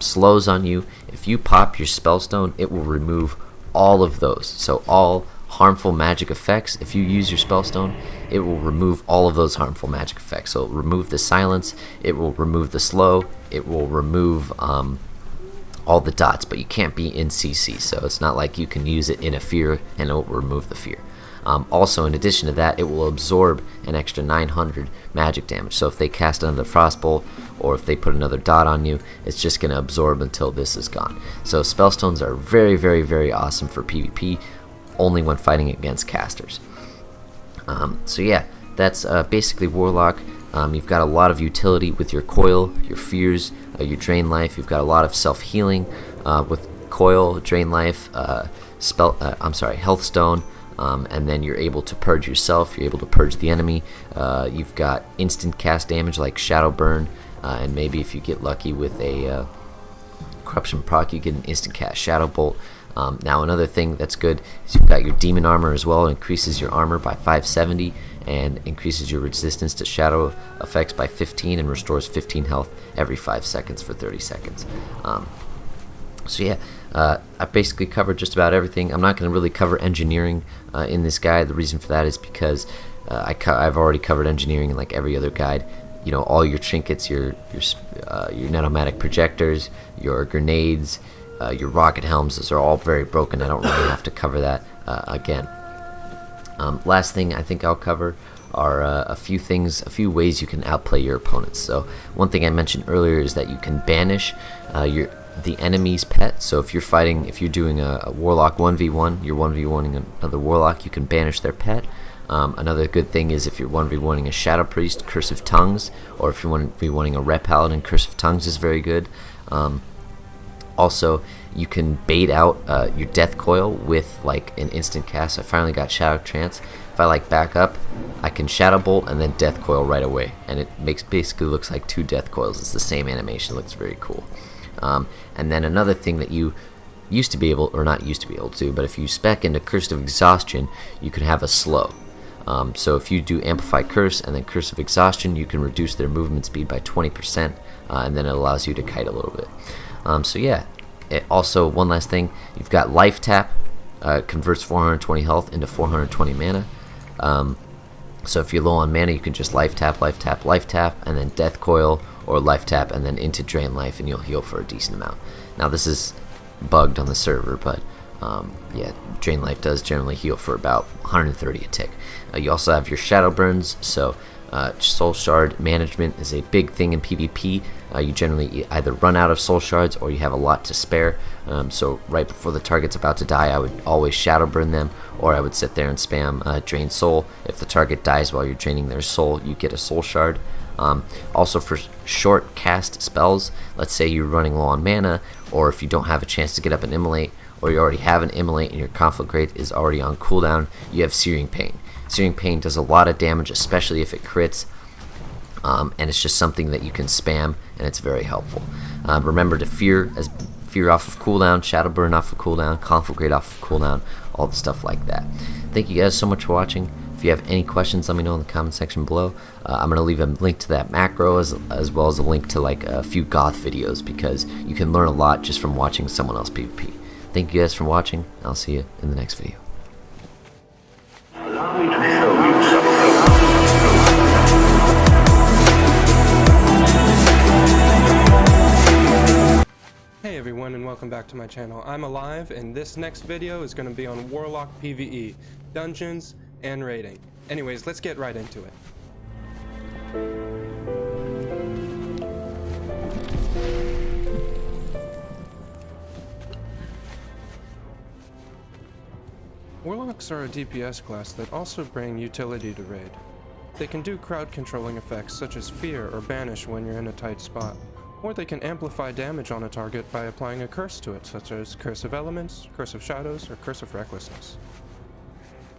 slows on you, if you pop your spellstone, it will remove all of those. So all harmful magic effects, if you use your spellstone, it will remove all of those harmful magic effects. So it'll remove the silence, it will remove the slow, it will remove all the dots, but you can't be in CC, so it's not like you can use it in a fear and it will remove the fear. Also, in addition to that, it will absorb an extra 900 magic damage. So if they cast another frostbolt, or if they put another dot on you, it's just going to absorb until this is gone. So spellstones are very awesome for PvP, only when fighting against casters. So yeah, that's basically Warlock. You've got a lot of utility with your coil, your fears, your drain life. You've got a lot of self-healing with coil, drain life, health stone. And then you're able to purge yourself, you're able to purge the enemy. You've got instant cast damage like Shadow Burn, and maybe if you get lucky with a Corruption proc, you get an instant cast Shadow Bolt. Now another thing that's good is you've got your Demon Armor as well. It increases your armor by 570 and increases your resistance to shadow effects by 15 and restores 15 health every 5 seconds for 30 seconds. So yeah, I basically covered just about everything. I'm not going to really cover engineering in this guide. The reason for that is because I've already covered engineering in like every other guide. You know, all your trinkets, your netomatic projectors, your grenades, your rocket helms, those are all very broken. I don't really have to cover that again. Last thing I think I'll cover are a few ways you can outplay your opponents. So one thing I mentioned earlier is that you can banish the enemy's pet. So if you're doing a warlock 1v1, you're 1v1ing another warlock, you can banish their pet. Another good thing is if you're 1v1ing a shadow priest, Curse of Tongues, or if you're 1v1ing a ret paladin, Curse of Tongues is very good. Also, you can bait out your death coil with like an instant cast. I finally got Shadow Trance. If I like back up, I can Shadow Bolt and then death coil right away, and it basically looks like two death coils. It's the same animation. It looks very cool. And then another thing that you used to be able, or not used to be able to, but if you spec into Curse of Exhaustion, you can have a slow. So if you do Amplify Curse and then Curse of Exhaustion, you can reduce their movement speed by 20%, and then it allows you to kite a little bit. So yeah, also one last thing, you've got Life Tap, converts 420 health into 420 mana. So if you're low on mana, you can just Life Tap, and then Death Coil, or Life Tap and then into Drain Life, and you'll heal for a decent amount. Now this is bugged on the server, but yeah, Drain Life does generally heal for about 130 a tick. You also have your Shadow Burns, so Soul Shard management is a big thing in PvP. You generally either run out of Soul Shards or you have a lot to spare. So right before the target's about to die, I would always Shadow Burn them, or I would sit there and spam Drain Soul. If the target dies while you're draining their soul, you get a Soul Shard. Also for short cast spells, let's say you're running low on mana, or if you don't have a chance to get up and immolate, or you already have an Immolate and your Conflict Rate is already on cooldown, you have Searing Pain. Searing Pain does a lot of damage, especially if it crits, and it's just something that you can spam, and it's very helpful. Remember to Fear off of cooldown, Shadow Burn off of cooldown, Conflict Rate off of cooldown, all the stuff like that. Thank you guys so much for watching. If you have any questions, let me know in the comment section below. I'm going to leave a link to that macro as well as a link to like a few goth videos, because you can learn a lot just from watching someone else PvP. Thank you guys for watching. I'll see you in the next video. Allow me to show you something. Hey everyone, and welcome back to my channel. I'm Alive, and this next video is going to be on Warlock PvE, dungeons, and raiding. Anyways, let's get right into it. Warlocks are a DPS class that also bring utility to raid. They can do crowd controlling effects such as fear or banish when you're in a tight spot. Or they can amplify damage on a target by applying a curse to it, such as Curse of Elements, Curse of Shadows, or Curse of Recklessness.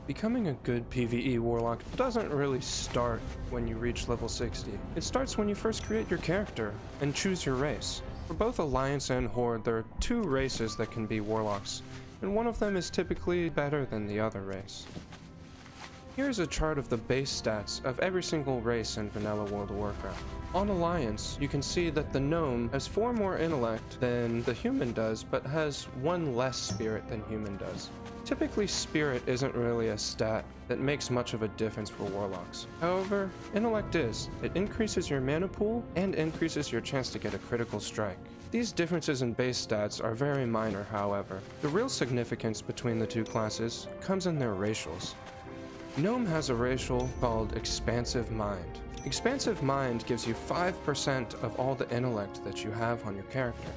Becoming a good PvE Warlock doesn't really start when you reach level 60. It starts when you first create your character and choose your race. For both Alliance and Horde, there are two races that can be Warlocks, and one of them is typically better than the other race. Here's a chart of the base stats of every single race in vanilla World of Warcraft. On Alliance, you can see that the Gnome has 4 more intellect than the human does, but has 1 less spirit than human does. Typically, spirit isn't really a stat that makes much of a difference for Warlocks. However, intellect is. It increases your mana pool and increases your chance to get a critical strike. These differences in base stats are very minor, however. The real significance between the two classes comes in their racials. Gnome has a racial called Expansive Mind. Expansive Mind gives you 5% of all the intellect that you have on your character.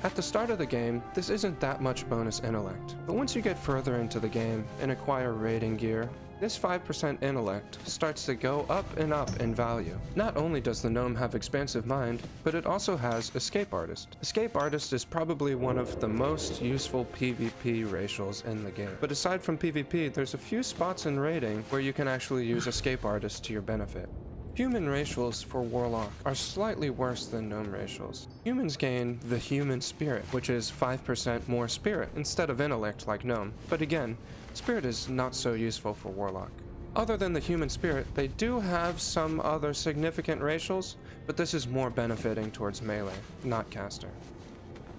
At the start of the game, this isn't that much bonus intellect, but once you get further into the game and acquire raiding gear, this 5% intellect starts to go up and up in value. Not only does the Gnome have Expansive Mind, but it also has Escape Artist. Escape Artist is probably one of the most useful PvP racials in the game. But aside from PvP, there's a few spots in raiding where you can actually use Escape Artist to your benefit. Human racials for Warlock are slightly worse than Gnome racials. Humans gain the Human Spirit, which is 5% more spirit instead of intellect like Gnome. But again, spirit is not so useful for Warlock. Other than the Human Spirit, they do have some other significant racials, but this is more benefiting towards melee, not caster.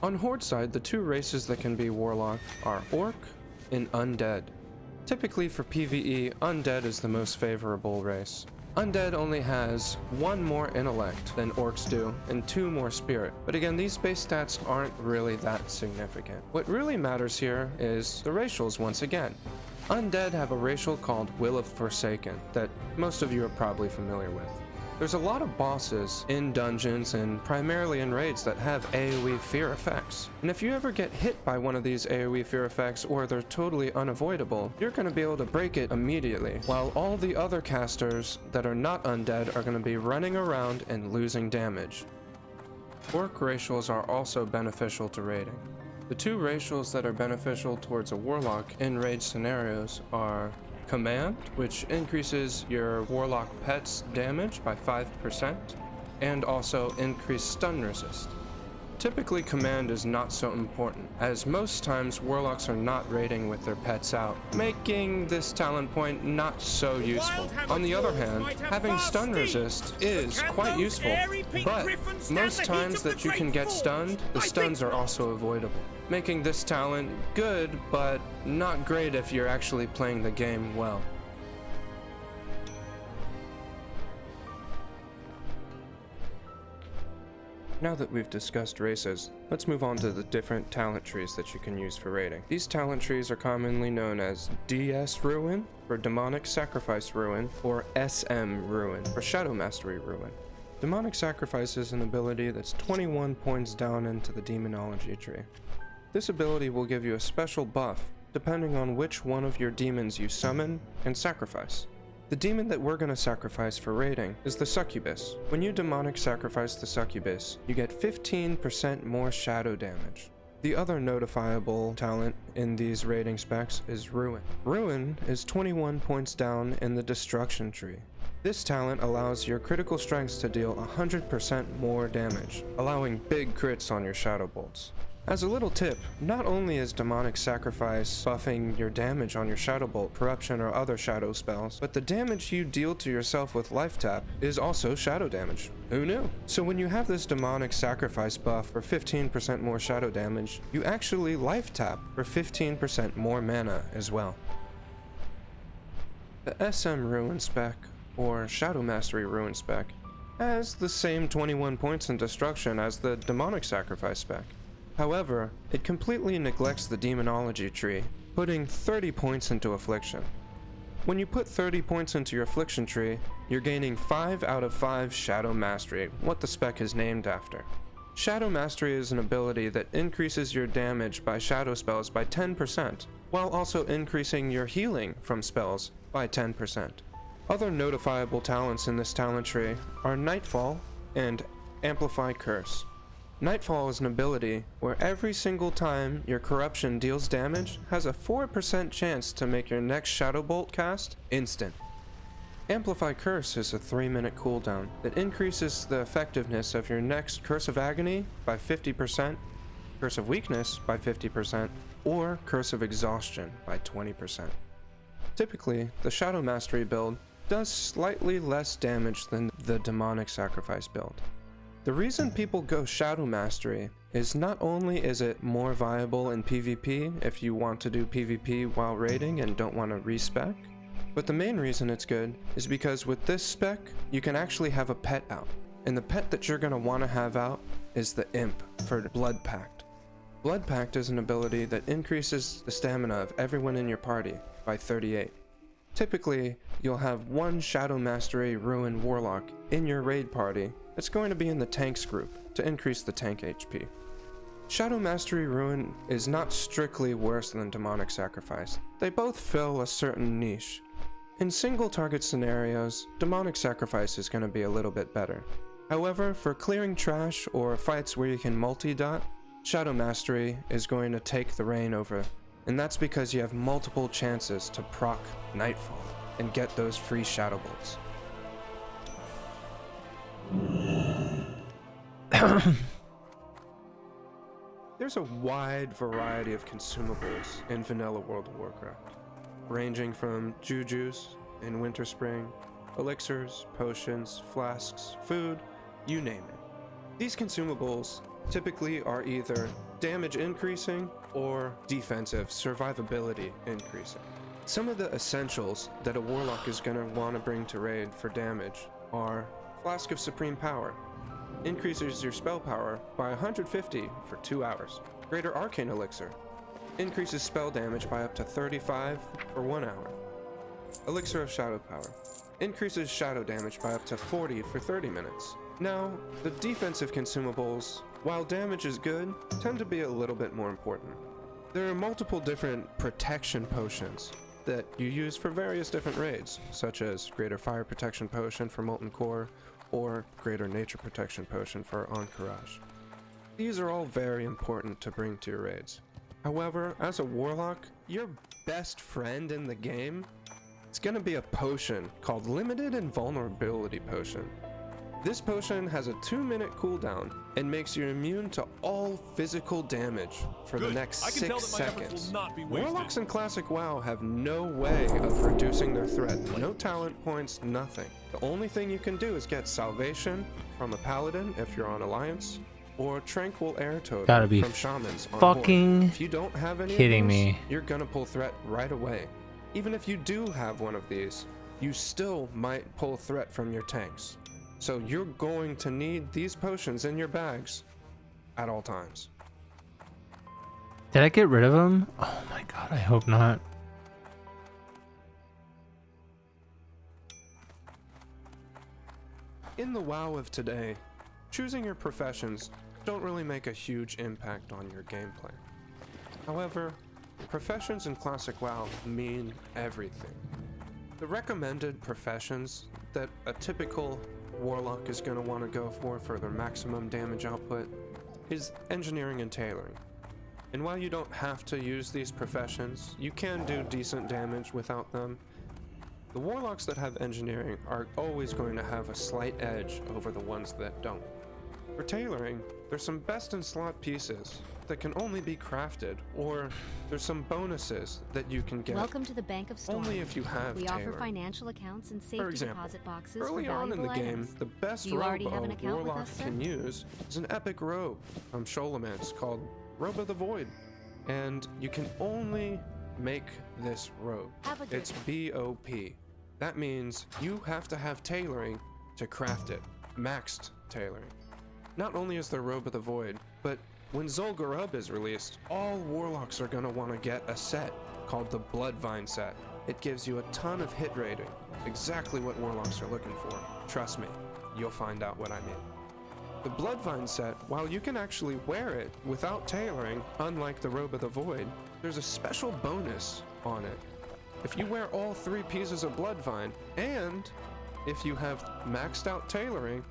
On Horde side, the two races that can be Warlock are Orc and Undead. Typically for PvE, Undead is the most favorable race. Undead only has 1 more intellect than Orcs do, and 2 more spirit. But again, these base stats aren't really that significant. What really matters here is the racials once again. Undead have a racial called Will of Forsaken that most of you are probably familiar with. There's a lot of bosses in dungeons and primarily in raids that have AoE fear effects. And if you ever get hit by one of these AoE fear effects or they're totally unavoidable, you're going to be able to break it immediately, while all the other casters that are not undead are going to be running around and losing damage. Orc racials are also beneficial to raiding. The two racials that are beneficial towards a Warlock in raid scenarios are Command, which increases your Warlock pet's damage by 5%, and also increased stun resist. Typically, Command is not so important, as most times Warlocks are not raiding with their pets out, making this talent point not so useful. On the other hand, having stun resist is quite useful, but most times that you can get stunned, the stuns are also avoidable, making this talent good, but not great if you're actually playing the game well. Now that we've discussed races, let's move on to the different talent trees that you can use for raiding. These talent trees are commonly known as DS Ruin for Demonic Sacrifice Ruin, or SM Ruin for Shadow Mastery Ruin. Demonic Sacrifice is an ability that's 21 points down into the Demonology tree. This ability will give you a special buff depending on which one of your demons you summon and sacrifice. The demon that we're going to sacrifice for raiding is the Succubus. When you demonic sacrifice the Succubus, you get 15% more shadow damage. The other notifiable talent in these rating specs is Ruin. Ruin is 21 points down in the Destruction tree. This talent allows your critical strengths to deal 100% more damage, allowing big crits on your Shadow Bolts. As a little tip, not only is Demonic Sacrifice buffing your damage on your Shadow Bolt, Corruption, or other shadow spells, but the damage you deal to yourself with Life Tap is also shadow damage. Who knew? So when you have this Demonic Sacrifice buff for 15% more shadow damage, you actually Life Tap for 15% more mana as well. The SM Ruin spec, or Shadow Mastery Ruin spec, has the same 21 points in Destruction as the Demonic Sacrifice spec. However, it completely neglects the Demonology tree, putting 30 points into Affliction. When you put 30 points into your Affliction tree, you're gaining 5 out of 5 Shadow Mastery, what the spec is named after. Shadow Mastery is an ability that increases your damage by shadow spells by 10%, while also increasing your healing from spells by 10%. Other notifiable talents in this talent tree are Nightfall and Amplify Curse. Nightfall is an ability where every single time your corruption deals damage has a 4% chance to make your next Shadow Bolt cast instant. Amplify Curse is a 3-minute cooldown that increases the effectiveness of your next Curse of Agony by 50%, Curse of Weakness by 50%, or Curse of Exhaustion by 20%. Typically, the Shadow Mastery build does slightly less damage than the Demonic Sacrifice build. The reason people go Shadow Mastery is not only is it more viable in PvP if you want to do PvP while raiding and don't want to respec, but the main reason it's good is because with this spec, you can actually have a pet out. And the pet that you're going to want to have out is the Imp for Blood Pact. Blood Pact is an ability that increases the stamina of everyone in your party by 38. Typically, you'll have one Shadow Mastery Ruin Warlock in your raid party that's going to be in the Tanks group to increase the tank HP. Shadow Mastery Ruin is not strictly worse than Demonic Sacrifice. They both fill a certain niche. In single target scenarios, Demonic Sacrifice is going to be a little bit better. However, for clearing trash or fights where you can multi-dot, Shadow Mastery is going to take the reign over, and that's because you have multiple chances to proc Nightfall and get those free Shadow Bolts. There's a wide variety of consumables in vanilla World of Warcraft, ranging from jujus in Winterspring, elixirs, potions, flasks, food, you name it. These consumables typically are either damage increasing or defensive survivability increasing. Some of the essentials that a warlock is going to want to bring to raid for damage are Flask of Supreme Power, increases your spell power by 150 for 2 hours. Greater Arcane Elixir, increases spell damage by up to 35 for 1 hour. Elixir of Shadow Power, increases shadow damage by up to 40 for 30 minutes. Now, the defensive consumables, while damage is good, tend to be a little bit more important. There are multiple different protection potions that you use for various different raids, such as Greater Fire Protection Potion for Molten Core, or Greater Nature Protection Potion for Encourage. These are all very important to bring to your raids. However, as a warlock, your best friend in the game is going to be a potion called Limited Invulnerability Potion. This potion has a 2-minute cooldown and makes you immune to all physical damage for the next 6 seconds. Warlocks in Classic WoW have no way of reducing their threat. No talent points, nothing. The only thing you can do is get Salvation from a Paladin if you're on Alliance, or Tranquil Air Totem from Shamans on fucking Horde. If you don't have any kidding of those, me. you're gonna pull threat right away. Even if you do have one of these, you still might pull threat from your tanks. So you're going to need these potions in your bags at all times. Did I get rid of them? Oh my god, I hope not. In the WoW of today, choosing your professions don't really make a huge impact on your gameplay. However, professions in Classic WoW mean everything. The recommended professions that a typical Warlock is going to want to go for their maximum damage output is Engineering and Tailoring. And while you don't have to use these professions, you can do decent damage without them. The warlocks that have engineering are always going to have a slight edge over the ones that don't. For tailoring, there's some best-in-slot pieces that can only be crafted, or there's some bonuses that you can get Welcome to the Bank of Storm. only if you have We tailoring. offer financial accounts and For safety example, deposit boxes early for on in the valuable game, items. the best Do you robe already have an a account with warlock us, sir? can use is an epic robe from Sholomance called Robe of the Void. And you can only make this robe. Have a good It's BOP. That means you have to have tailoring to craft it. Maxed tailoring. Not only is there Robe of the Void, but when Zygor is released, all warlocks are going to want to get a set called the Bloodvine set. It gives you a ton of hit rating, exactly what warlocks are looking for. Trust me, you'll find out what I mean. The Bloodvine set, while you can actually wear it without tailoring, unlike the Robe of the Void, there's a special bonus on it. If you wear all 3 pieces of Bloodvine, and if you have maxed out tailoring,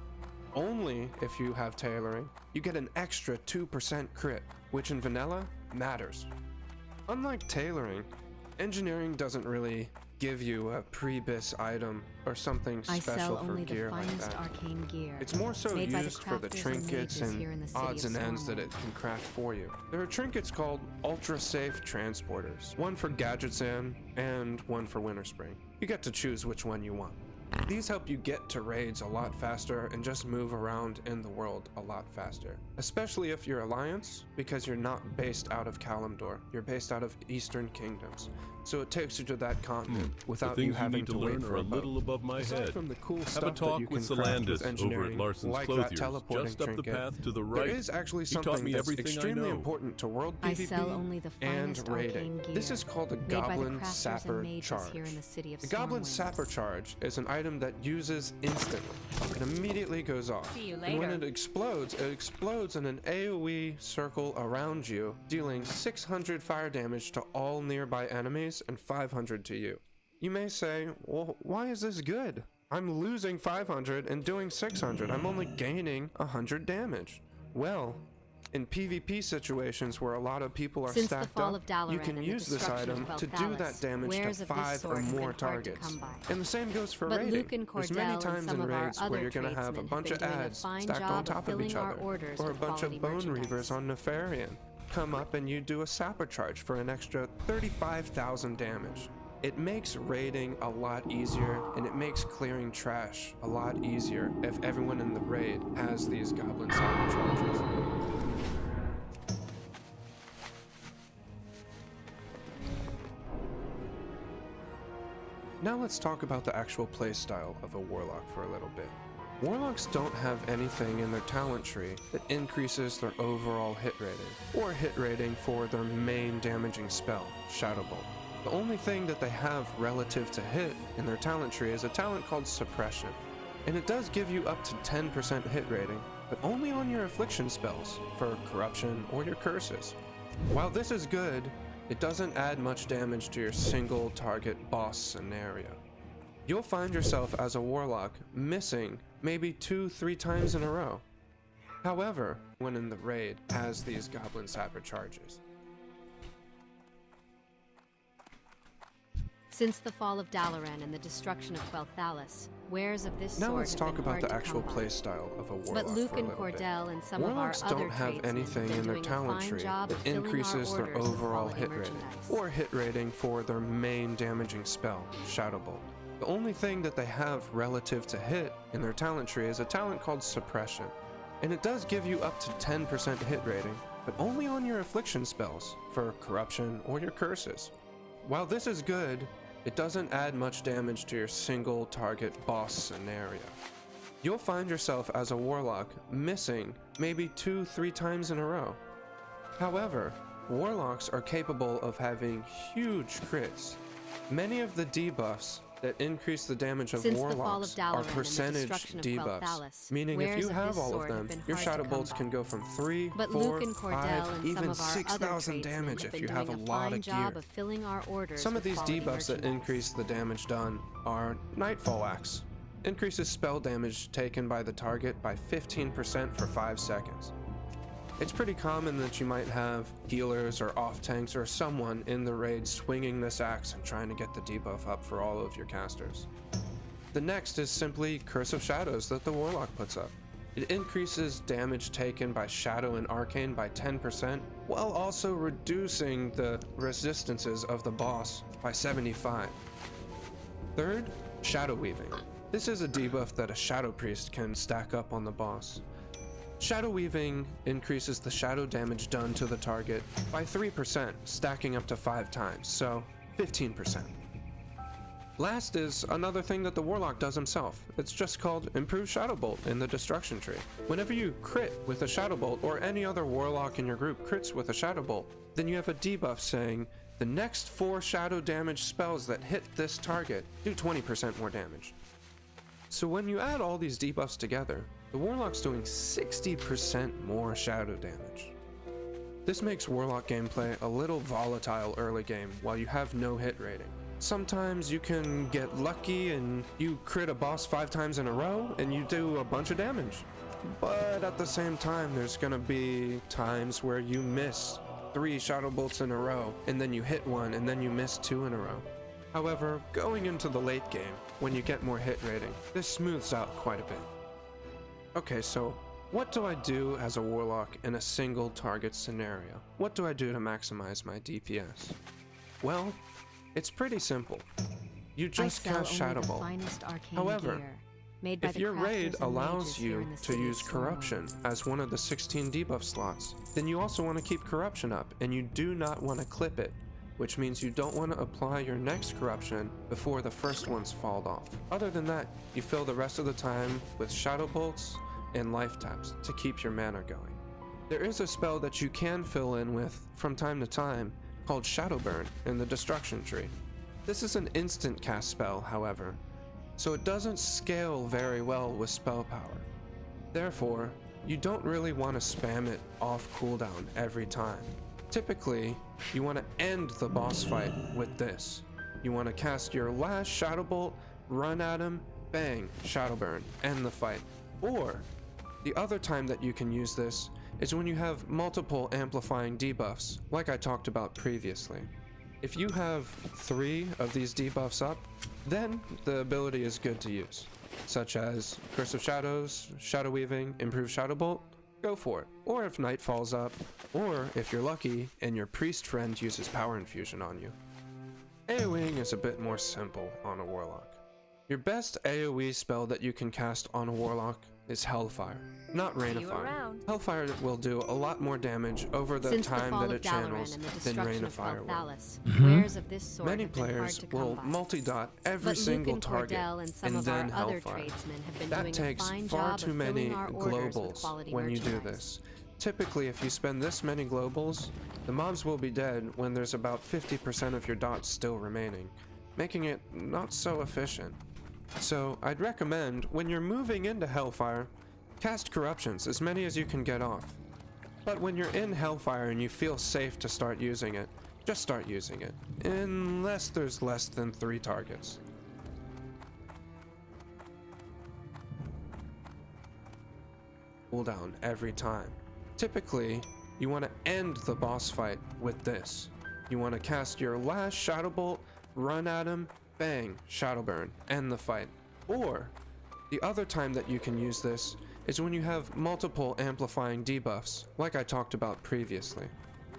only if you have tailoring, you get an extra 2% crit, which in vanilla matters. Unlike tailoring, engineering doesn't really give you a pre-bis item or something I special sell for only the gear like finest that. arcane gear. It's more so made by the used for the crafters and trinkets mages here in the and city odds of and ends that Stormwind. it can craft for you. There are trinkets called ultra-safe transporters, one for Gadgetzan and one for Winterspring. You get to choose which one you want. These help you get to raids a lot faster and just move around in the world a lot faster. Especially if you're Alliance, because you're not based out of Kalimdor, you're based out of Eastern Kingdoms. So it takes you to that continent The without things you having need to to wait learn for are a a boat. little above my Aside head. from the cool Have a stuff that talk you with can craft with Solandis over engineering, at Larson's like that Clothiers, teleporting just up the trinket, path to the there right. is actually He taught something me that's everything I extremely know. important to world I PvP sell only the and finest raiding. arcane This gear, is called a made by the Goblin crafters Sapper and mages Charge. here in the city of The Goblin Stormwind. Sapper Charge is an item that uses instantly. It immediately goes off. See you And when later. it explodes in an AoE circle around you, dealing 600 fire damage to all nearby enemies and 500 to you. You may say, well, why is this good? I'm losing 500 and doing 600. I'm only gaining 100 damage. Well, in PvP situations where a lot of people are Since the stacked fall up, of Dalaran you can and the use this destruction of item to do Quel'Thalas, that damage wares to of this 5 sort or have been more hard to targets. come by. And the same goes for But raiding. Luke and There's many Cordell and times some in of our raids where other you're going to have a tradesmen bunch have of been doing a ads fine stacked on job top of of each filling our other, orders or a with bunch of quality bone merchandise. reavers on Nefarian. Come up and you do a sapper charge for an extra 35,000 damage. It makes raiding a lot easier, and it makes clearing trash a lot easier if everyone in the raid has these goblin sapper charges. Now let's talk about the actual playstyle of a warlock for a little bit. Warlocks don't have anything in their talent tree that increases their overall hit rating, or hit rating for their main damaging spell, Shadow Bolt. The only thing that they have relative to hit in their talent tree is a talent called Suppression, and it does give you up to 10% hit rating, but only on your affliction spells, for Corruption or your curses. While this is good, it doesn't add much damage to your single target boss scenario. You'll find yourself as a warlock missing maybe 2-3 times in a row. However, when in the raid has these goblin sapper charges. Since the fall of Dalaran and the destruction of Quel'Thalas, wares of this Now sort let's have talk been about hard the to actual come by. playstyle of a warlock. But Luke for a and little bit. Cordell and some Warlocks of our other don't have tradesmen anything have in been their doing a talent fine tree job of that filling our increases their orders with overall quality hit rating, merchandise. or hit rating for their main damaging spell, Shadow Bolt. The only thing that they have relative to hit in their talent tree is a talent called Suppression, and it does give you up to 10% hit rating, but only on your affliction spells, for Corruption or your curses. While this is good, it doesn't add much damage to your single target boss scenario. You'll find yourself as a warlock missing maybe 2-3 times in a row. However, warlocks are capable of having huge crits. Many of the debuffs that increase the damage of Since the fall of warlocks Dalaran are and the percentage destruction of debuffs, Quel'Thalas, meaning if wares you of have this all of sort have them, been your hard to shadow come bolts by. can go from 3, But 4, Luke and Cordell 5, and some even of our other 6,000 tradesmen damage have if been you doing have a lot fine of job gear. of filling our orders Some of with these quality debuffs that merchandise. increase the damage done are Nightfall Axe. Increases spell damage taken by the target by 15% for 5 seconds. It's pretty common that you might have healers or off-tanks or someone in the raid swinging this axe and trying to get the debuff up for all of your casters. The next is simply Curse of Shadows that the Warlock puts up. It increases damage taken by Shadow and Arcane by 10%, while also reducing the resistances of the boss by 75. Third, Shadow Weaving. This is a debuff that a Shadow Priest can stack up on the boss. Shadow Weaving increases the shadow damage done to the target by 3%, stacking up to 5 times, so 15%. Last is another thing that the Warlock does himself. It's just called Improved Shadow Bolt in the Destruction Tree. Whenever you crit with a Shadow Bolt, or any other Warlock in your group crits with a Shadow Bolt, then you have a debuff saying, the next 4 shadow damage spells that hit this target do 20% more damage. So when you add all these debuffs together, the Warlock's doing 60% more shadow damage. This makes Warlock gameplay a little volatile early game while you have no hit rating. Sometimes you can get lucky and you crit a boss 5 times in a row and you do a bunch of damage. But at the same time, there's gonna be times where you miss 3 shadow bolts in a row and then you hit 1 and then you miss 2 in a row. However, going into the late game, when you get more hit rating, this smooths out quite a bit. Okay, so what do I do as a Warlock in a single target scenario? What do I do to maximize my DPS? Well, it's pretty simple. You just cast Shadow Bolt. However, if your raid allows you to use Corruption as one of the 16 debuff slots, then you also want to keep Corruption up, and you do not want to clip it, which means you don't want to apply your next Corruption before the first ones fall off. Other than that, you fill the rest of the time with Shadow Bolts and Life Taps to keep your mana going. There is a spell that you can fill in with from time to time called Shadow Burn in the Destruction Tree. This is an instant cast spell, however, so it doesn't scale very well with spell power. Therefore, you don't really want to spam it off cooldown every time. Typically, you want to end the boss fight with this. You want to cast your last Shadow Bolt, run at him, bang, Shadow Burn, end the fight. Or, the other time that you can use this is when you have multiple amplifying debuffs, like I talked about previously. If you have 3 of these debuffs up, then the ability is good to use, such as Curse of Shadows, Shadow Weaving, Improved Shadow Bolt, go for it. Or if Night falls up, or if you're lucky and your priest friend uses Power Infusion on you. AoEing is a bit more simple on a Warlock. Your best AoE spell that you can cast on a Warlock is Hellfire, not Rain of Fire. Hellfire will do a lot more damage over the time that it channels than Rain of Fire will. Many players will multi-dot every single target and then Hellfire. That takes far too many globals when you do this. Typically, if you spend this many globals, the mobs will be dead when there's about 50% of your dots still remaining, making it not so efficient. So I'd recommend, when you're moving into Hellfire, cast Corruptions, as many as you can get off. But when you're in Hellfire and you feel safe to start using it, just start using it, unless there's less than 3 targets. Cooldown every time. Typically, you want to end the boss fight with this. You want to cast your last Shadow Bolt, run at him, bang, Shadow Burn, end the fight. Or, the other time that you can use this is when you have multiple amplifying debuffs, like I talked about previously.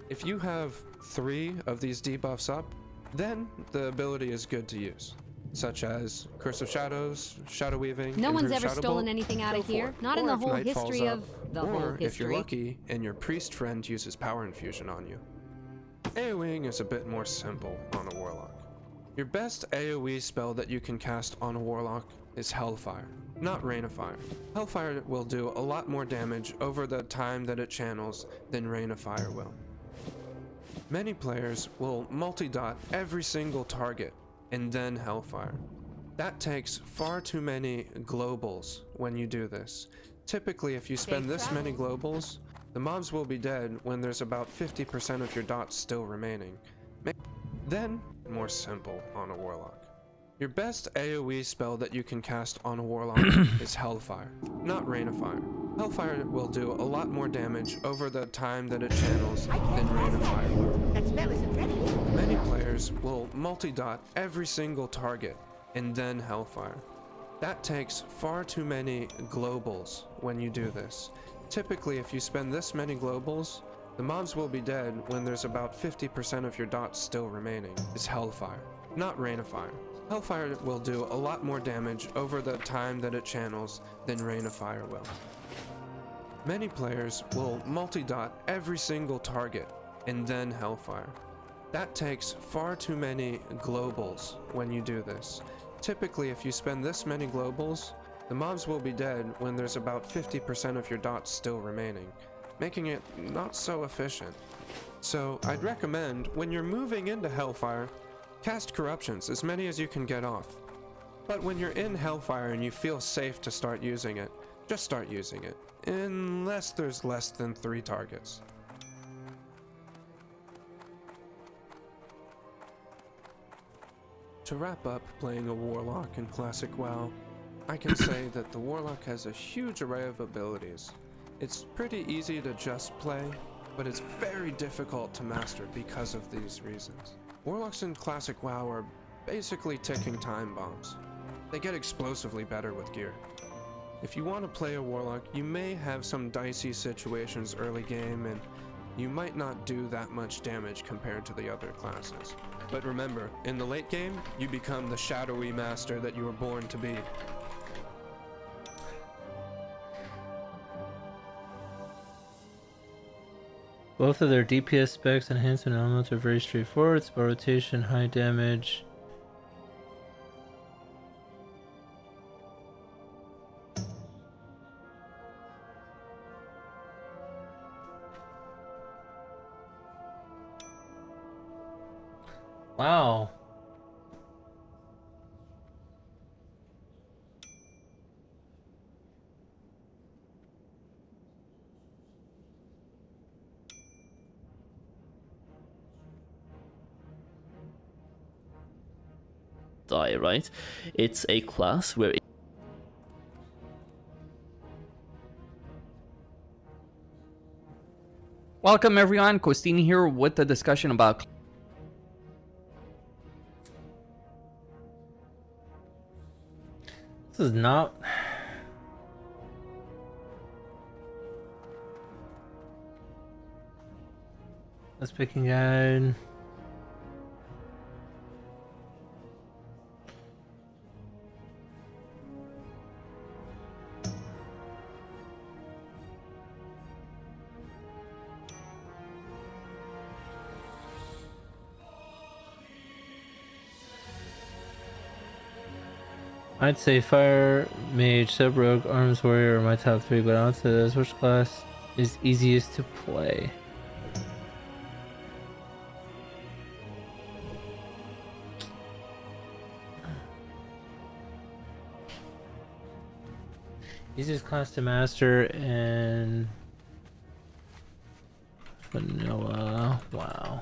If you have 3 of these debuffs up, then the ability is good to use, such as Curse of Shadows, Shadow Weaving, No one's ever Shadow stolen Bolt, anything out of go here, for it. not in Or the if whole Night falls history up, of the whole or if you're history. lucky and your priest friend uses Power Infusion on you. AoEing is a bit more simple on a Warlock. Your best AoE spell that you can cast on a Warlock is Hellfire, not Rain of Fire. Hellfire will do a lot more damage over the time that it channels than Rain of Fire will. Many players will multi-dot every single target and then Hellfire. That takes far too many globals when you do this. Typically, if you spend this many globals, the mobs will be dead when there's about 50% of your dots still remaining. Then, more simple on a Warlock. Your best AoE spell that you can cast on a Warlock is Hellfire, not Rain of Fire. Hellfire will do a lot more damage over the time that it channels than Rain of Fire will. That spell isn't ready yet. Many players will multi-dot every single target and then Hellfire. That takes far too many globals when you do this. Typically, if you spend this many globals, the mobs will be dead when there's about 50% of your dots still remaining. It's Hellfire, not Rain of Fire. Hellfire will do a lot more damage over the time that it channels than Rain of Fire will. Many players will multi-dot every single target and then Hellfire. That takes far too many globals when you do this. Typically, if you spend this many globals, the mobs will be dead when there's about 50% of your dots still remaining, making it not so efficient. So I'd recommend, when you're moving into Hellfire, cast Corruptions, as many as you can get off. But when you're in Hellfire and you feel safe to start using it, just start using it, unless there's less than 3 targets. To wrap up playing a Warlock in Classic WoW, I can say that the Warlock has a huge array of abilities. It's pretty easy to just play, but it's very difficult to master because of these reasons. Warlocks in Classic WoW are basically ticking time bombs. They get explosively better with gear. If you want to play a Warlock, you may have some dicey situations early game, and you might not do that much damage compared to the other classes. But remember, in the late game, you become the shadowy master that you were born to be. Both of their DPS specs enhancement elements are very straightforward. Spell rotation, high damage. Wow. Die, right? It's a class where Welcome everyone, Costini here with the discussion about This is not... Let's picking guide. I'd say Fire Mage, Sub Rogue, Arms Warrior are my top 3, but I would say this which class is easiest to play. Easiest class to master and vanilla. Wow.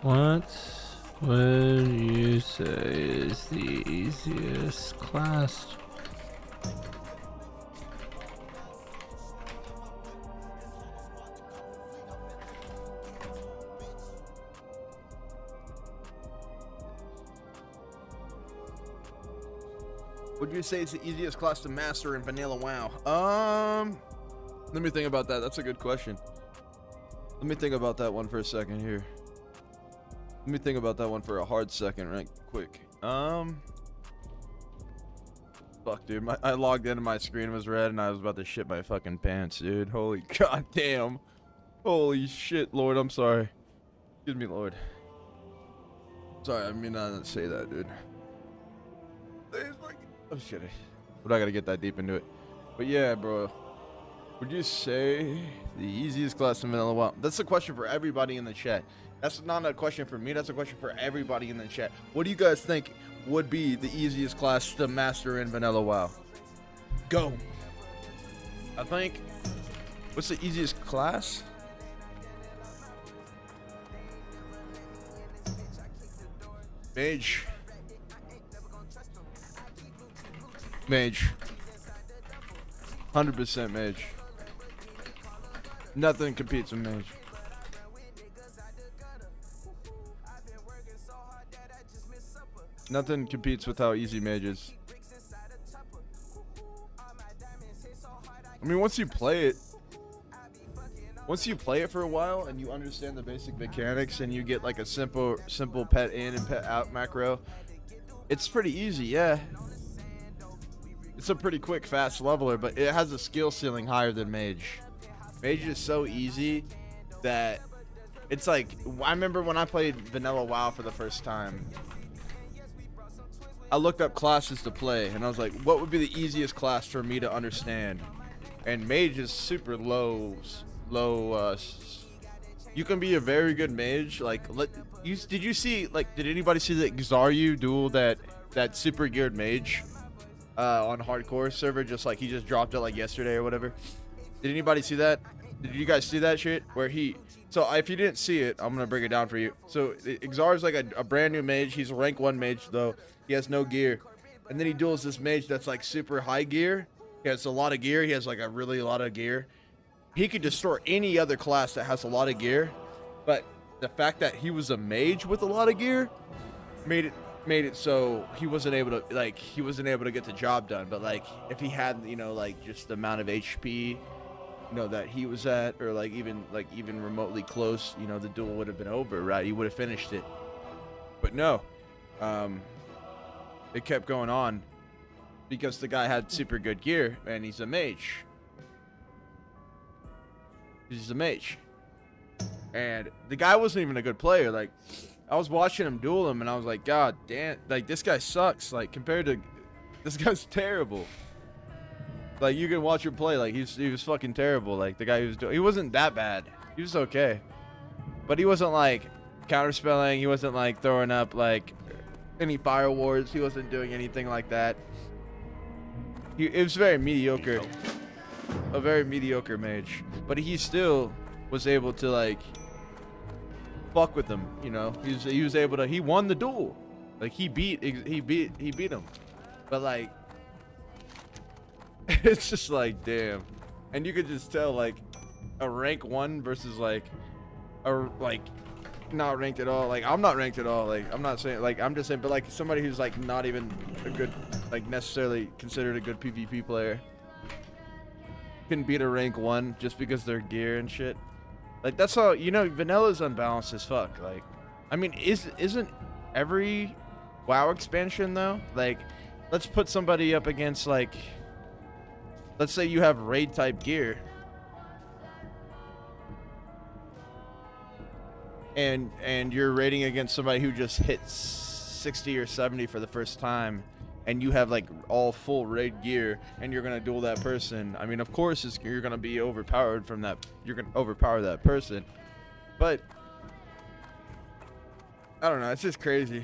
What would you say is the easiest class? Would you say it's the easiest class to master in vanilla WoW? Let me think about that. That's a good question. Let me think about that one for a second here. Let me think about that one for a hard second, right quick. Fuck, dude. I logged in and my screen was red and I was about to shit my fucking pants, dude. Holy goddamn. Holy shit, Lord. I'm sorry. Excuse me, Lord. Sorry, I mean not to say that, dude. I'm kidding. We're not gonna get that deep into it. But yeah, bro. Would you say the easiest class in vanilla WoW? That's a question for everybody in the chat. That's not a question for me. That's a question for everybody in the chat. What do you guys think would be the easiest class to master in vanilla WoW? Go. I think. What's the easiest class? Mage. Mage. 100% mage. Nothing competes with mage. Nothing competes with how easy mage is. I mean, once you play it for a while and you understand the basic mechanics and you get like a simple pet in and pet out macro, it's pretty easy, yeah. It's a pretty quick, fast leveler, but it has a skill ceiling higher than mage. Mage is so easy that it's like, I remember when I played vanilla WoW for the first time, I looked up classes to play and I was like, what would be the easiest class for me to understand? And mage is super low. You can be a very good mage. Like, did you see, like, did anybody see that Xaryu duel that super geared mage on hardcore server? Just like, he just dropped it like yesterday or whatever. Did anybody see that? Did you guys see that shit? Where so if you didn't see it, I'm gonna break it down for you. So Xar's like a brand new mage. He's a rank 1 mage though. He has no gear. And then he duels this mage that's like super high gear. He has a lot of gear. He has like a really lot of gear. He could destroy any other class that has a lot of gear. But the fact that he was a mage with a lot of gear made it so he wasn't able to get the job done. But like if he had, you know, like just the amount of HP, you know, that he was at, or like even remotely close, you know, the duel would have been over, right? He would have finished it. But no, it kept going on because the guy had super good gear and he's a mage. He's a mage, and the guy wasn't even a good player. Like, I was watching him duel him and I was like, God damn, like this guy sucks. Like compared to this guy's terrible. Like, you can watch him play, like he was fucking terrible. Like the guy he wasn't that bad. He was okay, but he wasn't like counterspelling. He wasn't like throwing up like any fire wards. He wasn't doing anything like that. It was very mediocre, a very mediocre mage. But he still was able to like fuck with him. You know, he was able to. He won the duel. Like he beat him. But like, it's just like, damn. And you could just tell like a rank 1 versus like not ranked at all. Like, I'm not ranked at all. Like, I'm not saying, like, I'm just saying, but like somebody who's like not even a good, like necessarily considered a good PvP player can beat a rank 1 just because their gear and shit. Like, that's all, you know, vanilla's unbalanced as fuck. Like, I mean, isn't every WoW expansion though? Like, let's put somebody up against like, let's say you have raid type gear. And you're raiding against somebody who just hits 60 or 70 for the first time, and you have like all full raid gear, and you're gonna duel that person. I mean, of course, you're gonna be overpowered from that. You're gonna overpower that person, but I don't know. It's just crazy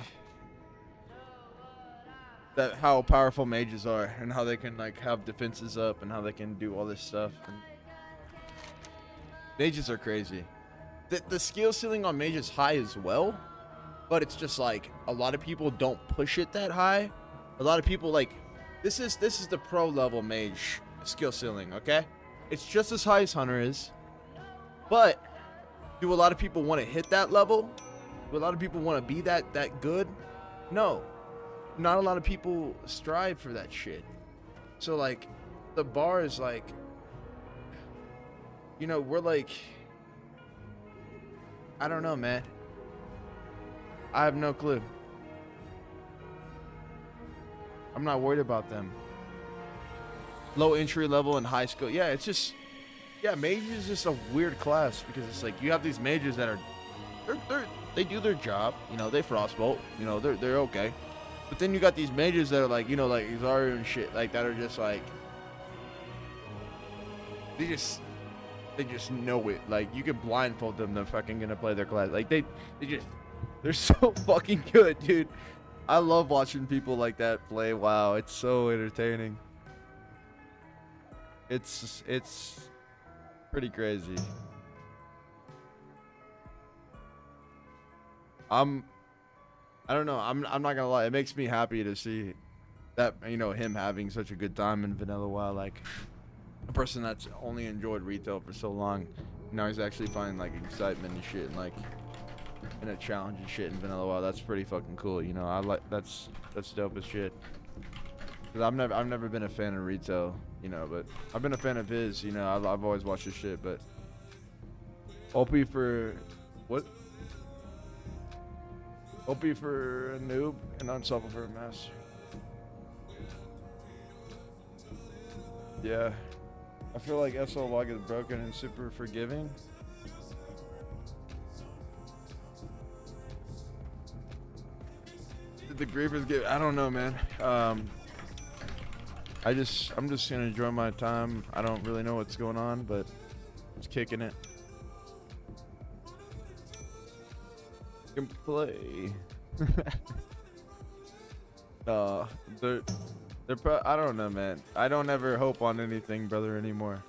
that how powerful mages are and how they can like have defenses up and how they can do all this stuff. And mages are crazy. The skill ceiling on mage is high as well, but it's just like a lot of people don't push it that high. A lot of people like this is the pro level mage skill ceiling, okay? It's just as high as hunter is. But do a lot of people want to hit that level? Do a lot of people want to be that good? No. Not a lot of people strive for that shit. So like the bar is like, you know, we're like, I don't know, man. I have no clue. I'm not worried about them. Low entry level and high skill. Yeah, it's just, yeah, mage is just a weird class because it's like you have these mages that are, they do their job. You know, they frostbolt. You know, they're okay. But then you got these mages that are like, you know, like Xaru and shit, like that are just like, they just know it. Like you can blindfold them, they're fucking gonna play their class. Like they're so fucking good, dude. I love watching people like that play WoW. It's so entertaining. It's pretty crazy. I don't know. I'm not gonna lie. It makes me happy to see that, you know, him having such a good time in Vanilla WoW. Like a person that's only enjoyed retail for so long, now he's actually finding like excitement and shit, and like in a challenge and shit in Vanilla WoW. That's pretty fucking cool. You know, I like that's dope as shit. Cause I've never been a fan of retail, you know, but I've been a fan of his. You know, I've always watched his shit, but OP for what? OP for a noob and unstoppable for a master. Yeah, I feel like SLY is broken and super forgiving. Did the grievers get? I don't know, man. I'm just gonna enjoy my time. I don't really know what's going on, but just kicking it. Can play. I don't know, man. I don't ever hope on anything, brother, anymore.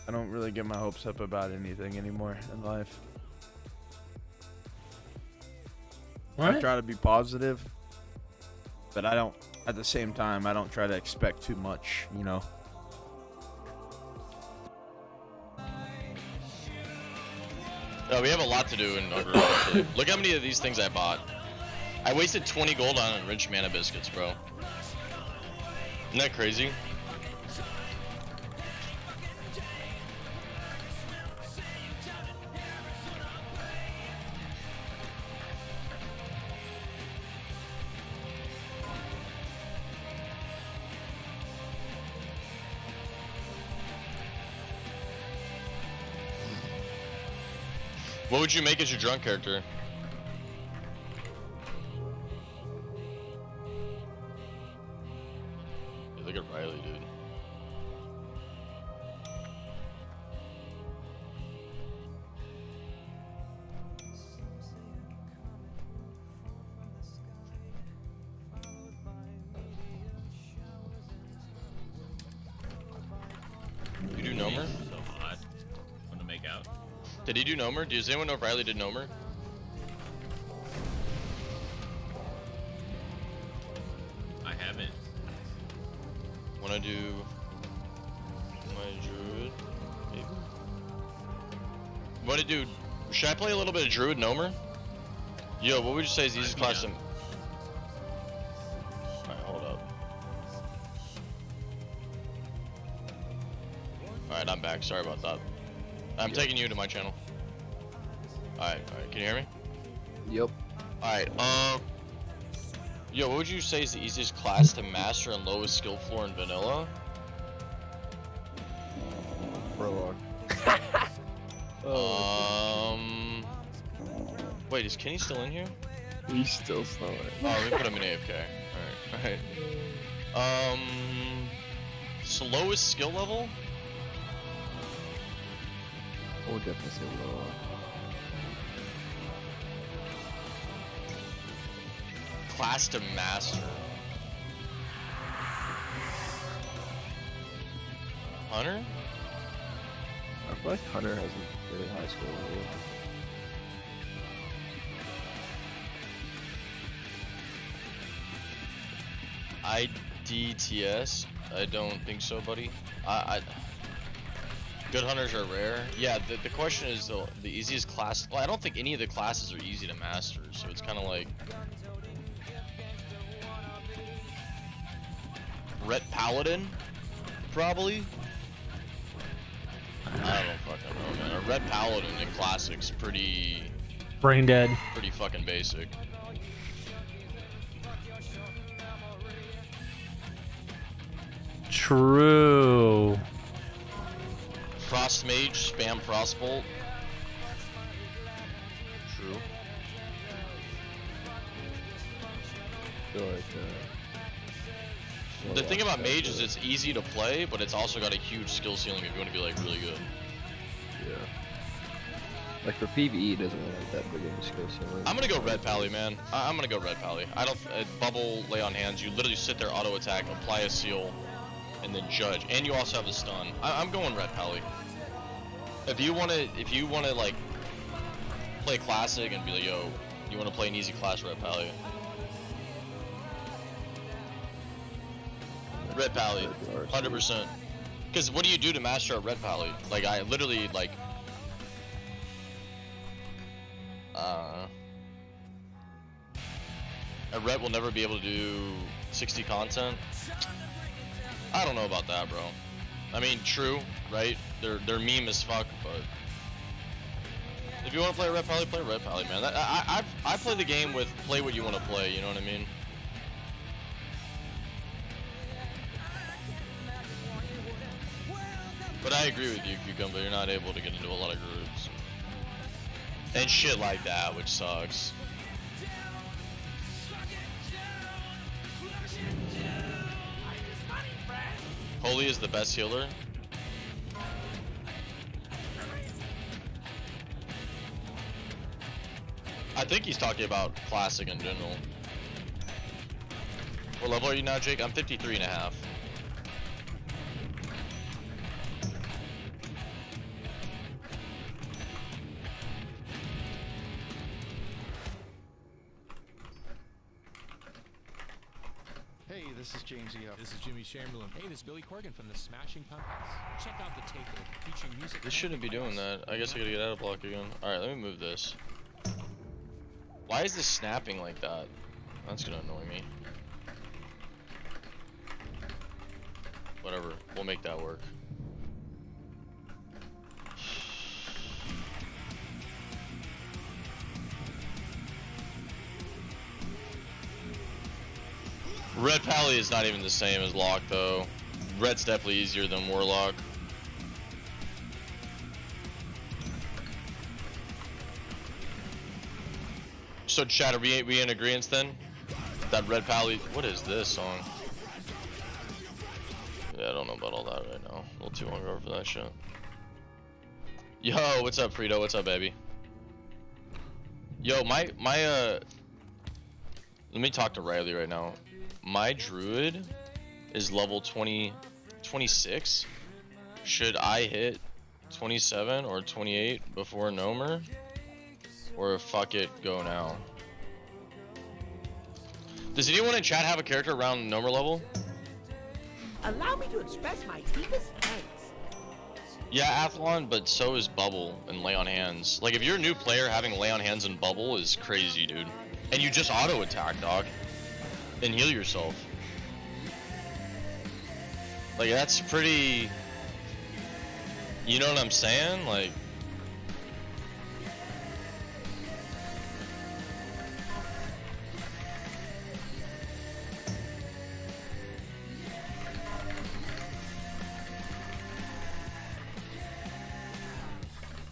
I don't really get my hopes up about anything anymore in life. What? I try to be positive, but I don't, at the same time, I don't try to expect too much, you know? No, we have a lot to do in Underground. Look how many of these things I bought. I wasted 20 gold on enriched mana biscuits, bro. Isn't that crazy? What would you make as your drunk character? Yeah, look at Riley, dude. You do Nomer? So hot. Want to make out? Did he do Nomer? Does anyone know if Riley did Nomer? I haven't. Wanna do my druid? Maybe. Wanna do? Should I play a little bit of druid Nomer? Yo, what would you say is the easiest class to? Alright, hold up. Alright, I'm back. Sorry about that. I'm taking you to my channel. Alright, can you hear me? Yep. Alright, yo, what would you say is the easiest class to master and lowest skill floor in vanilla? Prologue. Wait, is Kenny still in here? He's still snowing. Oh, let me put him in AFK. Alright. Slowest skill level? I would definitely say low. Class to master. Hunter? I feel like Hunter has a really high skill level. IDTS? I don't think so, buddy. Good hunters are rare. Yeah, the question is the easiest class. Well, I don't think any of the classes are easy to master, so it's kind of like Ret Paladin, probably. I don't fucking know, man. A Red Paladin in Classic's pretty... Brain dead. Pretty fucking basic. True. Frost Mage, spam Frostbolt. True. The thing about Mage is it's easy to play, but it's also got a huge skill ceiling if you want to be like really good. Yeah. Like for PvE, it doesn't look like that big of a skill ceiling. I'm gonna go Red Pally, man. I'm gonna go Red Pally. I don't bubble, lay on hands. You literally sit there, auto attack, apply a seal, and then judge. And you also have a stun. I'm going Red Pally. If you wanna like play classic and be like, yo, you wanna play an easy class, Red Pally. Red Pally, 100%. Because what do you do to master a Red Pally? Like, I literally, like... a Red will never be able to do 60 content? I don't know about that, bro. I mean, true, right? They're meme as fuck, but... If you want to play Red Pally, play Red Pally, man. I play the game with play what you want to play, you know what I mean? But I agree with you, Cucumber, you're not able to get into a lot of groups. And shit like that, which sucks. Holy is the best healer. I think he's talking about Classic in general. What level are you now, Jake? I'm 53 and a half. Hey, this is James E. This is Jimmy Chamberlain. Hey, this is Billy Corgan from the Smashing Pumpkins. Check out the takeover featuring music. This shouldn't be doing that. I guess I gotta get out of block again. Alright, let me move this. Why is this snapping like that? That's gonna annoy me. Whatever, we'll make that work. Red Pally is not even the same as Lock though. Red's definitely easier than Warlock. So chat, are we in agreement then? That Red Pally, what is this song? Yeah, I don't know about all that right now. A little too hungover for that shit. Yo, what's up, Frito? What's up, baby? Yo, my let me talk to Riley right now. My druid is level 26. Should I hit 27 or 28 before Nomer? Or fuck it, go now? Does anyone in chat have a character around Nomer level? Allow me to express my deepest thanks. Yeah, Athlon, but so is Bubble and Lay on Hands. Like, if you're a new player, having Lay on Hands and Bubble is crazy, dude. And you just auto attack, dog. And heal yourself. Like, that's pretty... You know what I'm saying? Like...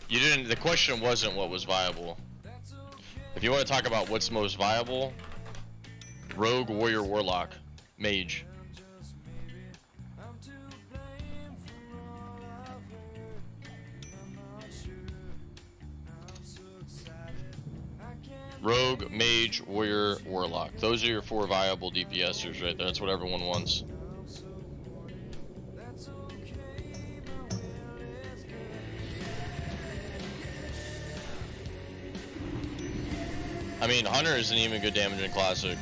You didn't, the question wasn't what was viable. If you want to talk about what's most viable, Rogue, Warrior, Warlock, Mage. Rogue, Mage, Warrior, Warlock. Those are your 4 viable DPSers right there. That's what everyone wants. I mean, Hunter isn't even good damage in Classic.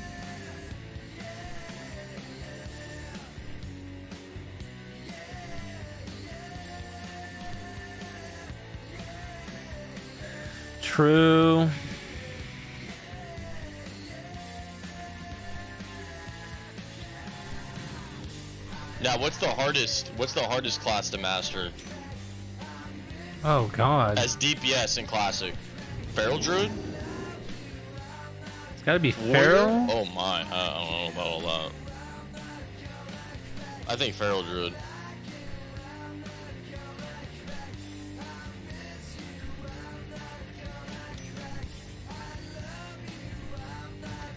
True. Now, what's the hardest class to master Oh god. as DPS in Classic? Feral Druid? It's gotta be Warrior? Feral? Oh my, I don't know about all that. I think Feral Druid.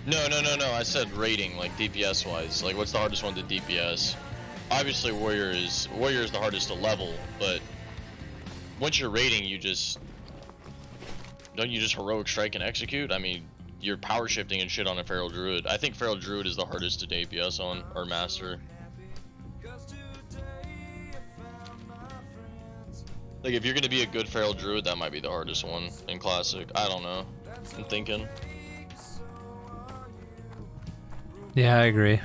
No, I said rating, like DPS wise. Like, what's the hardest one to DPS? Obviously, Warrior is the hardest to level, but once you're rating, don't you just heroic strike and execute? I mean, you're power shifting and shit on a Feral Druid. I think Feral Druid is the hardest to DPS on, or master. Like, if you're gonna be a good Feral Druid, that might be the hardest one in Classic. I don't know. I'm thinking. Yeah, I agree.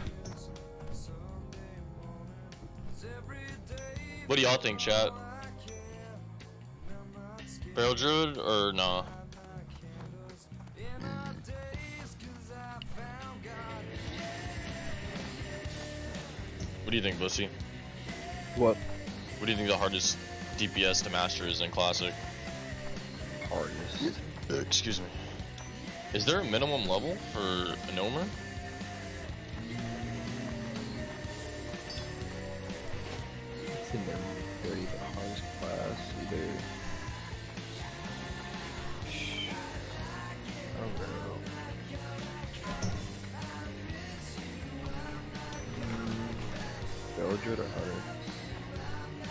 What do y'all think, chat? Feral Druid or nah? What do you think, Bussy? What? What do you think the hardest DPS to master is in Classic? Hardest. Excuse me. Is there a minimum level for a Gnomer? It's in there. 30, the hardest class. Either. I don't know. Feral Druid or Hunter?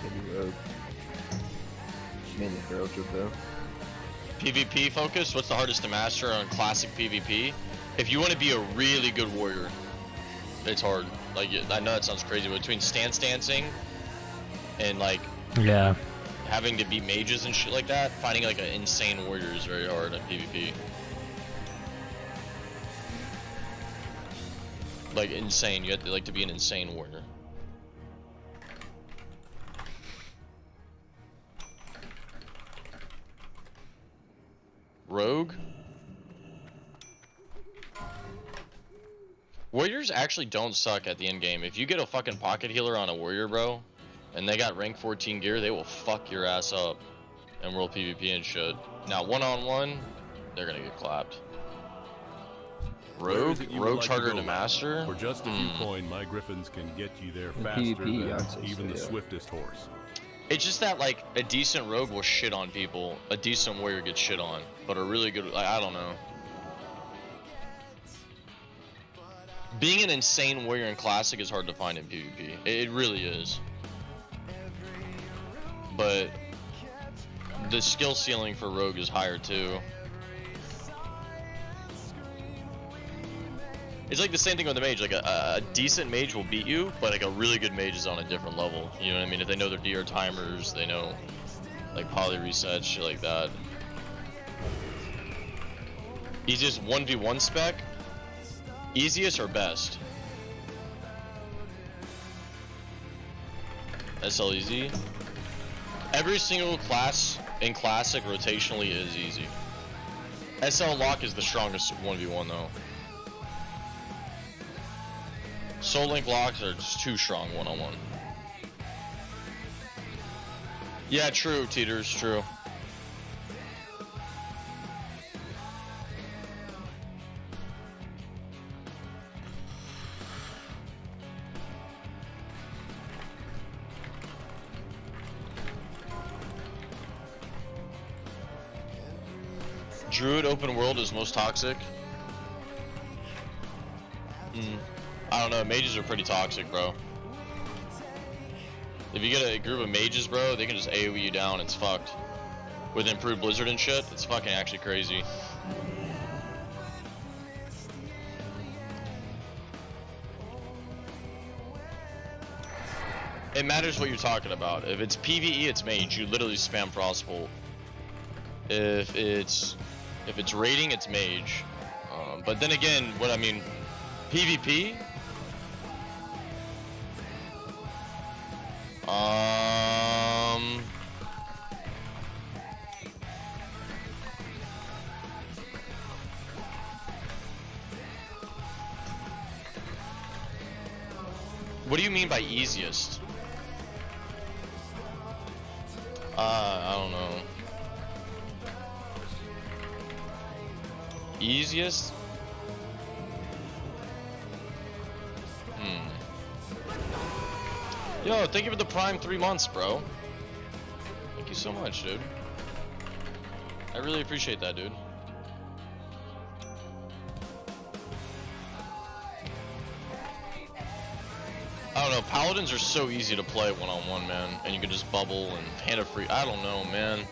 Maybe Rogue. Mainly Feral Druid though. PvP focus? What's the hardest to master on Classic PvP? If you want to be a really good warrior, it's hard. Like, I know that sounds crazy, but between stance dancing and like Yeah. having to beat mages and shit like that, finding like an insane warrior is very hard at PvP. Like insane, you have to like to be an insane warrior. Rogue? Warriors actually don't suck at the end game. If you get a fucking pocket healer on a warrior, bro, and they got rank 14 gear, they will fuck your ass up and world PvP and shit. Now, one-on-one, they're gonna get clapped. Rogue's harder to master? For just a few coin, my griffins can get you there In faster PvP, I'd than say even so, the yeah. swiftest horse. It's just that, like, a decent rogue will shit on people, a decent warrior gets shit on, but a really good, like, I don't know. Being an insane warrior in Classic is hard to find in PvP. It really is. But the skill ceiling for rogue is higher too. It's like the same thing with the mage. Like a decent mage will beat you, but like a really good mage is on a different level. You know what I mean? If they know their DR timers, they know like poly resets, shit like that. Easiest 1v1 spec? Easiest or best? SLEZ? Every single class in Classic rotationally is easy. SL Lock is the strongest 1v1 though. Soul Link locks are just too strong one-on-one. Yeah, true, Teeters, true. Druid open world is most toxic. I don't know, mages are pretty toxic, bro. If you get a group of mages, bro, they can just AoE you down, it's fucked. With improved Blizzard and shit, it's fucking actually crazy. It matters what you're talking about. If it's PvE, it's mage. You literally spam Frostbolt. If it's raiding, it's mage. But then again, what I mean, PvP. What do you mean by easiest? I don't know. Easiest? Yo, thank you for the prime 3 months, bro. Thank you so much, dude. I really appreciate that, dude. I don't know, paladins are so easy to play one-on-one, man. And you can just bubble and panda free. I don't know, man.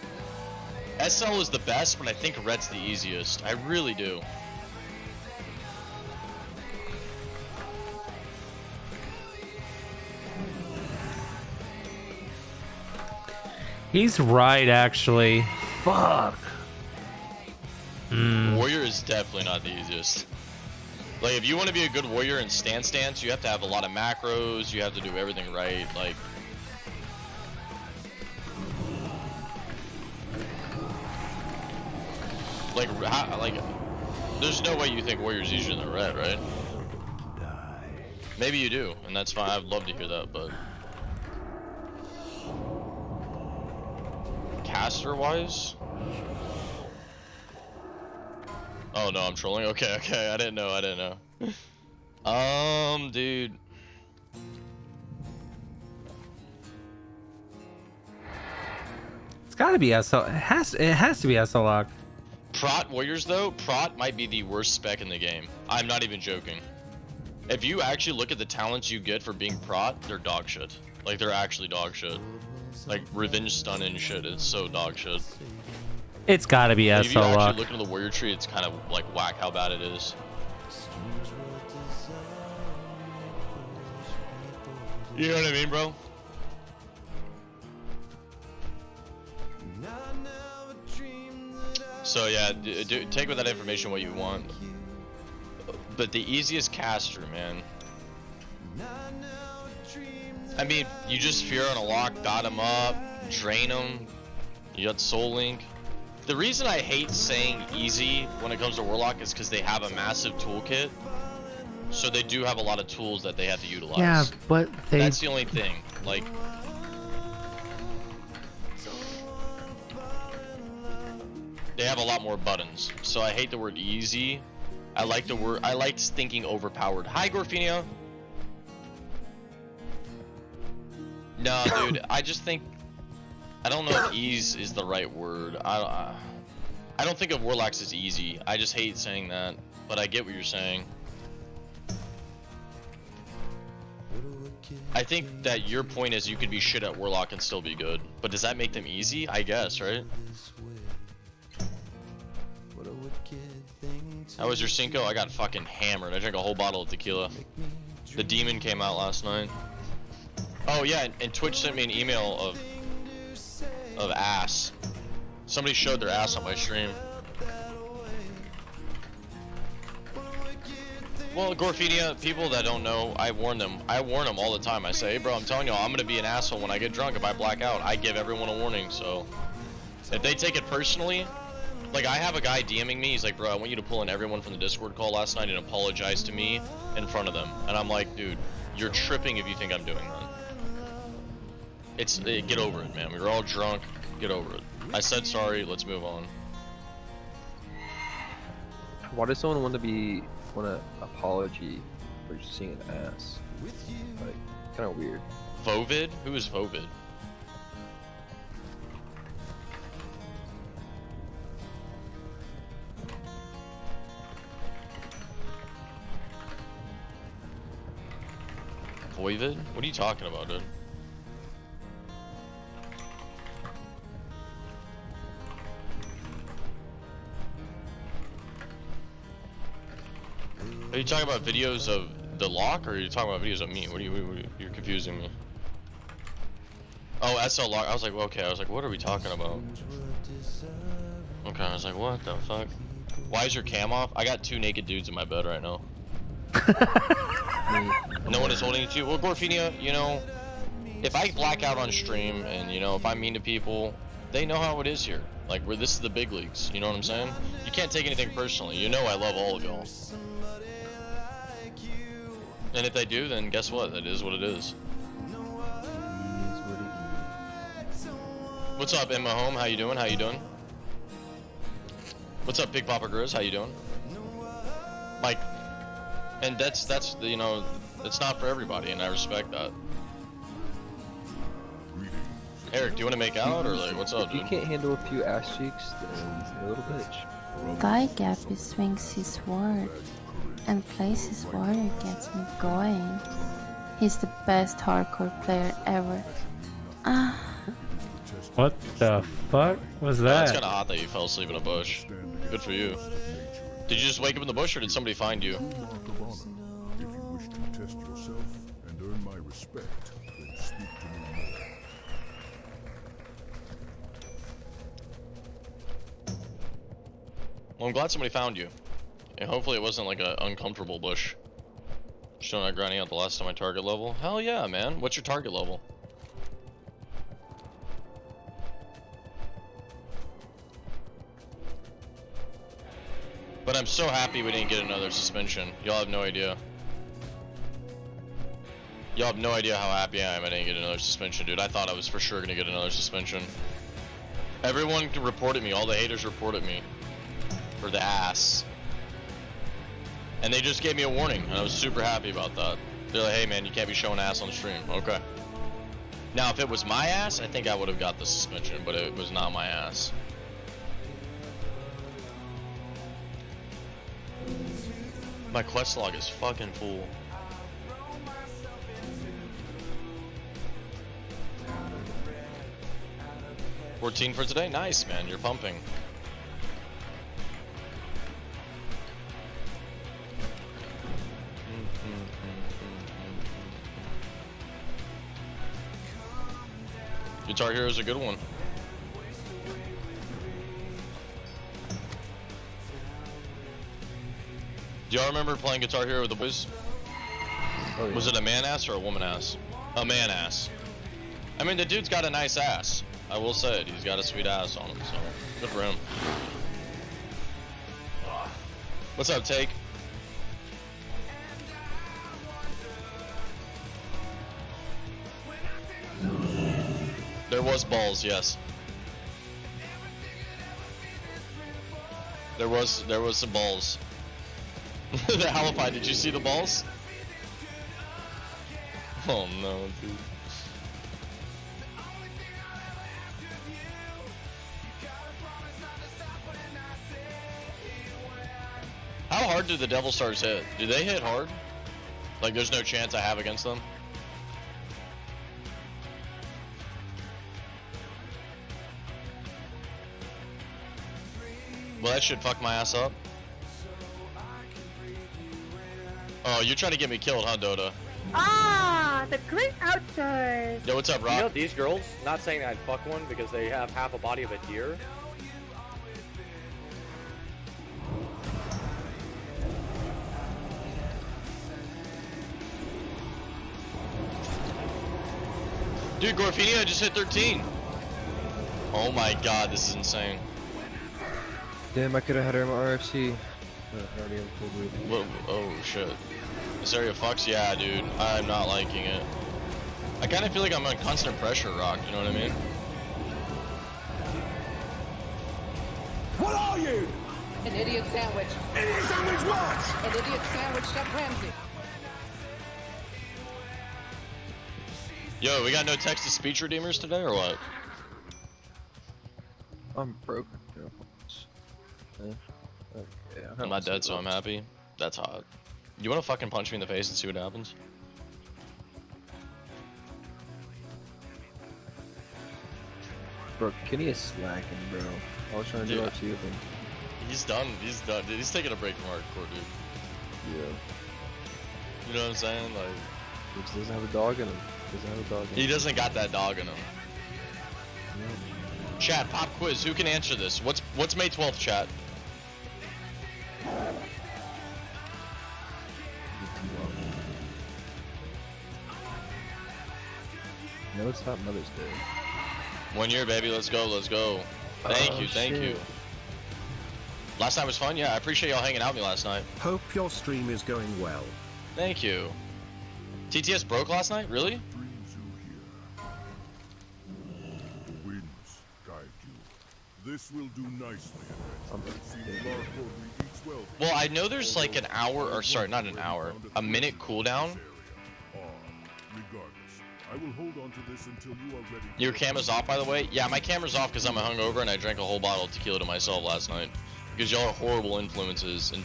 SL is the best, but I think red's the easiest. I really do. He's right, actually. Fuck. Warrior is definitely not the easiest. Like, if you want to be a good warrior in stance, you have to have a lot of macros, you have to do everything right, like... there's no way you think warrior's easier than red, right? Maybe you do, and that's fine, I'd love to hear that, but... Caster-wise? Oh no, I'm trolling. Okay, I didn't know. Dude. It's gotta be SL. It has to be SL lock. Prot warriors though, Prot might be the worst spec in the game. I'm not even joking. If you actually look at the talents you get for being Prot, they're dog shit. Like, they're actually dog shit. Like, revenge stun and shit, it's so dog shit. It's gotta be Like, SL if you lock. actually look into the warrior tree, it's kind of like whack how bad it is. You know what I mean, bro? So yeah, take with that information what you want. But the easiest caster, man. I mean, you just fear on a lock, dot him up, drain him. You got Soul Link. The reason I hate saying easy when it comes to Warlock is because they have a massive toolkit. So they do have a lot of tools that they have to utilize. Yeah, but That's the only thing. Like, they have a lot more buttons. So I hate the word easy. I like thinking overpowered. Hi, Gorfino. No, dude, I just think, I don't know if ease is the right word. I don't think of Warlocks as easy. I just hate saying that, but I get what you're saying. I think that your point is you could be shit at Warlock and still be good, but does that make them easy? I guess, right? How was your Cinco? I got fucking hammered. I drank a whole bottle of tequila. The Demon came out last night. Oh yeah, and Twitch sent me an email of ass. Somebody showed their ass on my stream. Well, Gorfinia, people that don't know, I warn them all the time. I say, hey bro, I'm telling y'all, I'm gonna be an asshole when I get drunk if I black out. I give everyone a warning, so if they take it personally, like I have a guy DMing me, he's like, bro, I want you to pull in everyone from the Discord call last night and apologize to me in front of them. And I'm like, dude, you're tripping if you think I'm doing that. Get over it, man. We were all drunk. Get over it. I said sorry. Let's move on. Why does someone want an apology for seeing an ass? Like, kind of weird. Vovid? Who is Vovid? Voivid? What are you talking about, dude? Are you talking about videos of the lock, or are you talking about videos of me? You're confusing me. Oh, SL lock. I was like, well, okay. I was like, what are we talking about? Okay, I was like, what the fuck? Why is your cam off? I got 2 naked dudes in my bed right now. No one is holding you to. Well, Gorfinia, you know, if I black out on stream and, you know, if I'm mean to people, they know how it is here. Like, this is the big leagues. You know what I'm saying? You can't take anything personally. You know I love all of y'all. And if they do, then guess what? That is what it is. What's up, Emma Home? How you doing? How you doing? What's up, Big Papa Grizz? How you doing? Like, and that's you know, it's not for everybody, and I respect that. Eric, do you want to make out, or like, what's up, dude? You can't handle a few ass cheeks, then you're a little bitch. Guy Gappy swings his sword and plays his warrior gets me going. He's the best hardcore player ever. Ah. What the fuck was that? It's kind of hot that you fell asleep in a bush. Good for you. Did you just wake up in the bush, or did somebody find you? If you wish to test yourself and earn my respect, then speak to me more. Well, I'm glad somebody found you. And hopefully it wasn't like an uncomfortable bush. Still not grinding out the last time my target level. Hell yeah, man. What's your target level? But I'm so happy we didn't get another suspension. Y'all have no idea. Y'all have no idea how happy I am I didn't get another suspension, dude. I thought I was for sure gonna get another suspension. Everyone reported me. All the haters reported me. For the ass. And they just gave me a warning, and I was super happy about that. They're like, hey man, you can't be showing ass on stream. Okay. Now, if it was my ass, I think I would have got the suspension, but it was not my ass. My quest log is fucking full. $14 for today? Nice, man. You're pumping. Guitar Hero is a good one. Do y'all remember playing Guitar Hero with the boys? Oh, yeah. Was it a man ass or a woman ass? A man ass. I mean, the dude's got a nice ass. I will say it. He's got a sweet ass on him, so good for him. What's up, Take? There was balls, yes. There was some balls. The Halify, did you see the balls? Oh no, dude. How hard do the Devil Stars hit? Do they hit hard? Like there's no chance I have against them? Well, that should fuck my ass up. Oh, you're trying to get me killed, huh, Dota? Ah, the great outdoors. Yo, what's up, Rock? You know, these girls, not saying that I'd fuck one because they have half a body of a deer. Dude, Gorfini, just hit 13. Oh my god, this is insane. Damn, I could have had her in my RFC. What, oh shit. This area fucks? Yeah, dude. I'm not liking it. I kind of feel like I'm on constant pressure, Rock. You know what I mean? What are you? An idiot sandwich. Idiot sandwich what? An idiot sandwich, Chef Ramsay. Yo, we got no text-to-speech redeemers today, or what? I'm broke. I'm not dead, so I'm happy. That's hot. You wanna fucking punch me in the face and see what happens? Bro, Kenny is slacking, bro. I was trying to do RFC with him. He's done. He's done. Dude, he's taking a break from hardcore, dude. Yeah. You know what I'm saying? Like, he just doesn't have a dog in him. He doesn't got that dog in him. Yeah. Chat, pop quiz. Who can answer this? What's May 12th, chat? No, it's not Mother's Day. 1 year, baby. Let's go. Let's go. Thank you. Thank you. Last night was fun. Yeah, I appreciate y'all hanging out with me last night. Hope your stream is going well. Thank you. TTS broke last night? Really? The winds guide you. This will do nicely. Well, I know there's like an hour, or sorry, not an hour, a minute cooldown. Regardless, I will hold on to this until you are ready. Your camera's off, by the way? Yeah, my camera's off because I'm hungover and I drank a whole bottle of tequila to myself last night. Because y'all are horrible influences, and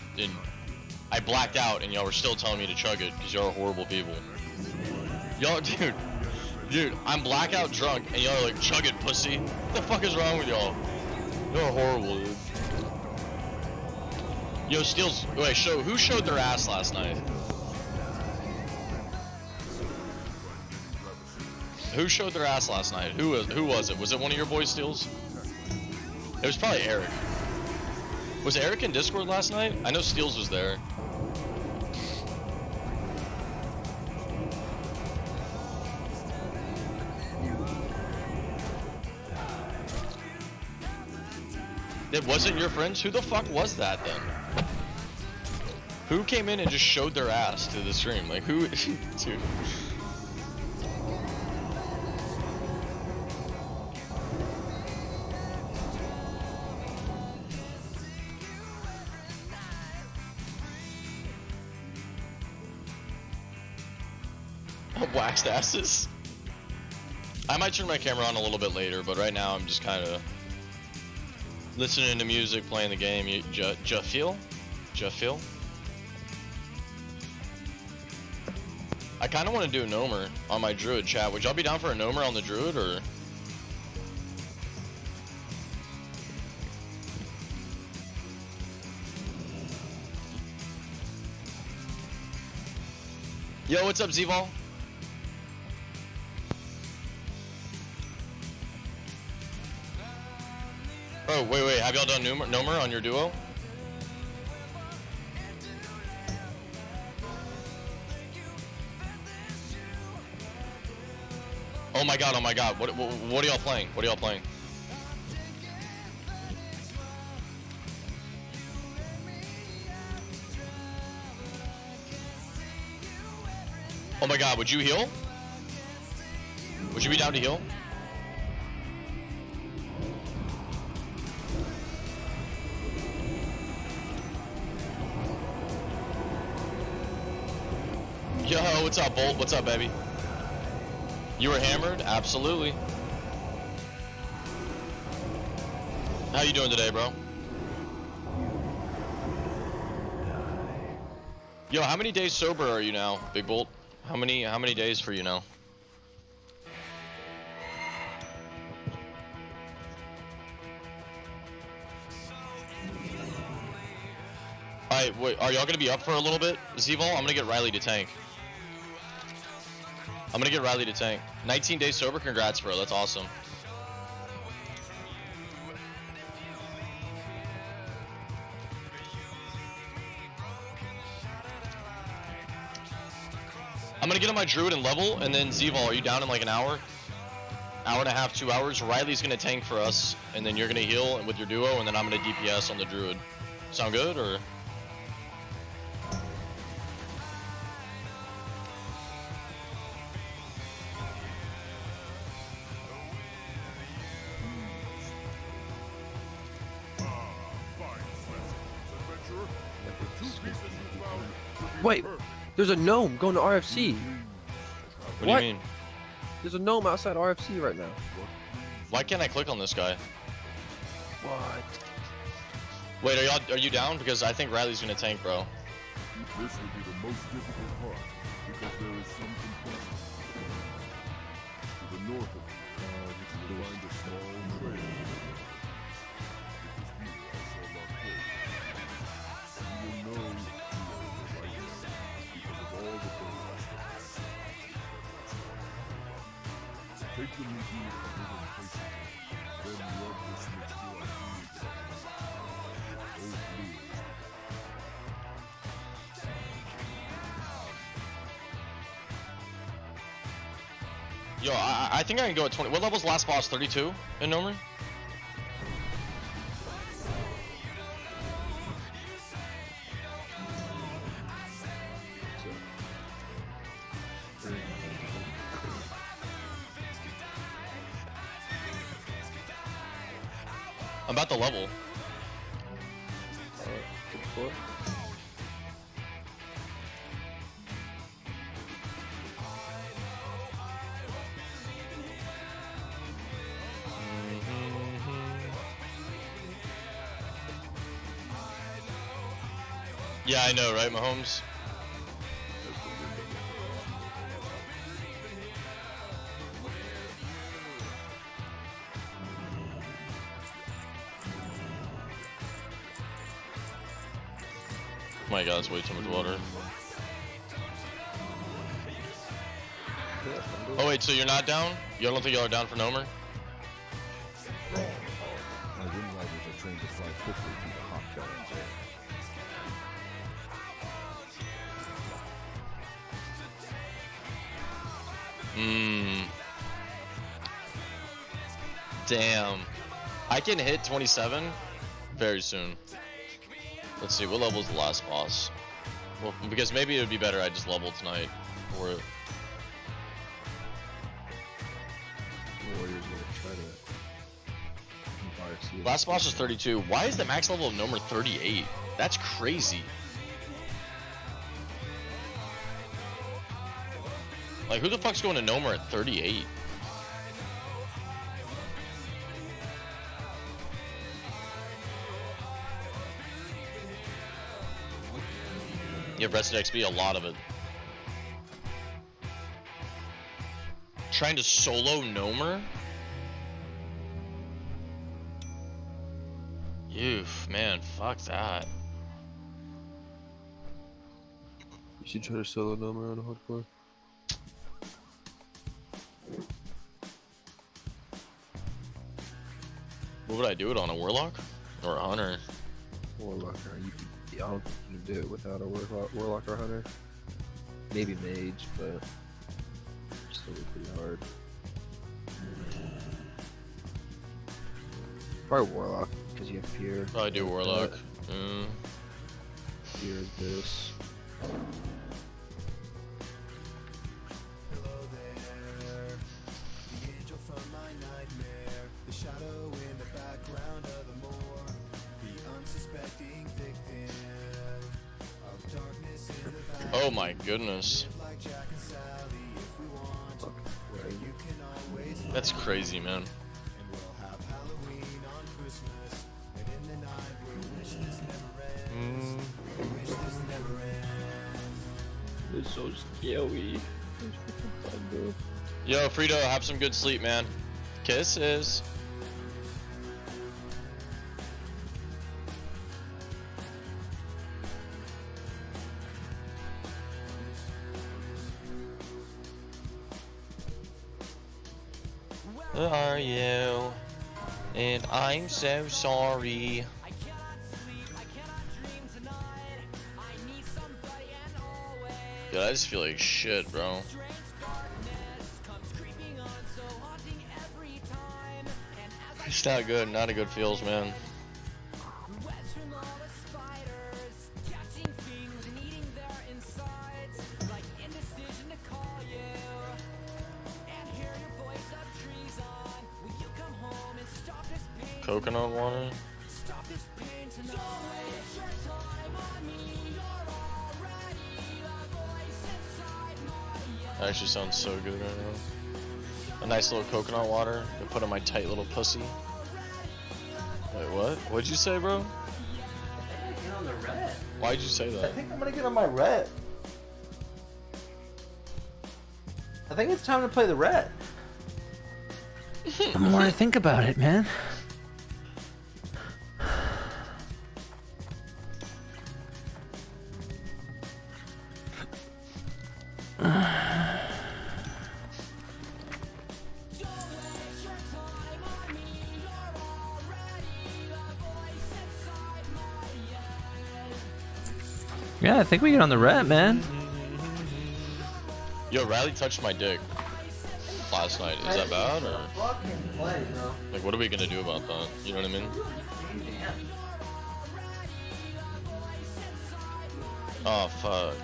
I blacked out and y'all were still telling me to chug it because y'all are horrible people. Y'all, dude, I'm blackout drunk and y'all are like, chug it, pussy. What the fuck is wrong with y'all? Y'all are horrible, dude. Yo, Steels, wait, who showed their ass last night? Who showed their ass last night? Who was it? Was it one of your boys, Steels? It was probably Eric. Was Eric in Discord last night? I know Steels was there. It wasn't your friends? Who the fuck was that then? Who came in and just showed their ass to the stream? Like who, dude. Waxed asses. I might turn my camera on a little bit later, but right now I'm just kind of listening to music, playing the game. Feel? I kind of want to do a Nomer on my Druid chat. Would y'all be down for a Nomer on the Druid, or? Yo, what's up, Zval? Oh, wait, have y'all done Nomer on your duo? Oh my god, what are y'all playing? What are y'all playing? Oh my god, would you heal? Would you be down to heal? Yo, what's up, Bolt? What's up, baby? You were hammered? Absolutely. How you doing today, bro? Yo, how many days sober are you now, Big Bolt? How many days for you now? Alright, wait, are y'all gonna be up for a little bit? Zval, I'm gonna get Riley to tank. 19 days sober, congrats, bro, that's awesome. I'm gonna get on my Druid and level, and then Zval, are you down in like an hour? Hour and a half, 2 hours? Riley's gonna tank for us, and then you're gonna heal with your duo, and then I'm gonna DPS on the Druid. Sound good, or? Wait, there's a gnome going to RFC. What do you mean? There's a gnome outside RFC right now. Why can't I click on this guy? What? Wait, are you down? Because I think Riley's gonna tank, bro. This will be the most difficult part, because there is some complexity. To the north of you, you will find a small trail. It is here I shall not go. You will know you are the right man, because of all the birds. Take the new deal and live in places. Then rub this mixture on you. Old blues. Yo, I think I can go at 20. What level's last boss? 32 in Nomer? I'm about to level. Good score. Yeah, I know, right, Mahomes? My god, it's way too much water. Oh wait, so you're not down? You don't think y'all are down for Nomer? My wind riders are trained to fly quickly through the hot giants air. Damn. I can hit 27 very soon. Let's see, what level is the last boss? Well, because maybe it would be better I just level tonight for it. Warriors gonna try to. Last boss is 32. Why is the max level of Nomer 38? That's crazy. Like, who the fuck's going to Nomer at 38? You have rested XP, a lot of it. Trying to solo Nomer? Oof, man, fuck that. You should try to solo Nomer on hardcore. What would I do it on, a Warlock? Or a Hunter? Warlock, I don't think you can do it without a Warlock or Hunter. Maybe Mage, but still pretty hard. Probably Warlock, because you have Fear. Probably do Warlock. Fear of this. Oh my goodness. That's crazy, man. It's so scary. Yo, Frito, have some good sleep, man. Kisses. Where are you? And I'm so sorry. Dude, I just feel like shit, bro. It's not good, not a good feels, man. Coconut water? That actually sounds so good right now. A nice little coconut water to put in my tight little pussy. Wait, what? What'd you say, bro? Get on the red. Why'd you say I that? think I'm gonna get on my red. I think it's time to play the red. The more I think about it, man. Yeah, I think we get on the red, man. Yo, Riley touched my dick last night. Is that bad, or like, what are we gonna do about that? You know what I mean? Oh fuck.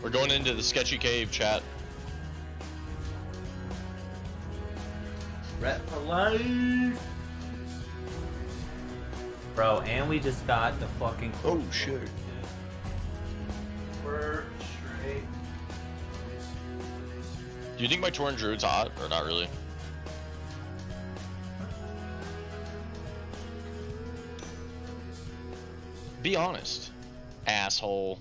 We're going into the sketchy cave, chat. Rep for life. Bro, and we just got the fucking... Oh, shit. We're straight. Do you think my Torn Druid's hot, or not really? Be honest, asshole.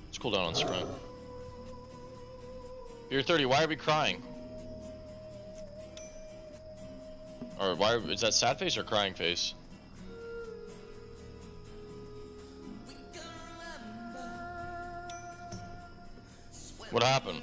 Let's cool down on sprint. You're 30, why are we crying? Or why is that sad face or crying face? What happened?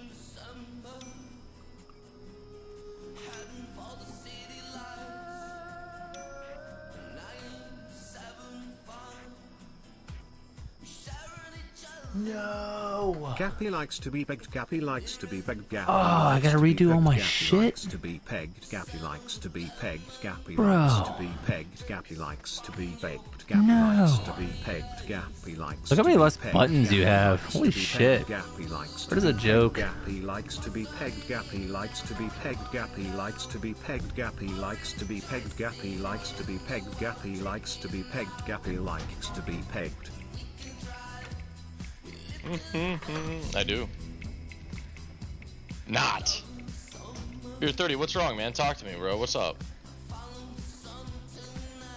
No. Gappy likes to be pegged. Gappy likes to be pegged. Gappy I gotta redo all my Gappy shit. Likes to be pegged. Gappy likes to be pegged. Gappy Bro. likes to be pegged. Gappy likes to be pegged. Gappy No. likes to be pegged. Gappy likes. Look how to many be less pegged. buttons you Gappy have. likes Holy to be shit. pegged. Gappy likes to What is be a joke? pegged. Gappy likes to be pegged. Gappy likes to be pegged. Gappy likes to be pegged. Gappy likes to be pegged. Gappy likes to be pegged. Gappy likes to be pegged. Gappy likes to be pegged. I do. Not. You're 30, what's wrong, man? Talk to me, bro. What's up?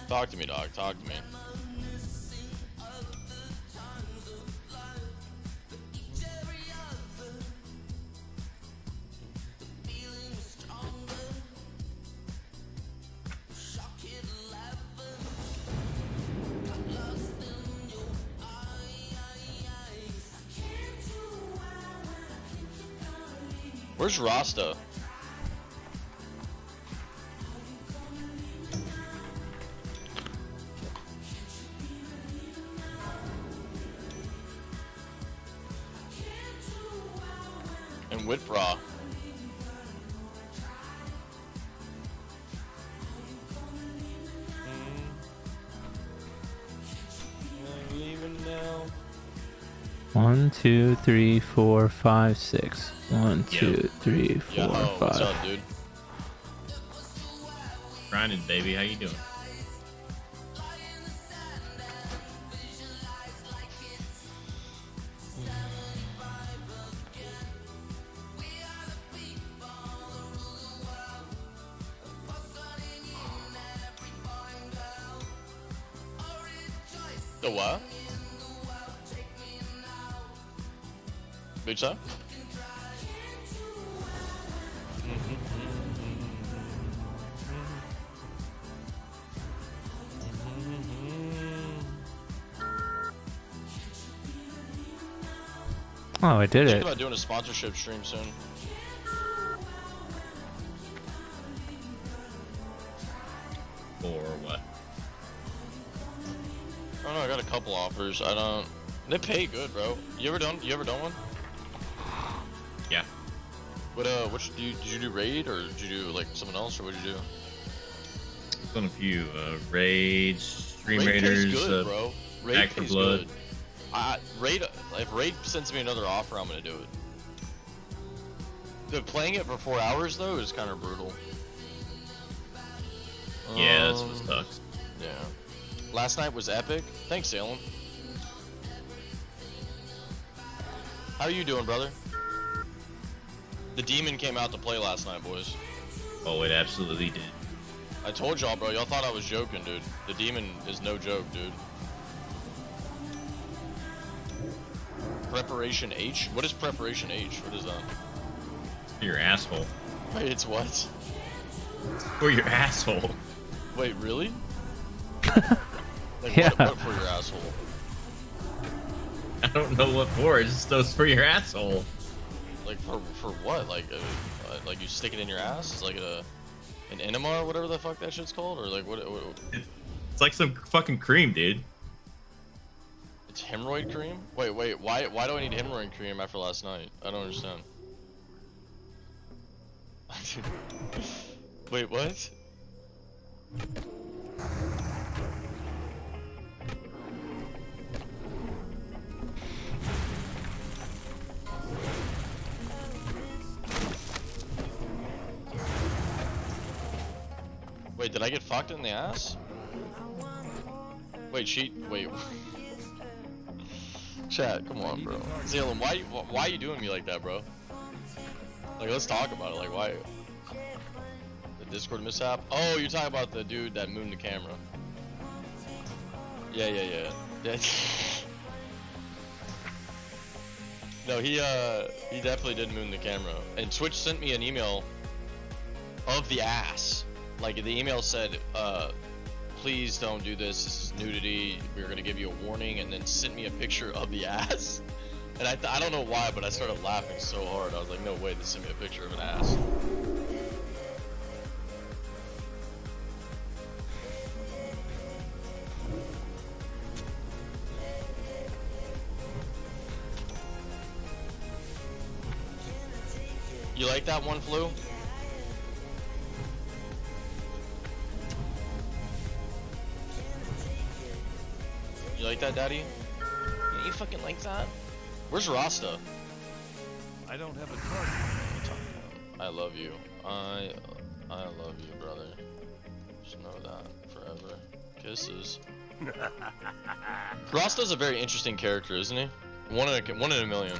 Talk to me, dog. Talk to me. Where's Rasta? And Whitbra. I'm leaving now. 1, 2, 3, 4, 5, 6. 1, 2, 3, 4, Yo, 5. what's up, dude? Grinding, baby. How you doing? The what? Big time? Oh, I did Think it. about doing a sponsorship stream soon. Or what? I don't know, I got a couple offers. I don't. They pay good, bro. You ever done one? Yeah. What did you do raid or did you do like something else or what did you do? I've done a few raids, stream Raid raiders, pays good, bro. Raid Back for pays Blood. good. Raid, if Raid sends me another offer, I'm gonna do it. Dude, playing it for 4 hours though is kind of brutal. Yeah, that's what sucks. Yeah. Last night was epic. Thanks, Salem. How are you doing, brother? The demon came out to play last night, boys. Oh, it absolutely did. I told y'all, bro. Y'all thought I was joking, dude. The demon is no joke, dude. Preparation H? What is Preparation H? What is that? It's for your asshole. Wait, it's what? It's for your asshole. Wait, really? Like, Yeah. what for your asshole? I don't know what for. It's just those for your asshole. Like for what? Like you stick it in your ass? It's like an enema or whatever the fuck that shit's called, or like what? It's like some fucking cream, dude. It's hemorrhoid cream? Wait, why do I need hemorrhoid cream after last night? I don't understand. Wait, what? did I get fucked in the ass? Wait, wait. Chat, come on, bro. Zalem, why are you doing me like that, bro? Like, let's talk about it. Like, why? The Discord mishap? Oh, you're talking about the dude that mooned the camera. Yeah. No, he definitely did moon the camera. And Twitch sent me an email of the ass. Like, the email said, please don't do this. This is nudity. We're gonna give you a warning, and then sent me a picture of the ass. And I don't know why, but I started laughing so hard. I was like, no way, they sent me a picture of an ass. You like that one, Flu? You like that, Daddy? You fucking like that? Where's Rasta? I don't have a target. I love you. I love you, brother. Just know that forever. Kisses. Rasta's a very interesting character, isn't he? One in a million.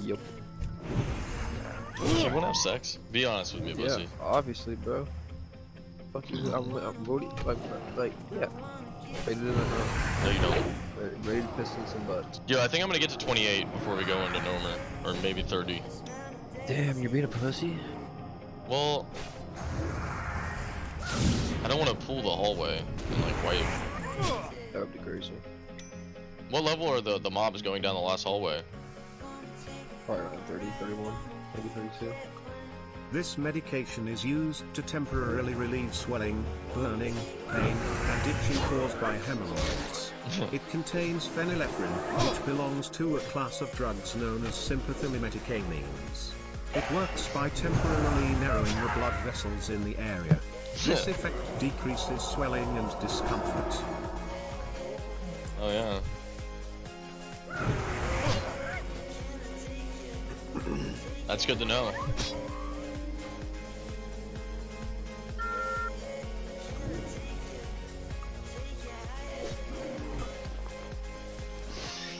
Yep. Does you wanna have sex? Be honest with me, pussy. Yeah, obviously, bro. Fuck you, I'm voting, like, yeah. Ready to, No, you don't. ready to piss in some butts. Yo, I think I'm gonna get to 28 before we go into Normer. Or maybe 30. Damn, you're being a pussy? Well, I don't want to pull the hallway and like wipe. That would be crazy. What level are the mobs going down the last hallway? Probably around 30, 31, maybe 32. This medication is used to temporarily relieve swelling, burning, pain, and itching caused by hemorrhoids. It contains phenylephrine, which belongs to a class of drugs known as sympathylimeticaines. It works by temporarily narrowing the blood vessels in the area. This effect decreases swelling and discomfort. Oh yeah. That's good to know.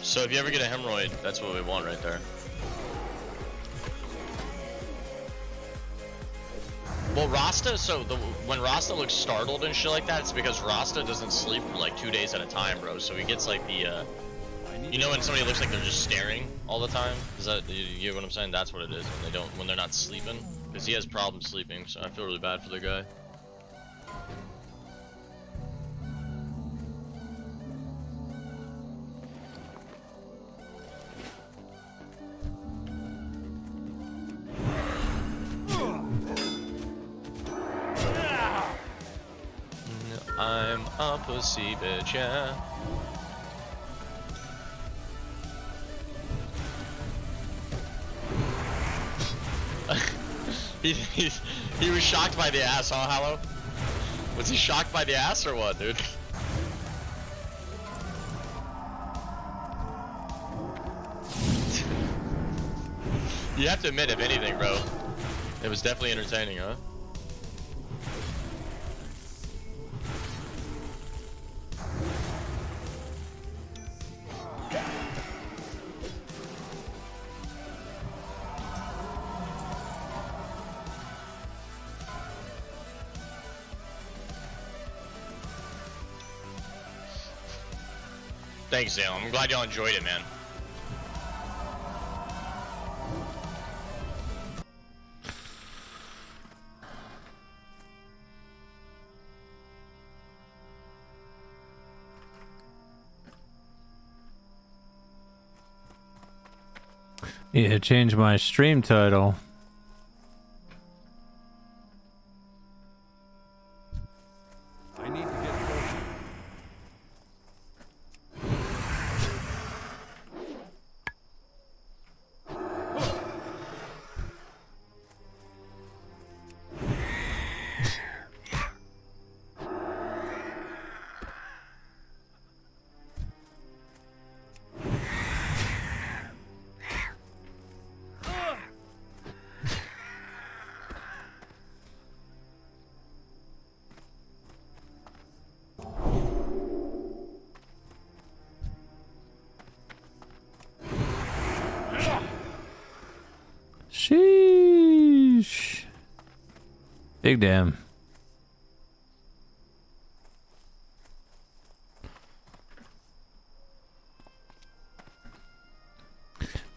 So if you ever get a hemorrhoid, that's what we want right there. Well, Rasta, when Rasta looks startled and shit like that, it's because Rasta doesn't sleep for like 2 days at a time, bro. So he gets like the, you know when somebody looks like they're just staring all the time? Is that, you get what I'm saying? That's what it is when they're not sleeping. Because he has problems sleeping, so I feel really bad for the guy. I'm a pussy bitch, yeah. he was shocked by the ass, huh, Hallow? Was he shocked by the ass or what, dude? You have to admit, if anything, bro, it was definitely entertaining, huh? Thanks, Zale. I'm glad y'all enjoyed it, man. Yeah, change my stream title. I need to get closer. Big damn.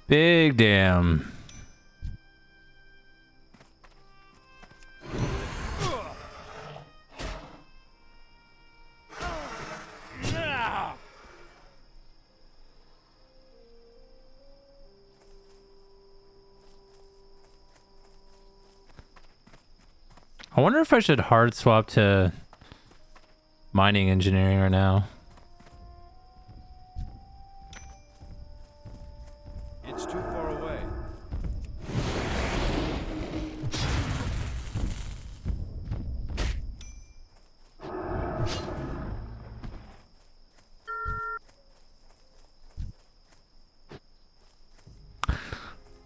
Big damn. I wonder if I should hard swap to mining engineering right now. It's too far away.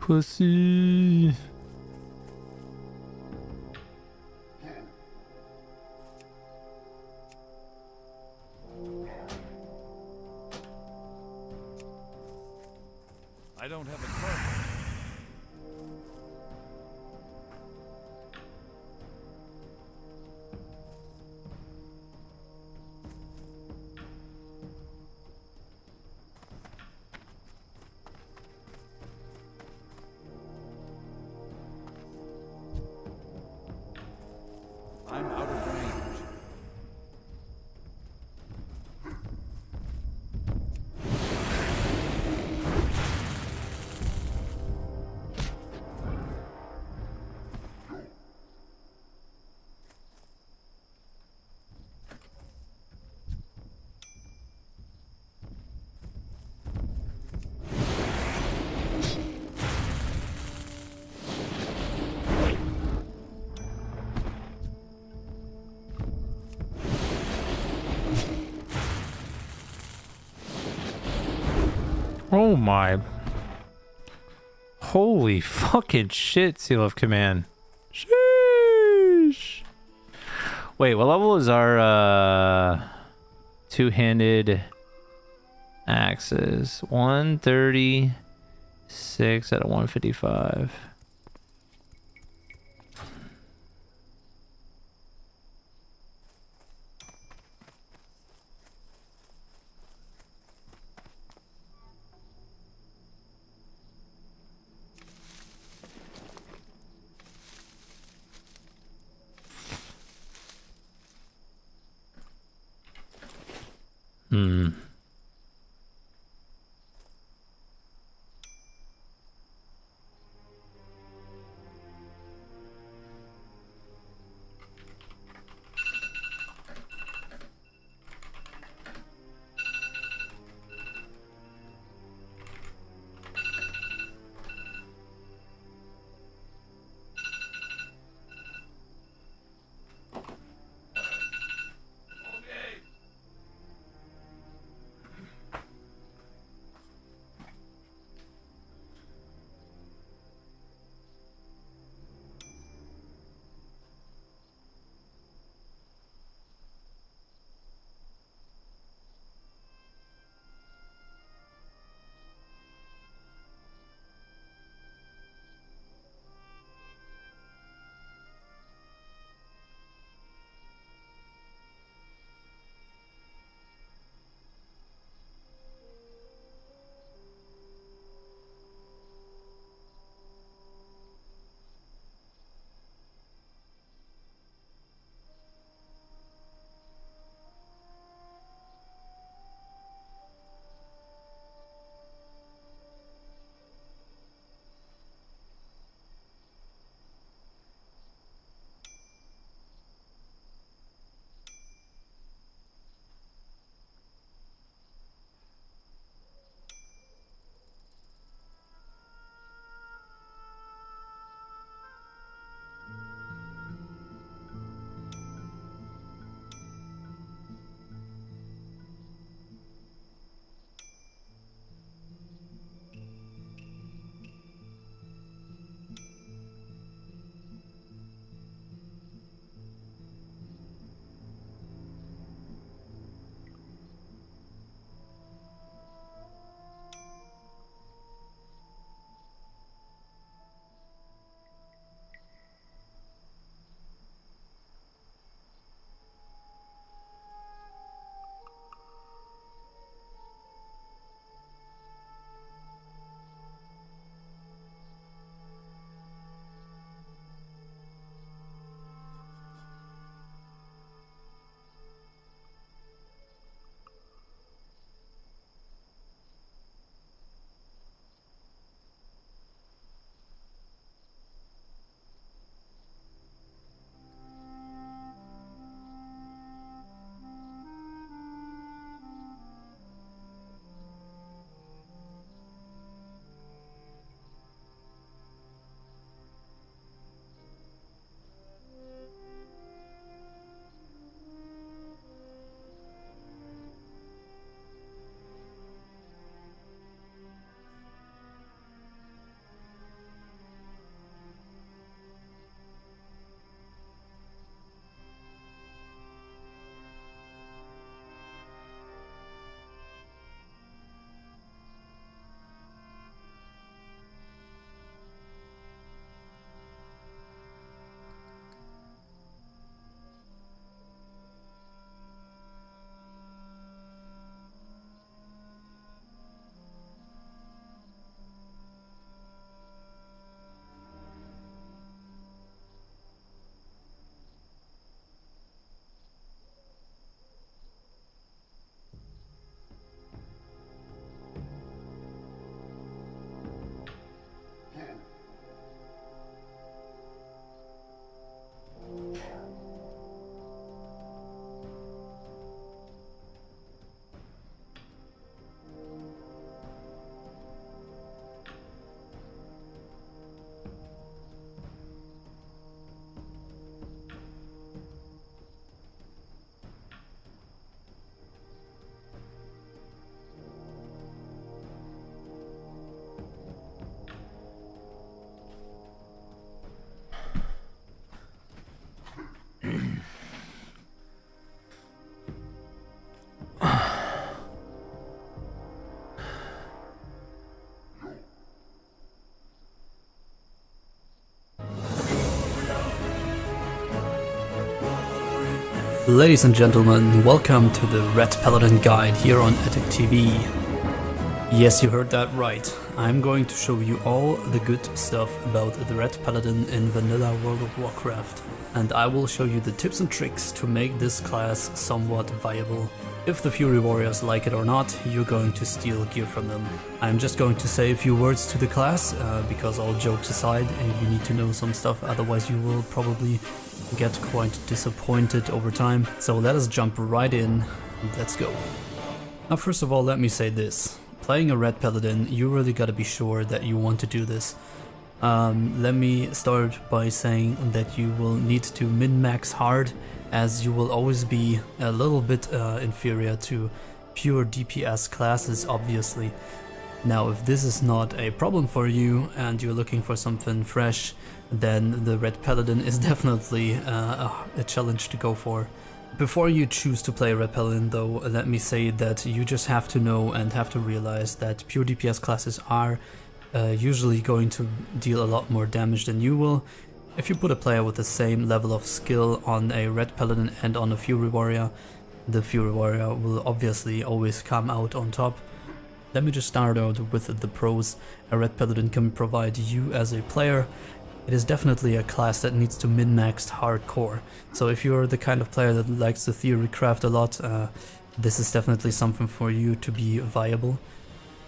Pussy. I don't have a target. I'm out of range. Oh my. Holy fucking shit, Seal of Command. Sheesh. Wait, what level is our two-handed axes? 136 out of 155. Hmm. Ladies and gentlemen, welcome to the Red Paladin Guide here on Etic TV. Yes, you heard that right. I'm going to show you all the good stuff about the Red Paladin in vanilla World of Warcraft. And I will show you the tips and tricks to make this class somewhat viable. If the Fury Warriors like it or not, you're going to steal gear from them. I'm just going to say a few words to the class, because all jokes aside, you need to know some stuff, otherwise you will probably get quite disappointed over time. So let us jump right in, let's go. Now first of all, let me say this. Playing a Red Paladin, you really gotta be sure that you want to do this. Let me start by saying that you will need to min-max hard, as you will always be a little bit inferior to pure DPS classes, obviously. Now, if this is not a problem for you and you're looking for something fresh, then the Red Paladin is definitely a challenge to go for. Before you choose to play Red Paladin though, let me say that you just have to know and have to realize that pure DPS classes are usually going to deal a lot more damage than you will. If you put a player with the same level of skill on a Red Paladin and on a Fury Warrior, the Fury Warrior will obviously always come out on top. Let me just start out with the pros a Red Paladin can provide you as a player. It is definitely a class that needs to min-max hardcore. So if you're the kind of player that likes to theory craft a lot, this is definitely something for you to be viable.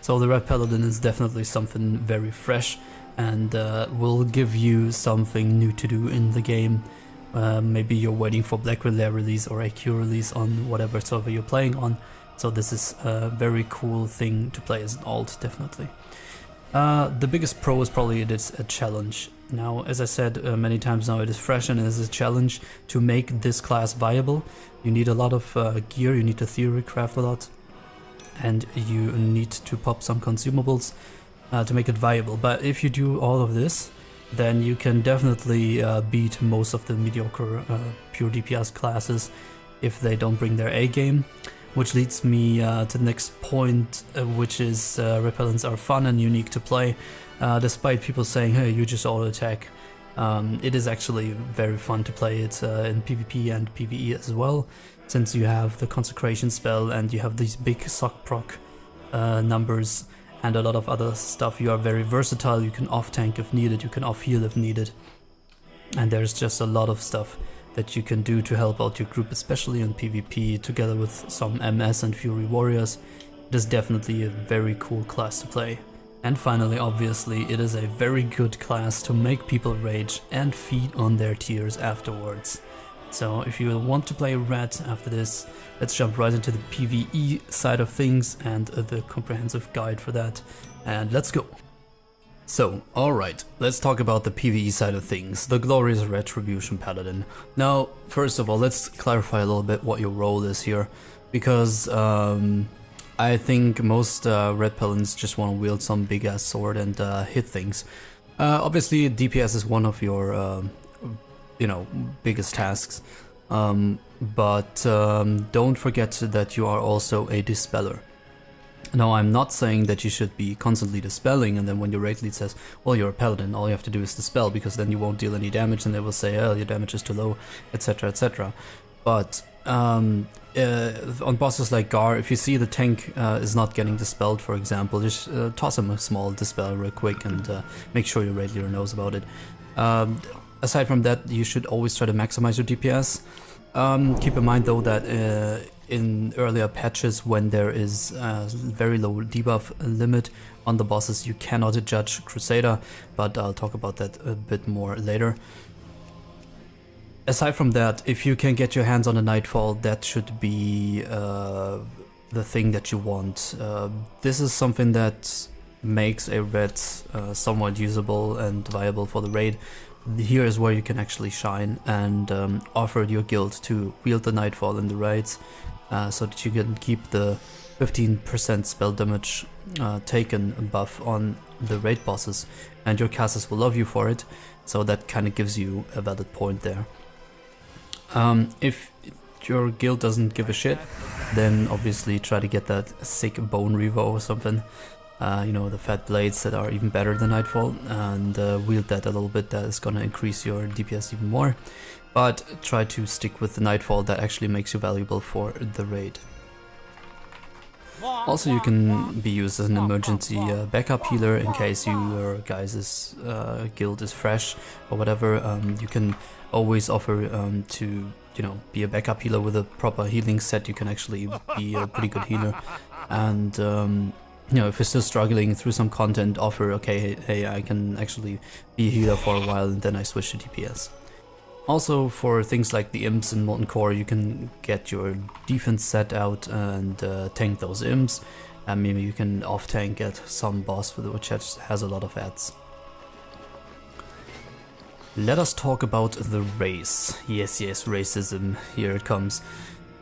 So the Red Paladin is definitely something very fresh and will give you something new to do in the game. Maybe you're waiting for Black Relay release or AQ release on whatever server you're playing on. So this is a very cool thing to play as an alt, definitely. The biggest pro is probably it is a challenge. Now, as I said many times now, it is fresh and it is a challenge to make this class viable. You need a lot of gear, you need to theory craft a lot, and you need to pop some consumables to make it viable. But if you do all of this, then you can definitely beat most of the mediocre pure DPS classes if they don't bring their A game. Which leads me to the next point, which is Red Paladins are fun and unique to play. Despite people saying, hey, you just auto attack, it is actually very fun to play it in PvP and PvE as well, since you have the consecration spell and you have these big sock proc numbers and a lot of other stuff. You are very versatile, you can off tank if needed, you can off heal if needed, and there's just a lot of stuff that you can do to help out your group, especially in PvP, together with some MS and Fury Warriors. It is definitely a very cool class to play. And finally, obviously, it is a very good class to make people rage and feed on their tears afterwards. So if you want to play Red after this, let's jump right into the PvE side of things and the comprehensive guide for that, and let's go. So, alright, let's talk about the PvE side of things, the Glorious Retribution Paladin. Now, first of all, let's clarify a little bit what your role is here, because I think most Red Paladins just want to wield some big ass sword and hit things. Obviously, DPS is one of your, biggest tasks, but don't forget that you are also a Dispeller. Now, I'm not saying that you should be constantly dispelling, and then when your raid lead says, well, you're a paladin, all you have to do is dispel, because then you won't deal any damage, and they will say, oh, your damage is too low, etc, etc. But on bosses like Gar, if you see the tank is not getting dispelled, for example, just toss him a small dispel real quick and make sure your raid leader knows about it. Aside from that, you should always try to maximize your DPS. Keep in mind though that in earlier patches, when there is a very low debuff limit on the bosses, you cannot judge Crusader, but I'll talk about that a bit more later. Aside from that, if you can get your hands on a Nightfall, that should be the thing that you want. This is something that makes a Red somewhat usable and viable for the raid. Here is where you can actually shine and offer your guild to wield the Nightfall in the raids, so that you can keep the 15% spell damage taken buff on the raid bosses, and your casters will love you for it, so that kind of gives you a valid point there. If your guild doesn't give a shit, then obviously try to get that sick bone revo or something. The fat blades that are even better than Nightfall, and wield that a little bit. That is gonna increase your DPS even more. but try to stick with the Nightfall. That actually makes you valuable for the raid. Also, you can be used as an emergency backup healer in case your guys' guild is fresh or whatever. You can always offer to, you know, be a backup healer with a proper healing set. You can actually be a pretty good healer. And you know, if you're still struggling through some content, offer, okay, hey, I can actually be a healer for a while and then I switch to DPS. Also, for things like the imps in Molten Core, you can get your defense set out and tank those imps. And maybe you can off-tank get some boss which has a lot of ads. Let us talk about the race. Yes, racism, here it comes.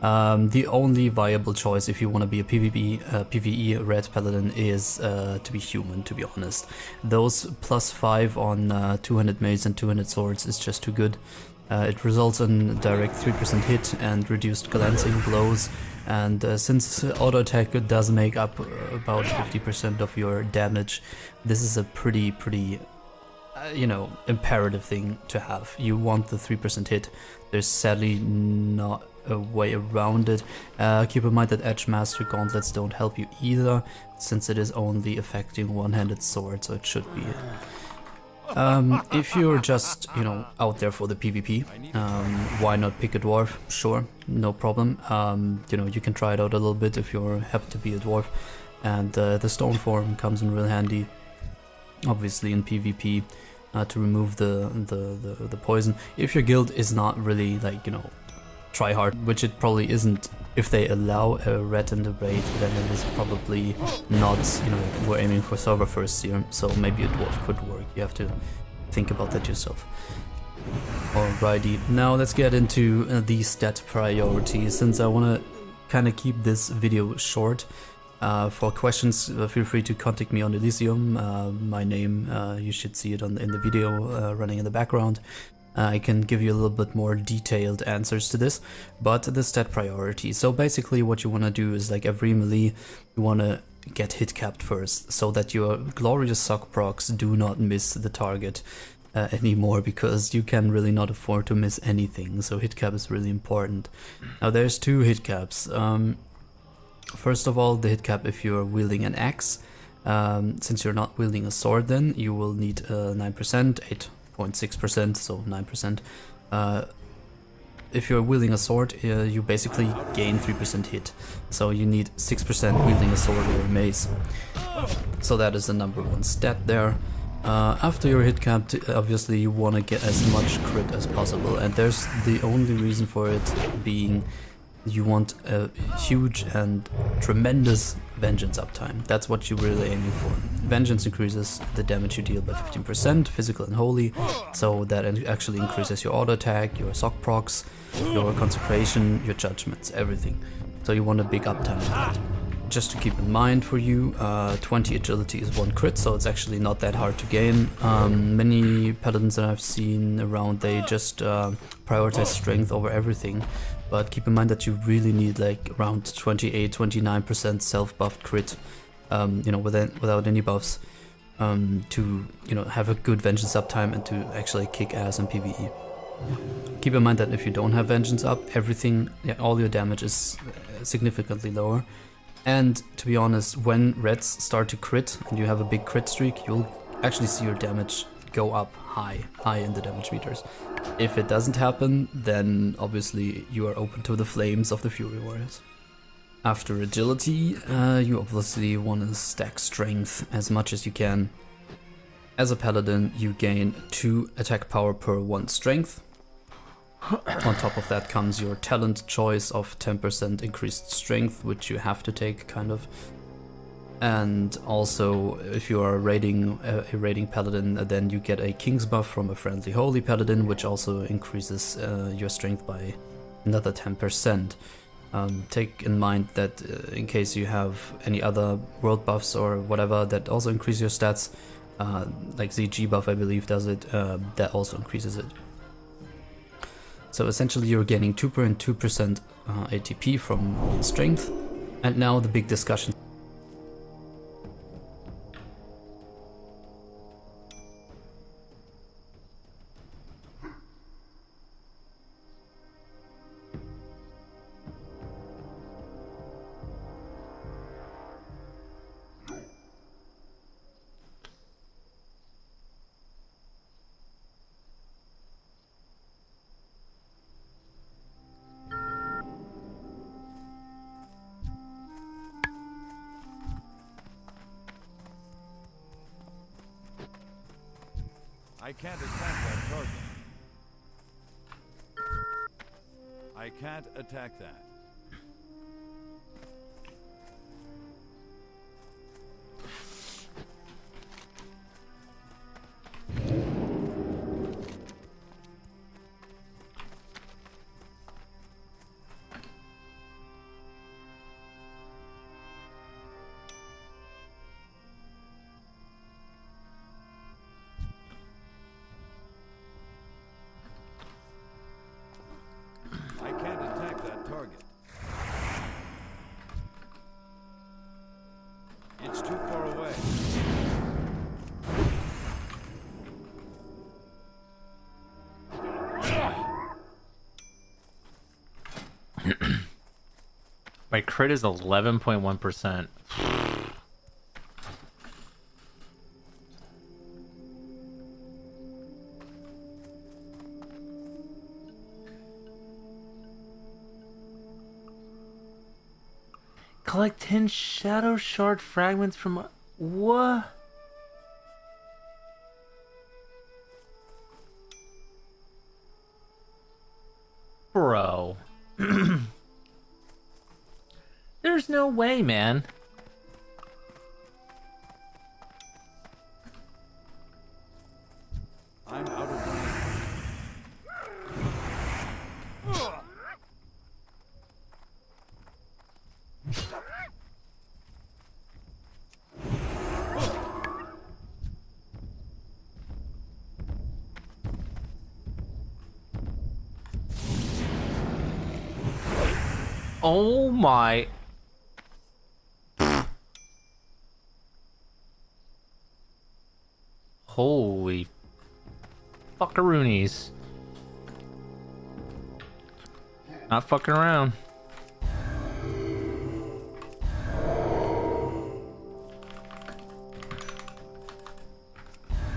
The only viable choice if you want to be a PvE red paladin is to be human, to be honest. Those +5 on 200 mace and 200 swords is just too good. It results in direct 3% hit and reduced glancing blows, and since auto attack does make up about 50% of your damage, this is a pretty you know, imperative thing to have. You want the 3% hit. There's sadly not a way around it. Keep in mind that Edge Master gauntlets don't help you either, since it is only affecting one-handed sword, so it should be if you're just, you know, out there for the PvP, why not pick a dwarf? Sure, no problem. You know, you can try it out a little bit if you're happy to be a dwarf, and the stone form comes in real handy, obviously in PvP, to remove the poison. If your guild is not really, like, you know, try hard, which it probably isn't. If they allow a red in the raid, then it is probably not, you know, we're aiming for server first here, so maybe a dwarf could work. You have to think about that yourself. Alrighty, now let's get into the stat priorities. Since I want to kind of keep this video short, for questions, feel free to contact me on Elysium. My name, you should see it in the video running in the background. I can give you a little bit more detailed answers to this, but the stat priority. So basically what you want to do is, like every melee, you want to get hit capped first, so that your glorious sock procs do not miss the target anymore, because you can really not afford to miss anything, so hit cap is really important. Now there's two hit caps. First of all, the hit cap if you're wielding an axe. Since you're not wielding a sword, then you will need 9%, 8.6%, so 9%. If you're wielding a sword, you basically gain 3% hit, so you need 6% wielding a sword or a mace. So that is the number one stat there. After you're hit capped, obviously you want to get as much crit as possible, and there's the only reason for it being you want a huge and tremendous vengeance uptime. That's what you're really aiming for. Vengeance increases the damage you deal by 15%, physical and holy, so that actually increases your auto attack, your sock procs, your consecration, your judgments, everything. So you want a big uptime of that. Just to keep in mind for you, 20 agility is 1 crit, so it's actually not that hard to gain. Many paladins that I've seen around, they just prioritize strength over everything. But keep in mind that you really need like around 28-29% self-buffed crit, you know, without any buffs, to, you know, have a good vengeance uptime and to actually kick ass in PvE. Keep in mind that if you don't have vengeance up, everything, all your damage is significantly lower. And to be honest, when reds start to crit and you have a big crit streak, you'll actually see your damage go up high in the damage meters. If it doesn't happen, then obviously you are open to the flames of the Fury Warriors. After agility, you obviously want to stack strength as much as you can. As a paladin, you gain 2 attack power per 1 strength. On top of that comes your talent choice of 10% increased strength, which you have to take, kind of. And also, if you are raiding a raiding paladin, then you get a king's buff from a friendly holy paladin, which also increases your strength by another 10%. Take in mind that in case you have any other world buffs or whatever that also increase your stats, like ZG buff I believe does it, that also increases it. So essentially you're gaining 2% ATP from strength. And now the big discussion. I can't attack that target. I can't attack that. I can't attack that target. It's too far away. My crit is 11.1%. Collect 10 shadow shard fragments from what? Bro. There's no way, man. I'm out of range. Oh my. Holy fuckaroonies. Not fucking around.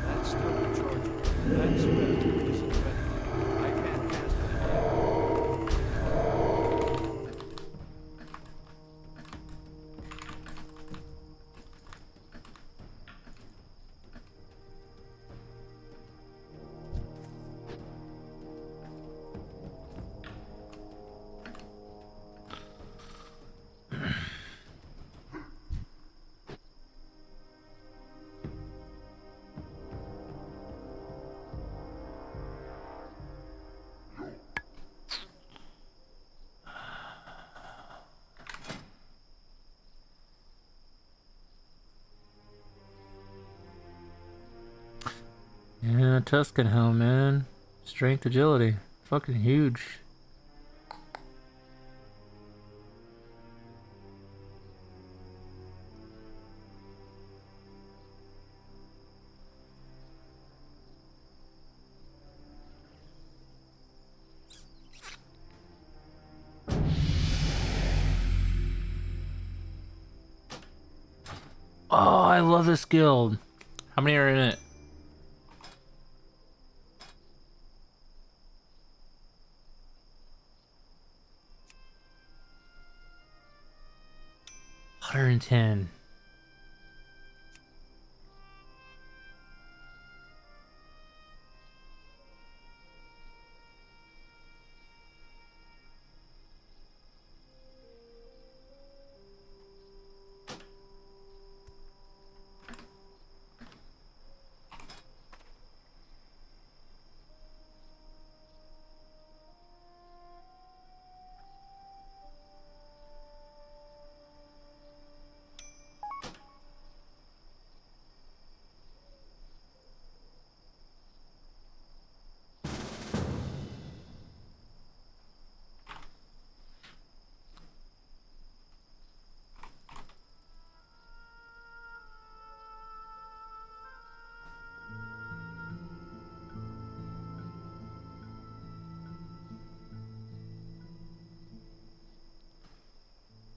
That's still the charge. That spell isn't ready. I can't cast it again. Yeah, Tuscan Helm, man. Strength, agility. Fucking huge. Oh, I love this guild. How many are in it? $110.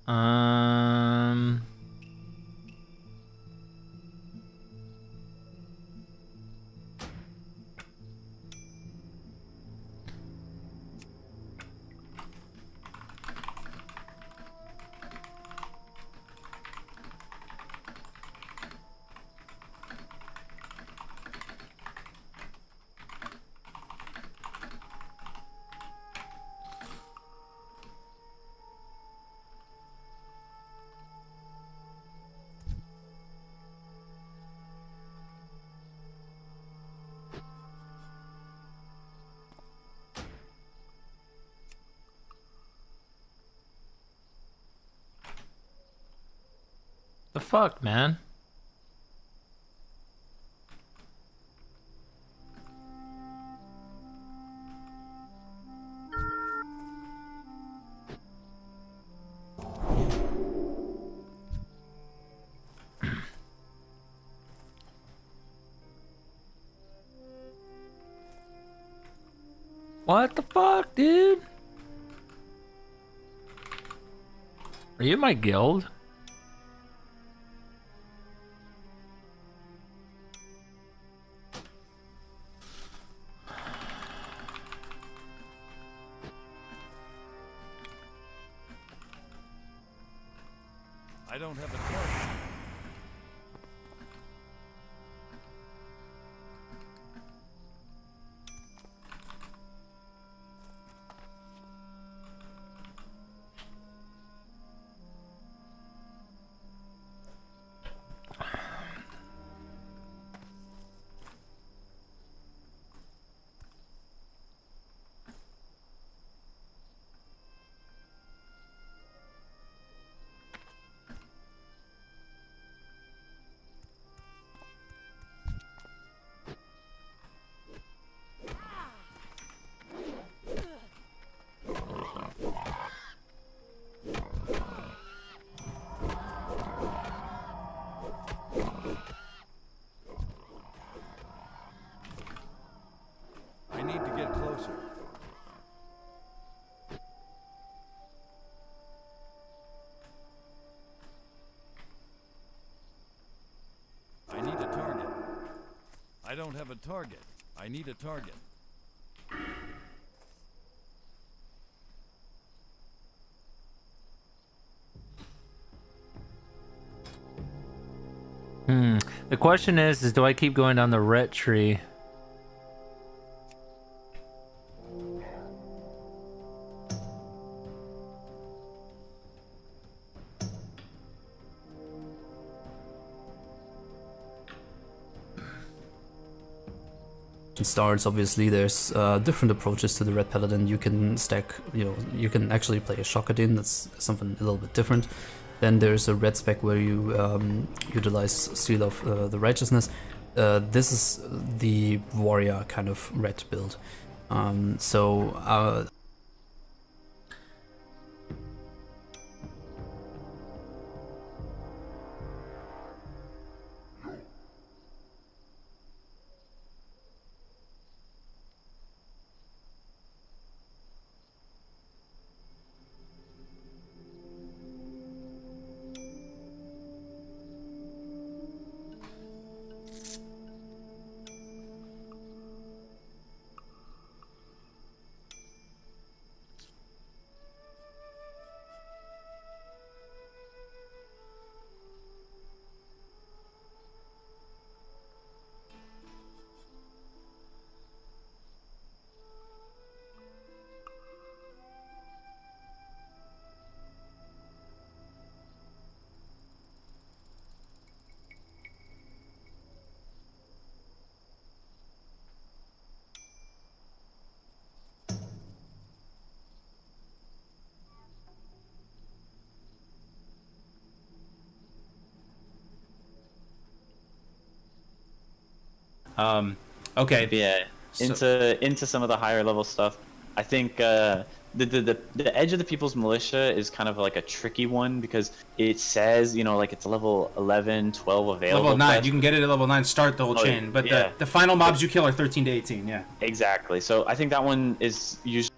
Um, The fuck, man? What the fuck, dude? Are you in my guild? I don't have a target. I need to get closer. I need a target. I don't have a target. I need a target. The question is do I keep going down the ret tree? Starts, obviously there's different approaches to the Red Paladin. You can stack, you can actually play a Shockedin, that's something a little bit different. Then there's a red spec where you utilize Seal of the Righteousness. This is the warrior kind of red build. Okay. Yeah. Into some of the higher level stuff. I think the edge of the People's Militia is kind of like a tricky one because it says, like it's level 11, 12 available. Level 9, you can get it at level 9, start the whole chain. But yeah. the final mobs you kill are 13 to 18, yeah. Exactly. So I think that one is usually...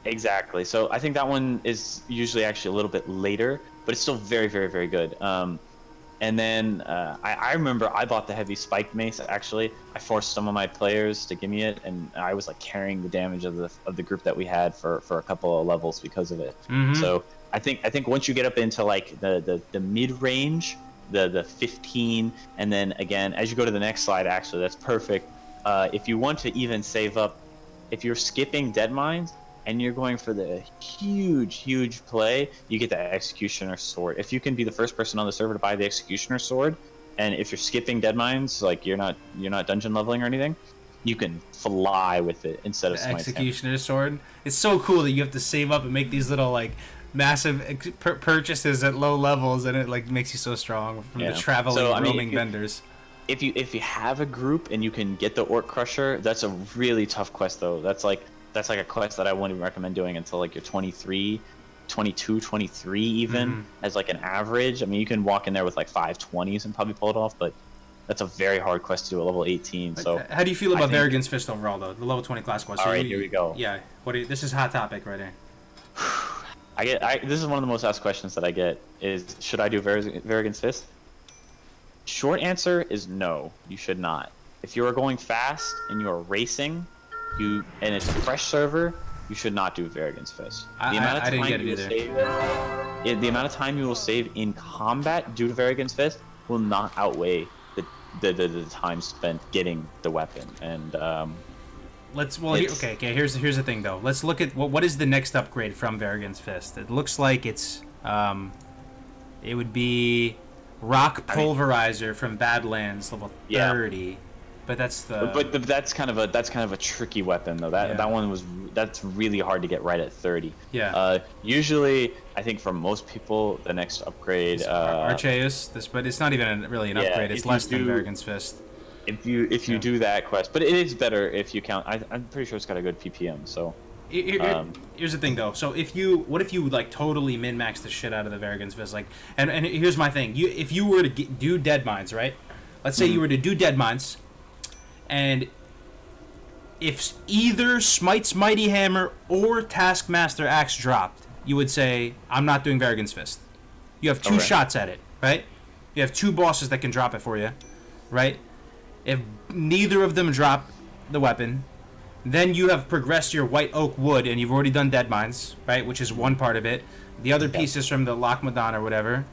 Exactly. So I think that one is usually actually a little bit later, but it's still very, very, very good. And then I remember I bought the heavy spiked mace. Actually, I forced some of my players to give me it, and I was like carrying the damage of the group that we had for a couple of levels because of it. Mm-hmm. So I think once you get up into like the mid range, the 15, and then again as you go to the next slide, actually that's perfect. If you want to even save up, if you're skipping dead mines and you're going for the huge play, you get the Executioner Sword. If you can be the first person on the server to buy the Executioner Sword, and if you're skipping dead mines, like you're not dungeon leveling or anything, you can fly with it instead of The Smite's hammer. Executioner's sword. It's so cool that you have to save up and make these little like massive purchases at low levels, and it like makes you so strong from the traveling, roaming vendors. If you have a group and you can get the Orc Crusher, that's a really tough quest though. That's like a quest that I wouldn't even recommend doing until like you're 23, 22, 23 even as like an average. I mean, you can walk in there with like 520s and probably pull it off, but that's a very hard quest to do at level 18. So how do you feel about Varrigan's Fist overall though? The level 20 class quest. All right, here we go. Yeah. This is hot topic right here. This is one of the most asked questions that I get is, should I do Varrigan's Fist? Short answer is no, you should not. If you are going fast and you are racing, and it's a fresh server, you should not do Varrigan's Fist. The amount of time the amount of time you will save in combat due to Varrigan's Fist will not outweigh the time spent getting the weapon. And here's the thing though. Let's look at what is the next upgrade from Varrigan's Fist. It looks like it's it would be Rock Pulverizer from Badlands level 30. But that's that's kind of a tricky weapon though. That's really hard to get right at 30. Yeah. Usually, I think for most people, the next upgrade Archeus. But it's not even really an upgrade. It's less than Varrigan's Fist. If you do that quest, but it is better if you count. I'm pretty sure it's got a good PPM. So. Here's the thing though. So what if you like totally min-max the shit out of the Varrigan's Fist? Like, and here's my thing. If you were to do dead mines, right? Let's say you were to do dead mines. And if either Smite's Mighty Hammer or Taskmaster Axe dropped, you would say, I'm not doing Varrigan's Fist. You have two shots at it, right? You have two bosses that can drop it for you, right? If neither of them drop the weapon, then you have progressed your White Oak Wood, and you've already done Dead Mines, right? Which is one part of it. The other piece is from the Lochmadon or whatever.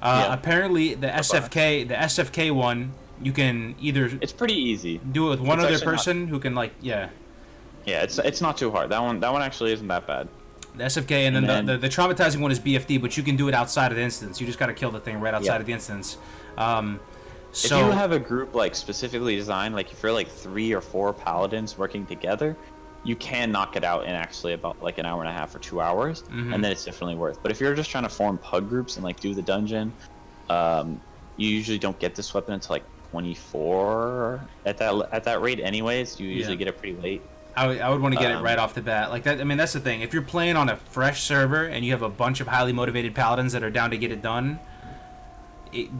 Apparently, the SFK one, you can either... It's pretty easy. Do it with one other person who can, like, Yeah, it's not too hard. That one actually isn't that bad. The SFK, and then the traumatizing one is BFD, but you can do it outside of the instance. You just got to kill the thing right outside of the instance. If you have a group like specifically designed, like if you're like 3 or 4 paladins working together, you can knock it out in actually about like an hour and a half or 2 hours, and then it's definitely worth. But if you're just trying to form pug groups and like do the dungeon, you usually don't get this weapon until like 24 at that rate. Anyways, you usually get it pretty late. I would want to get it right off the bat. Like that. I mean, that's the thing. If you're playing on a fresh server and you have a bunch of highly motivated paladins that are down to get it done,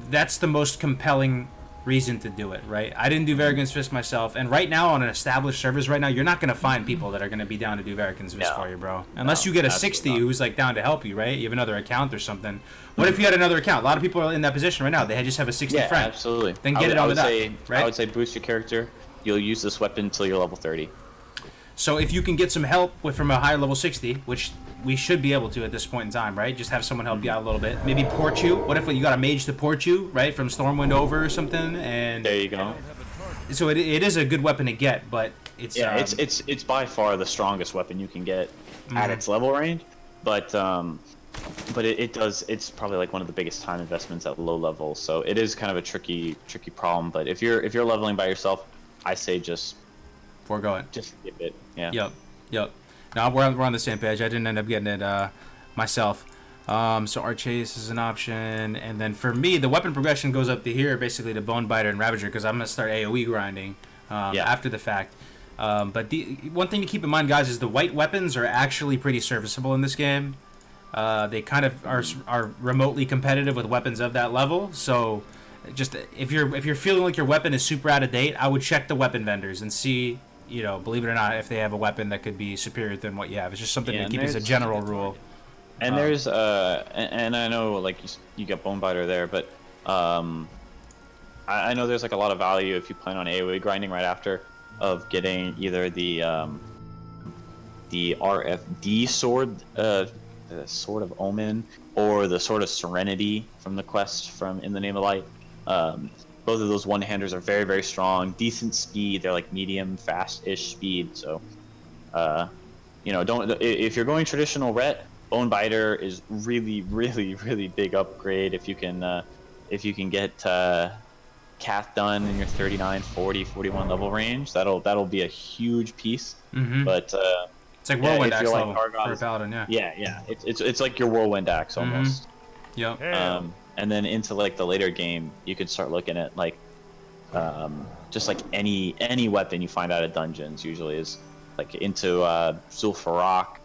that's the most compelling reason to do it, right? I didn't do Varrigan's Fist myself, and right now on an established servers right now, you're not going to find people that are going to be down to do Varrigan's Fist for you, bro. Unless you get a 60 who's like down to help you, right? You have another account or something. What if you had another account? A lot of people are in that position right now. They just have a 60 friend. Absolutely. Then get it on the duck, right? I would say boost your character. You'll use this weapon until you're level 30. So if you can get some help from a higher level 60, which we should be able to at this point in time, right? Just have someone help you out a little bit. Maybe port you. What if you got a mage to port you, right? From Stormwind over or something, and there you go. So it is a good weapon to get, but it's it's by far the strongest weapon you can get at its level range, but it's probably like one of the biggest time investments at low level. So it is kind of a tricky problem. But if you're leveling by yourself, I say just forego it. Just skip it. Yeah. Yep. No, we're on the same page. I didn't end up getting it myself. So Archase is an option, and then for me, the weapon progression goes up to here, basically to Bonebiter and Ravager, because I'm gonna start AOE grinding after the fact. But the one thing to keep in mind, guys, is the white weapons are actually pretty serviceable in this game. They kind of are remotely competitive with weapons of that level. So, just if you're feeling like your weapon is super out of date, I would check the weapon vendors and see. Believe it or not, if they have a weapon that could be superior than what you have. It's just something to keep as a general rule. And there's and I know like you got Bonebiter there, but I know there's like a lot of value if you plan on AoE grinding right after of getting either the RFD sword, the Sword of Omen, or the Sword of Serenity from the quest from In the Name of Light. Both of those one-handers are very, very strong, decent speed. They're like medium, fast-ish speed. So, don't if you're going traditional ret, Bonebiter is really, really, really big upgrade if you can get Cath done in your 39, 40, 41 level range, that'll be a huge piece. But it's like whirlwind if axe you're like level Argon, for a paladin, yeah. Yeah. It's like your whirlwind axe almost. Yep. And then into like the later game, you could start looking at like just like any weapon you find out of dungeons usually is like into Zul'Farrak,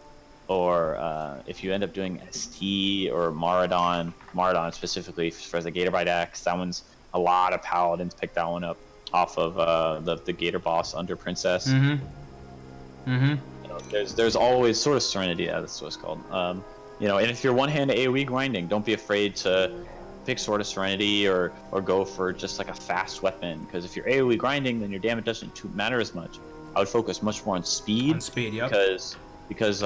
or if you end up doing ST or Maradon specifically for the Gatorbite axe, that one's a lot of paladins pick that one up off of the Gator boss under Princess. You know, there's always sort of Serenity, that's what it's called. You know, and if you're one-hand AoE grinding, don't be afraid to pick Sword of Serenity or go for just like a fast weapon, because if you're AoE grinding, then your damage doesn't matter as much. I would focus much more on speed. On speed, yep. Because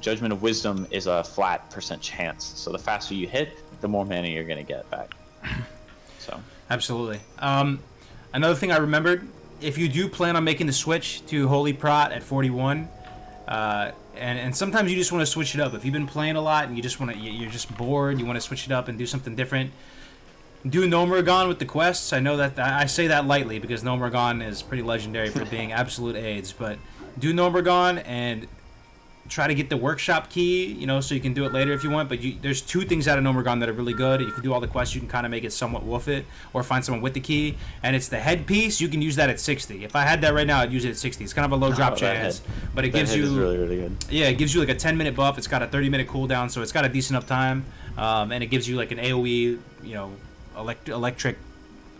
Judgment of Wisdom is a flat % chance. So the faster you hit, the more mana you're gonna get back. So absolutely. Another thing I remembered: if you do plan on making the switch to Holy Prot at 41, and sometimes you just want to switch it up. If you've been playing a lot and you just want to, you're just bored, you want to switch it up and do something different. Do Nomergon with the quests. I know that I say that lightly because Nomergon is pretty legendary for being absolute AIDS, but do Nomergon and try to get the workshop key, you know, so you can do it later if you want. But there's two things out of Nomergon that are really good. If you do all the quests, you can kind of make it somewhat woof it, or find someone with the key. And it's the headpiece. You can use that at 60. If I had that right now, I'd use it at 60. It's kind of a low drop chance, but it gives you is really, really good. Yeah, it gives you like a 10-minute buff. It's got a 30-minute cooldown, so it's got a decent uptime, and it gives you like an AOE, you know, electric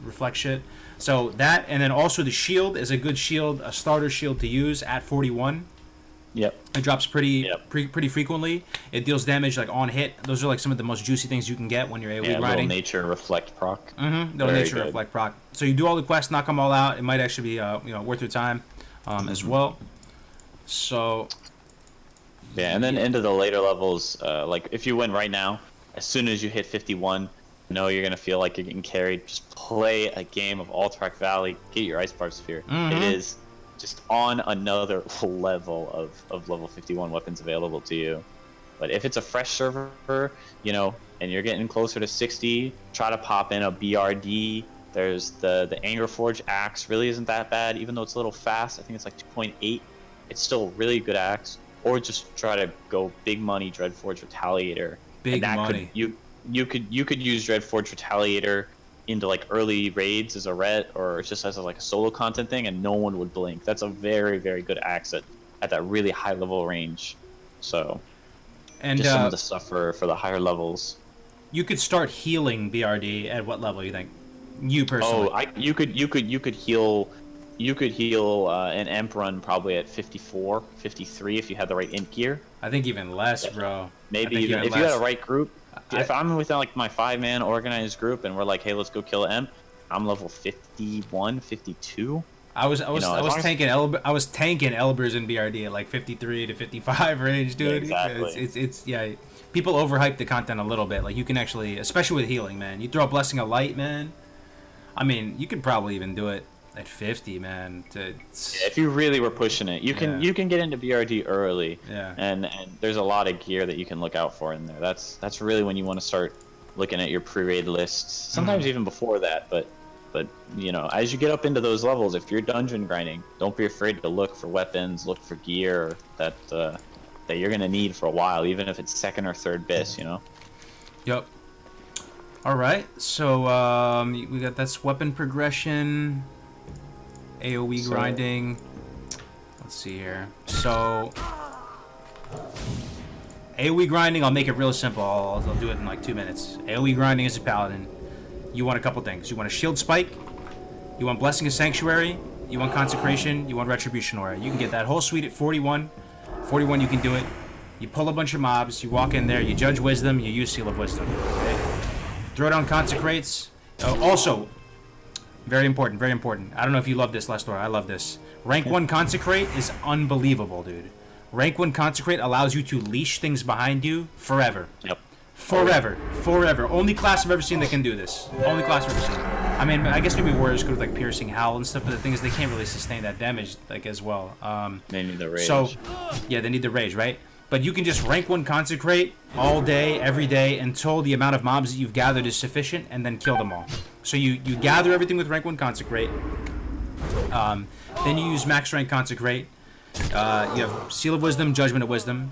reflect shit. So that, and then also the shield is a good shield, a starter shield to use at 41. Yep. It drops pretty frequently. It deals damage like on hit. Those are like some of the most juicy things you can get when you're AoE grinding. Little nature reflect proc. Little nature reflect proc. So you do all the quests, knock them all out. It might actually be you know, worth your time as well. So yeah, and then into the later levels, like if you win right now, as soon as you hit 51, know you're gonna feel like you're getting carried. Just play a game of Alterac Valley. Get your Ice Barb Sphere. It is just on another level of level 51 weapons available to you. But if it's a fresh server, you know, and you're getting closer to 60, try to pop in a BRD. There's the Angerforge axe, really isn't that bad, even though it's a little fast. I think it's like 2.8. It's still a really good axe. Or just try to go big money Dreadforge Retaliator. Big money. You could use Dreadforge Retaliator into like early raids as a ret, or just as like a solo content thing, and no one would blink. That's a very, very good axe at that really high level range. So, and just some of the stuff for the higher levels. You could start healing BRD at what level you think? You personally? Oh, you could heal. You could heal an Emp run probably at 54, 53 if you had the right Imp gear. I think even less, bro. Maybe even if you had a right group. If I'm within like my 5-man organized group and we're like, hey, let's go kill an Emp, I'm level 51, 52. I was tanking Elbers in BRD at like 53 to 55 range, dude. Yeah, exactly. It's yeah. People overhype the content a little bit. Like you can actually, especially with healing, man. You throw a Blessing of Light, man. I mean, you could probably even do it at 50, man. If you really were pushing it, you can get into BRD early. Yeah. And there's a lot of gear that you can look out for in there. That's really when you want to start looking at your pre-raid lists. Sometimes even before that, but you know, as you get up into those levels, if you're dungeon grinding, don't be afraid to look for weapons, look for gear that you're gonna need for a while, even if it's second or third bis, you know. Yep. All right, so we got that's weapon progression, AOE grinding. Let's see here. So AOE grinding, I'll make it real simple. I'll do it in like 2 minutes. AOE grinding as a paladin, you want a couple things. You want a shield spike, you want Blessing of Sanctuary, you want consecration, you want retribution aura. You can get that whole suite at 41. 41, you can do it. You pull a bunch of mobs, you walk in there, you judge wisdom, you use Seal of Wisdom. Okay? Throw down consecrates. Also, very important, very important. I don't know if you love this, Lestor. I love this. Rank 1 consecrate is unbelievable, dude. Rank 1 consecrate allows you to leash things behind you forever. Yep. Forever. Forever. Only class I've ever seen that can do this. Only class I've ever seen. I mean, I guess maybe warriors could with like piercing howl and stuff, but the thing is they can't really sustain that damage like as well. They need the rage. So, yeah, they need the rage, right? But you can just rank 1 consecrate all day, every day, until the amount of mobs that you've gathered is sufficient, and then kill them all. So you gather everything with rank 1 consecrate. Then you use max rank consecrate. You have Seal of Wisdom, Judgment of Wisdom.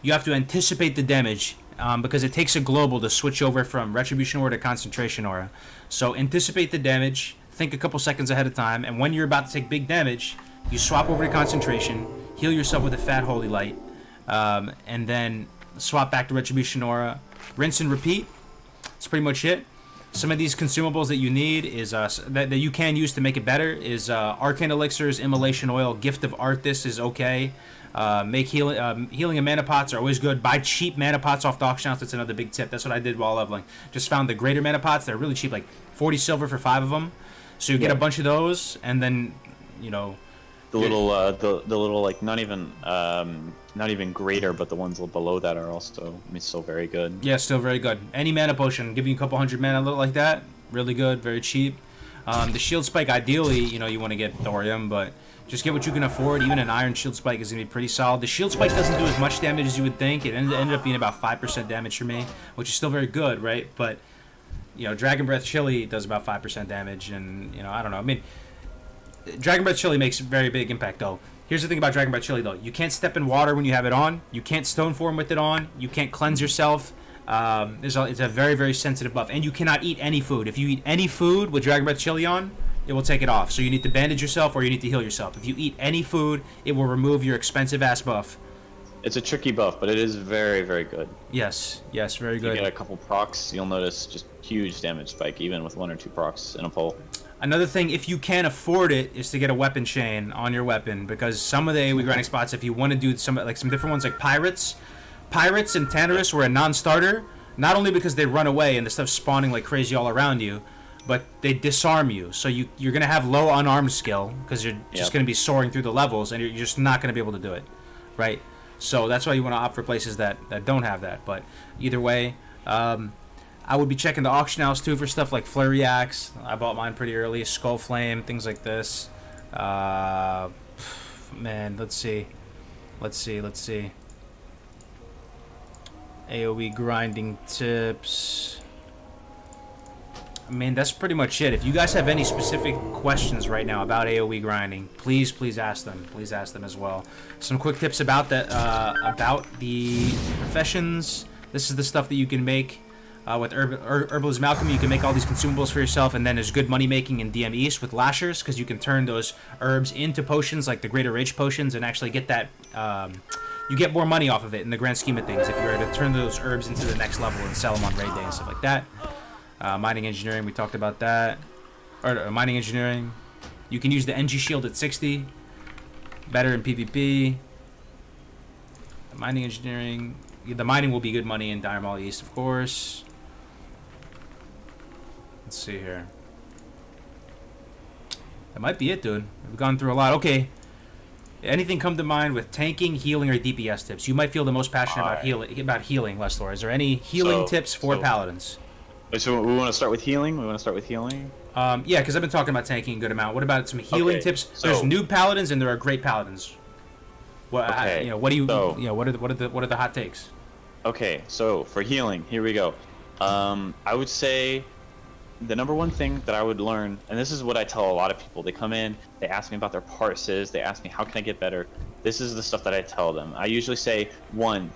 You have to anticipate the damage, because it takes a global to switch over from Retribution Aura to Concentration Aura. So anticipate the damage, think a couple seconds ahead of time, and when you're about to take big damage, you swap over to Concentration, heal yourself with a Fat Holy Light, and then swap back to Retribution Aura, rinse and repeat. That's pretty much it. Some of these consumables that you need is that you can use to make it better is Arcane Elixirs, Immolation Oil, Gift of Arthas is okay. Make healing and mana pots are always good. Buy cheap mana pots off the auction house. That's another big tip. That's what I did while leveling. Just found the greater mana pots. They're really cheap, like 40 silver for 5 of them. So you get a bunch of those, and then the little like not even greater, but the ones below that are also still very good. Yeah, still very good. Any mana potion, give you a couple hundred mana, look like that. Really good, very cheap. The shield spike, ideally, you want to get thorium, but just get what you can afford. Even an iron shield spike is gonna be pretty solid. The shield spike doesn't do as much damage as you would think. It ended up being about 5% damage for me, which is still very good, right? But Dragon Breath Chili does about 5% damage, and I don't know. I mean, Dragon Breath Chili makes a very big impact, though. Here's the thing about Dragon Breath Chili, though. You can't step in water when you have it on. You can't stone form with it on. You can't cleanse yourself. It's a very, very sensitive buff. And you cannot eat any food. If you eat any food with Dragon Breath Chili on, it will take it off. So you need to bandage yourself or you need to heal yourself. If you eat any food, it will remove your expensive-ass buff. It's a tricky buff, but it is very, very good. Yes, very good. You get a couple procs, you'll notice just huge damage spike, even with 1 or 2 procs in a pull. Another thing, if you can afford it, is to get a weapon chain on your weapon, because some of the AoE grinding spots, if you want to do some different ones like Pirates and Tantarus were a non-starter, not only because they run away and the stuff's spawning like crazy all around you, but they disarm you. So you're going to have low unarmed skill, because you're just going to be soaring through the levels, and you're just not going to be able to do it, right? So that's why you want to opt for places that don't have that. But either way, I would be checking the auction house too for stuff like Flurry Axe. I bought mine pretty early. Skull Flame, things like this. Man, let's see. AoE grinding tips. I mean, that's pretty much it. If you guys have any specific questions right now about AoE grinding, please ask them. Please ask them as well. Some quick tips about about the professions. This is the stuff that you can make. With Herbalism Alchemy, you can make all these consumables for yourself, and then there's good money making in DM East with Lashers, because you can turn those herbs into potions, like the Greater Rage potions, and actually get that. You get more money off of it in the grand scheme of things if you were to turn those herbs into the next level and sell them on raid day and stuff like that. Mining Engineering, we talked about that. Mining Engineering, you can use the NG Shield at 60, better in PvP. Mining Engineering, the mining will be good money in Dire Maul East, of course. Let's see here. That might be it, dude. We've gone through a lot. Okay. Anything come to mind with tanking, healing, or DPS tips? You might feel the most passionate about healing, Lestor. Is there any healing tips for paladins? So we want to start with healing? Yeah, because I've been talking about tanking a good amount. What about some healing tips? There's new paladins and there are great paladins. What what are the hot takes? Okay, so for healing, here we go. I would say the number one thing that I would learn, and this is what I tell a lot of people. They come in, they ask me about their parses, they ask me how can I get better. This is the stuff that I tell them. I usually say, 1,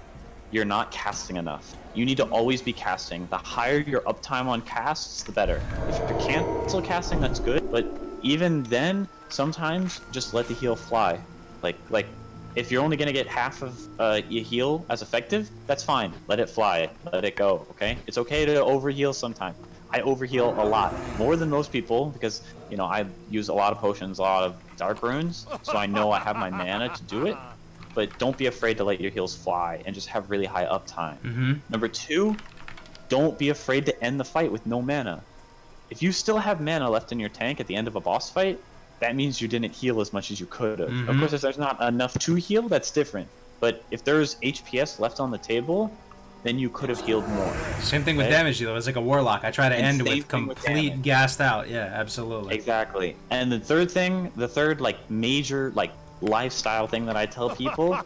you're not casting enough. You need to always be casting. The higher your uptime on casts, the better. If you cancel casting, that's good, but even then, sometimes just let the heal fly. Like if you're only gonna get half of your heal as effective, that's fine. Let it fly. Let it go. Okay? It's okay to overheal sometimes. I overheal a lot, more than most people, because I use a lot of potions, a lot of dark runes, so I know I have my mana to do it. But don't be afraid to let your heals fly and just have really high uptime. Number 2, don't be afraid to end the fight with no mana. If you still have mana left in your tank at the end of a boss fight, that means you didn't heal as much as you could have. Of course, if there's not enough to heal, that's different. But if there's HPS left on the table, then you could have healed more. Same thing with damage, though. It's like a warlock. I try to end with gassed out. Yeah, absolutely. Exactly. And the third thing, major lifestyle thing that I tell people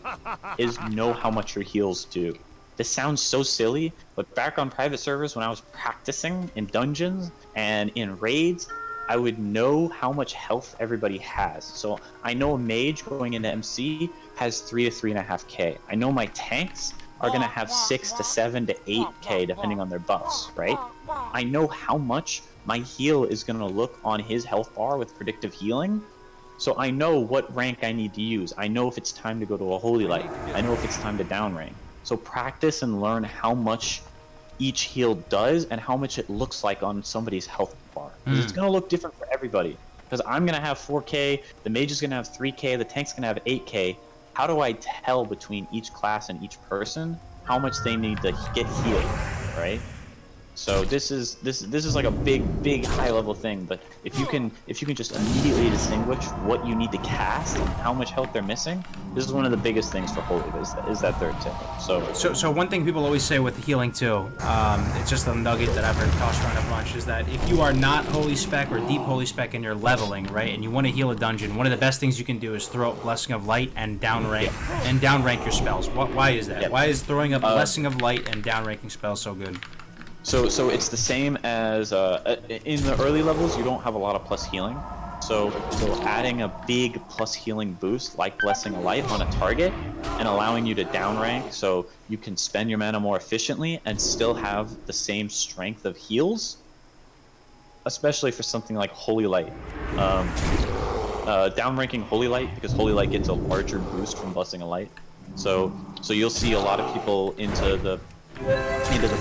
is know how much your heals do. This sounds so silly, but back on private servers when I was practicing in dungeons and in raids, I would know how much health everybody has. So I know a mage going into MC has 3 to 3.5k. I know my tanks are gonna have 6 to 7 to 8k depending on their buffs, right? I know how much my heal is gonna look on his health bar with predictive healing. So I know what rank I need to use. I know if it's time to go to a holy light. I know if it's time to down rank. So practice and learn how much each heal does and how much it looks like on somebody's health bar. 'Cause it's gonna look different for everybody. Because I'm gonna have 4k, the mage is gonna have 3k, the tank's gonna have 8k. How do I tell between each class and each person how much they need to get healed, right? So this is like a big high level thing, but if you can just immediately distinguish what you need to cast and how much health they're missing, this is one of the biggest things for holy is that third tip. So one thing people always say with the healing too, it's just a nugget that I've heard tossed around a bunch, is that if you are not holy spec or deep holy spec and you're leveling, right, and you want to heal a dungeon, one of the best things you can do is throw up Blessing of Light and down rank your spells. Why is that? Why is throwing up Blessing of Light and down ranking spells so good? So it's the same as in the early levels you don't have a lot of plus healing. So adding a big plus healing boost like Blessing of Light on a target and allowing you to down rank so you can spend your mana more efficiently and still have the same strength of heals, especially for something like Holy Light. Down ranking Holy Light, because Holy Light gets a larger boost from Blessing of Light. So you'll see a lot of people into the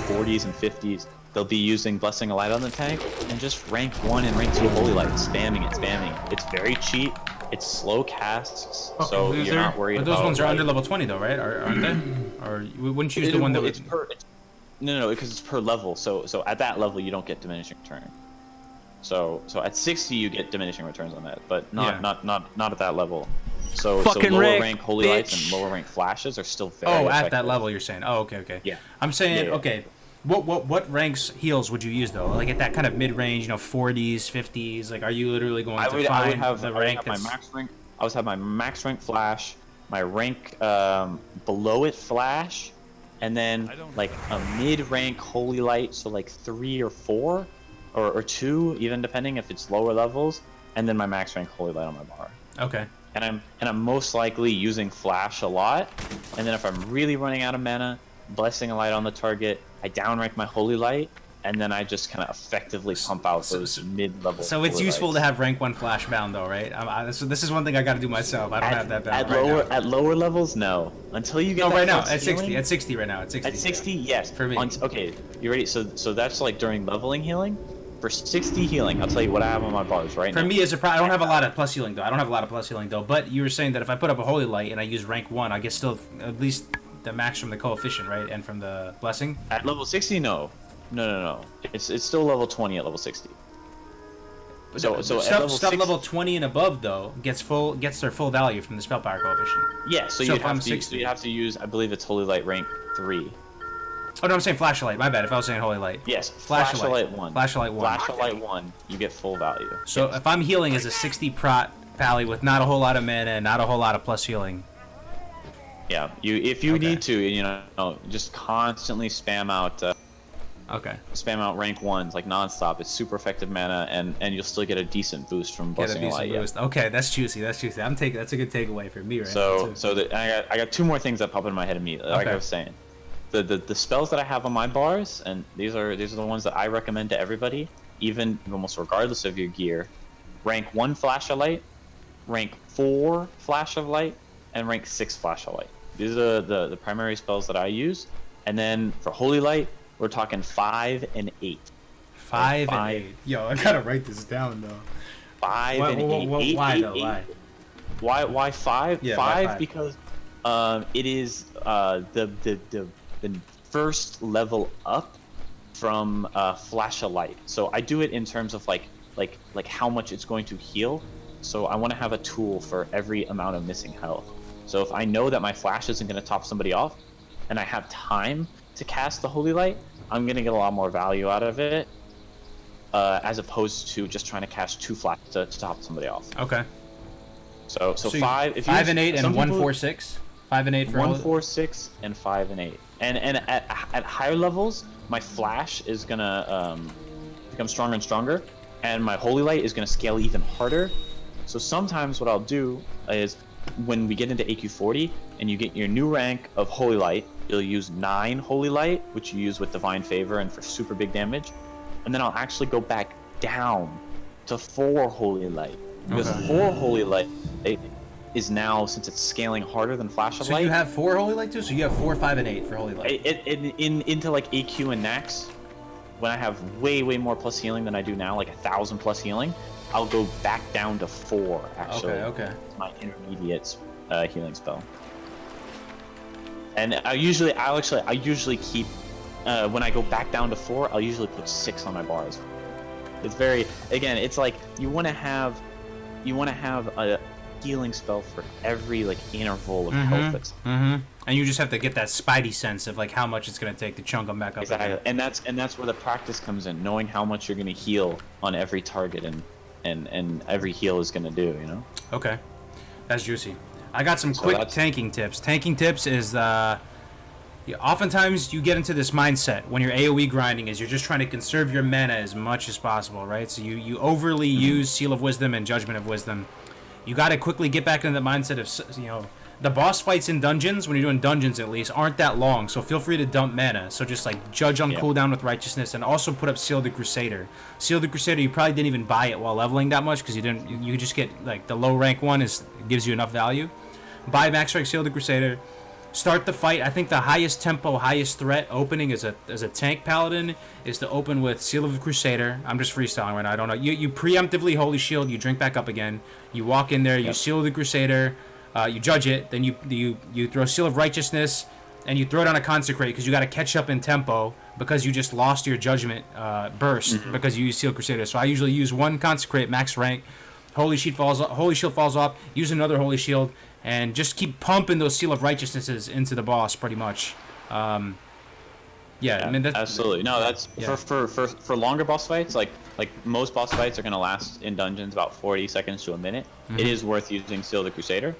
40s and 50s, they'll be using Blessing of Light on the tank and just rank 1 and rank 2 Holy Light, spamming it. It's very cheap, it's slow casts, so you're not worried about... But those ones are under level 20 though, right? Aren't they? Or wouldn't you use the one that... No, because it's per level, so at that level you don't get diminishing return. So at 60 you get diminishing returns on that, but not at that level. So lower rank Holy Lights and lower rank Flashes are still very effective. At that level you're saying. Oh, okay. Yeah. I'm saying, okay, what ranks heals would you use though? Like at that kind of mid-range, 40s, 50s, like are you literally going to find the rank that's... my max rank. I would have my max rank Flash, my rank below it Flash, and then like a mid-rank Holy Light, so like 3 or 4, or 2, even depending if it's lower levels, and then my max rank Holy Light on my bar. Okay. And I'm most likely using Flash a lot, and then if I'm really running out of mana, Blessing of Light on the target, I downrank my Holy Light, and then I just kind of effectively pump out those mid-level. So it's useful to have rank 1 Flash bound though, right? This is one thing I got to do myself. I don't have that bound at lower levels, no. Until you get right now at 60. At 60 right now. At 60. At 60, yes. For me. Okay, you ready? So that's like during leveling healing. For 60 healing, I'll tell you what I have on my bars right now. For me, I don't have a lot of plus healing though. But you were saying that if I put up a Holy Light and I use rank 1, I get still at least the max from the coefficient, right? And from the Blessing? At level 60, no. It's still level 20 at level 60. So stuff level 20 and above though gets their full value from the spell power coefficient. Yeah, so you have to use, I believe it's Holy Light rank 3. Oh no, I'm saying Flashlight. My bad. If I was saying Holy Light. Yes, Flashlight 1. Flashlight 1. Flashlight 1. You get full value. So if I'm healing as a 60 prot pally with not a whole lot of mana and not a whole lot of plus healing. Yeah, if you need to, just constantly spam out. Spam out rank 1s like nonstop. It's super effective mana, and you'll still get a decent boost from Blessing of Light. Yeah. Okay, that's juicy. That's a good takeaway for me, right? I got 2 more things that pop in my head immediately. Like I was saying. The spells that I have on my bars, and these are the ones that I recommend to everybody, even almost regardless of your gear. Rank 1 Flash of Light, rank 4 Flash of Light, and rank 6 Flash of Light. These are the primary spells that I use. And then for Holy Light, we're talking 5 and 8. 5 and 8. Yo, I gotta write this down though. 5 and 8. Why though? Why? Why 5? Yeah, 5 because it is the first level up from Flash of Light. So I do it in terms of like how much it's going to heal. So I want to have a tool for every amount of missing health. So if I know that my Flash isn't going to top somebody off, and I have time to cast the Holy Light, I'm going to get a lot more value out of it, as opposed to just trying to cast 2 Flash to top somebody off. Okay. So 5. If 5 and 8 some and 1, people- 4, 6. 5 and 8 for 1, 4, 6, and 5 and 8. And at higher levels, my flash is gonna become stronger and stronger, and my holy light is gonna scale even harder. So sometimes what I'll do is when we get into AQ40 and you get your new rank of holy light, you'll use 9 holy light, which you use with divine favor and for super big damage, and then I'll actually go back down to 4 holy light because 4 holy light is now, since it's scaling harder than flash of So light. you have 4 holy light too? So you have 4, 5, and 8 for holy light. Into like AQ and Nax, when I have way more plus healing than I do now, like 1,000 plus healing, I'll go back down to 4 actually. Okay. It's my intermediate healing spell. And I usually keep when I go back down to 4, I'll usually put 6 on my bars. It's very, again, it's like you want to have a healing spell for every like interval of health that's And you just have to get that spidey sense of like how much it's gonna take to chunk them back up. exactly. Again. And that's where the practice comes in, knowing how much you're gonna heal on every target and every heal is gonna do, you know. Okay, that's juicy. I got some quick tanking tips. Tanking tips is oftentimes you get into this mindset when you're AoE grinding is you're just trying to conserve your mana as much as possible, right? So you overly use Seal of Wisdom and Judgment of Wisdom. You got to quickly get back into the mindset of, you know, the boss fights in dungeons, when you're doing dungeons at least, aren't that long, so feel free to dump mana. So just like judge on cooldown with Righteousness, and also put up Seal of the Crusader. Seal of the Crusader, you probably didn't even buy it while leveling that much because you just get like the low rank one gives you enough value. Buy max rank Seal of the Crusader. Start the fight. I think the highest tempo, highest threat opening as a tank paladin is to open with Seal of the Crusader. I'm just freestyling right now. I don't know. You preemptively Holy Shield. You drink back up again. You walk in there. You Seal of the Crusader. You judge it. Then you throw Seal of Righteousness, and you throw down a Consecrate because you got to catch up in tempo because you just lost your Judgment burst because you use Seal of Crusader. So I usually use one Consecrate max rank. Holy Shield falls off. Use another Holy Shield. And just keep pumping those Seal of Righteousnesses into the boss, pretty much. I mean, that's, absolutely. No, that's for longer boss fights. Like most boss fights are gonna last in dungeons about 40 seconds to a minute. It is worth using Seal of the Crusader,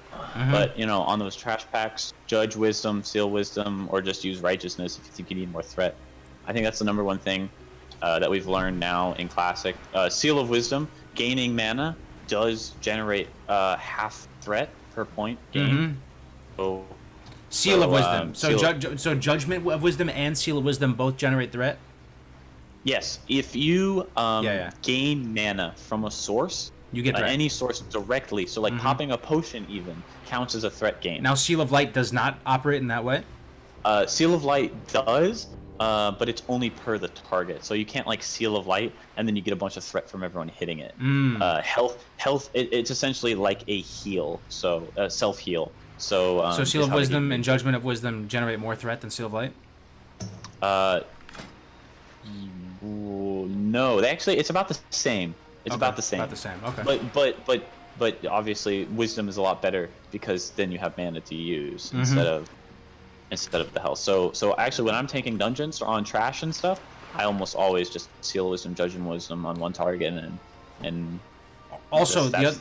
but you know, on those trash packs, Judge Wisdom, Seal Wisdom, or just use Righteousness if you think you need more threat. I think that's the number one thing that we've learned now in Classic. Seal of Wisdom, gaining mana does generate half threat per point gain. So, Seal of Wisdom. So Judgment of Wisdom and Seal of Wisdom both generate threat? Yes. If you gain mana from a source, you get any source directly. So like popping a potion even counts as a threat gain. Now Seal of Light does not operate in that way? Seal of Light does, but it's only per the target. So you can't like Seal of Light and then you get a bunch of threat from everyone hitting it. Health. It's essentially like a heal. So self heal. So Seal of Wisdom and Judgment of Wisdom generate more threat than Seal of Light? No, it's about the same. It's about the same. About the same. Okay. But obviously Wisdom is a lot better because then you have mana to use instead of the health. So actually when I'm taking dungeons or on trash and stuff, I almost always just Seal Wisdom, Judgment Wisdom on one target and also, that's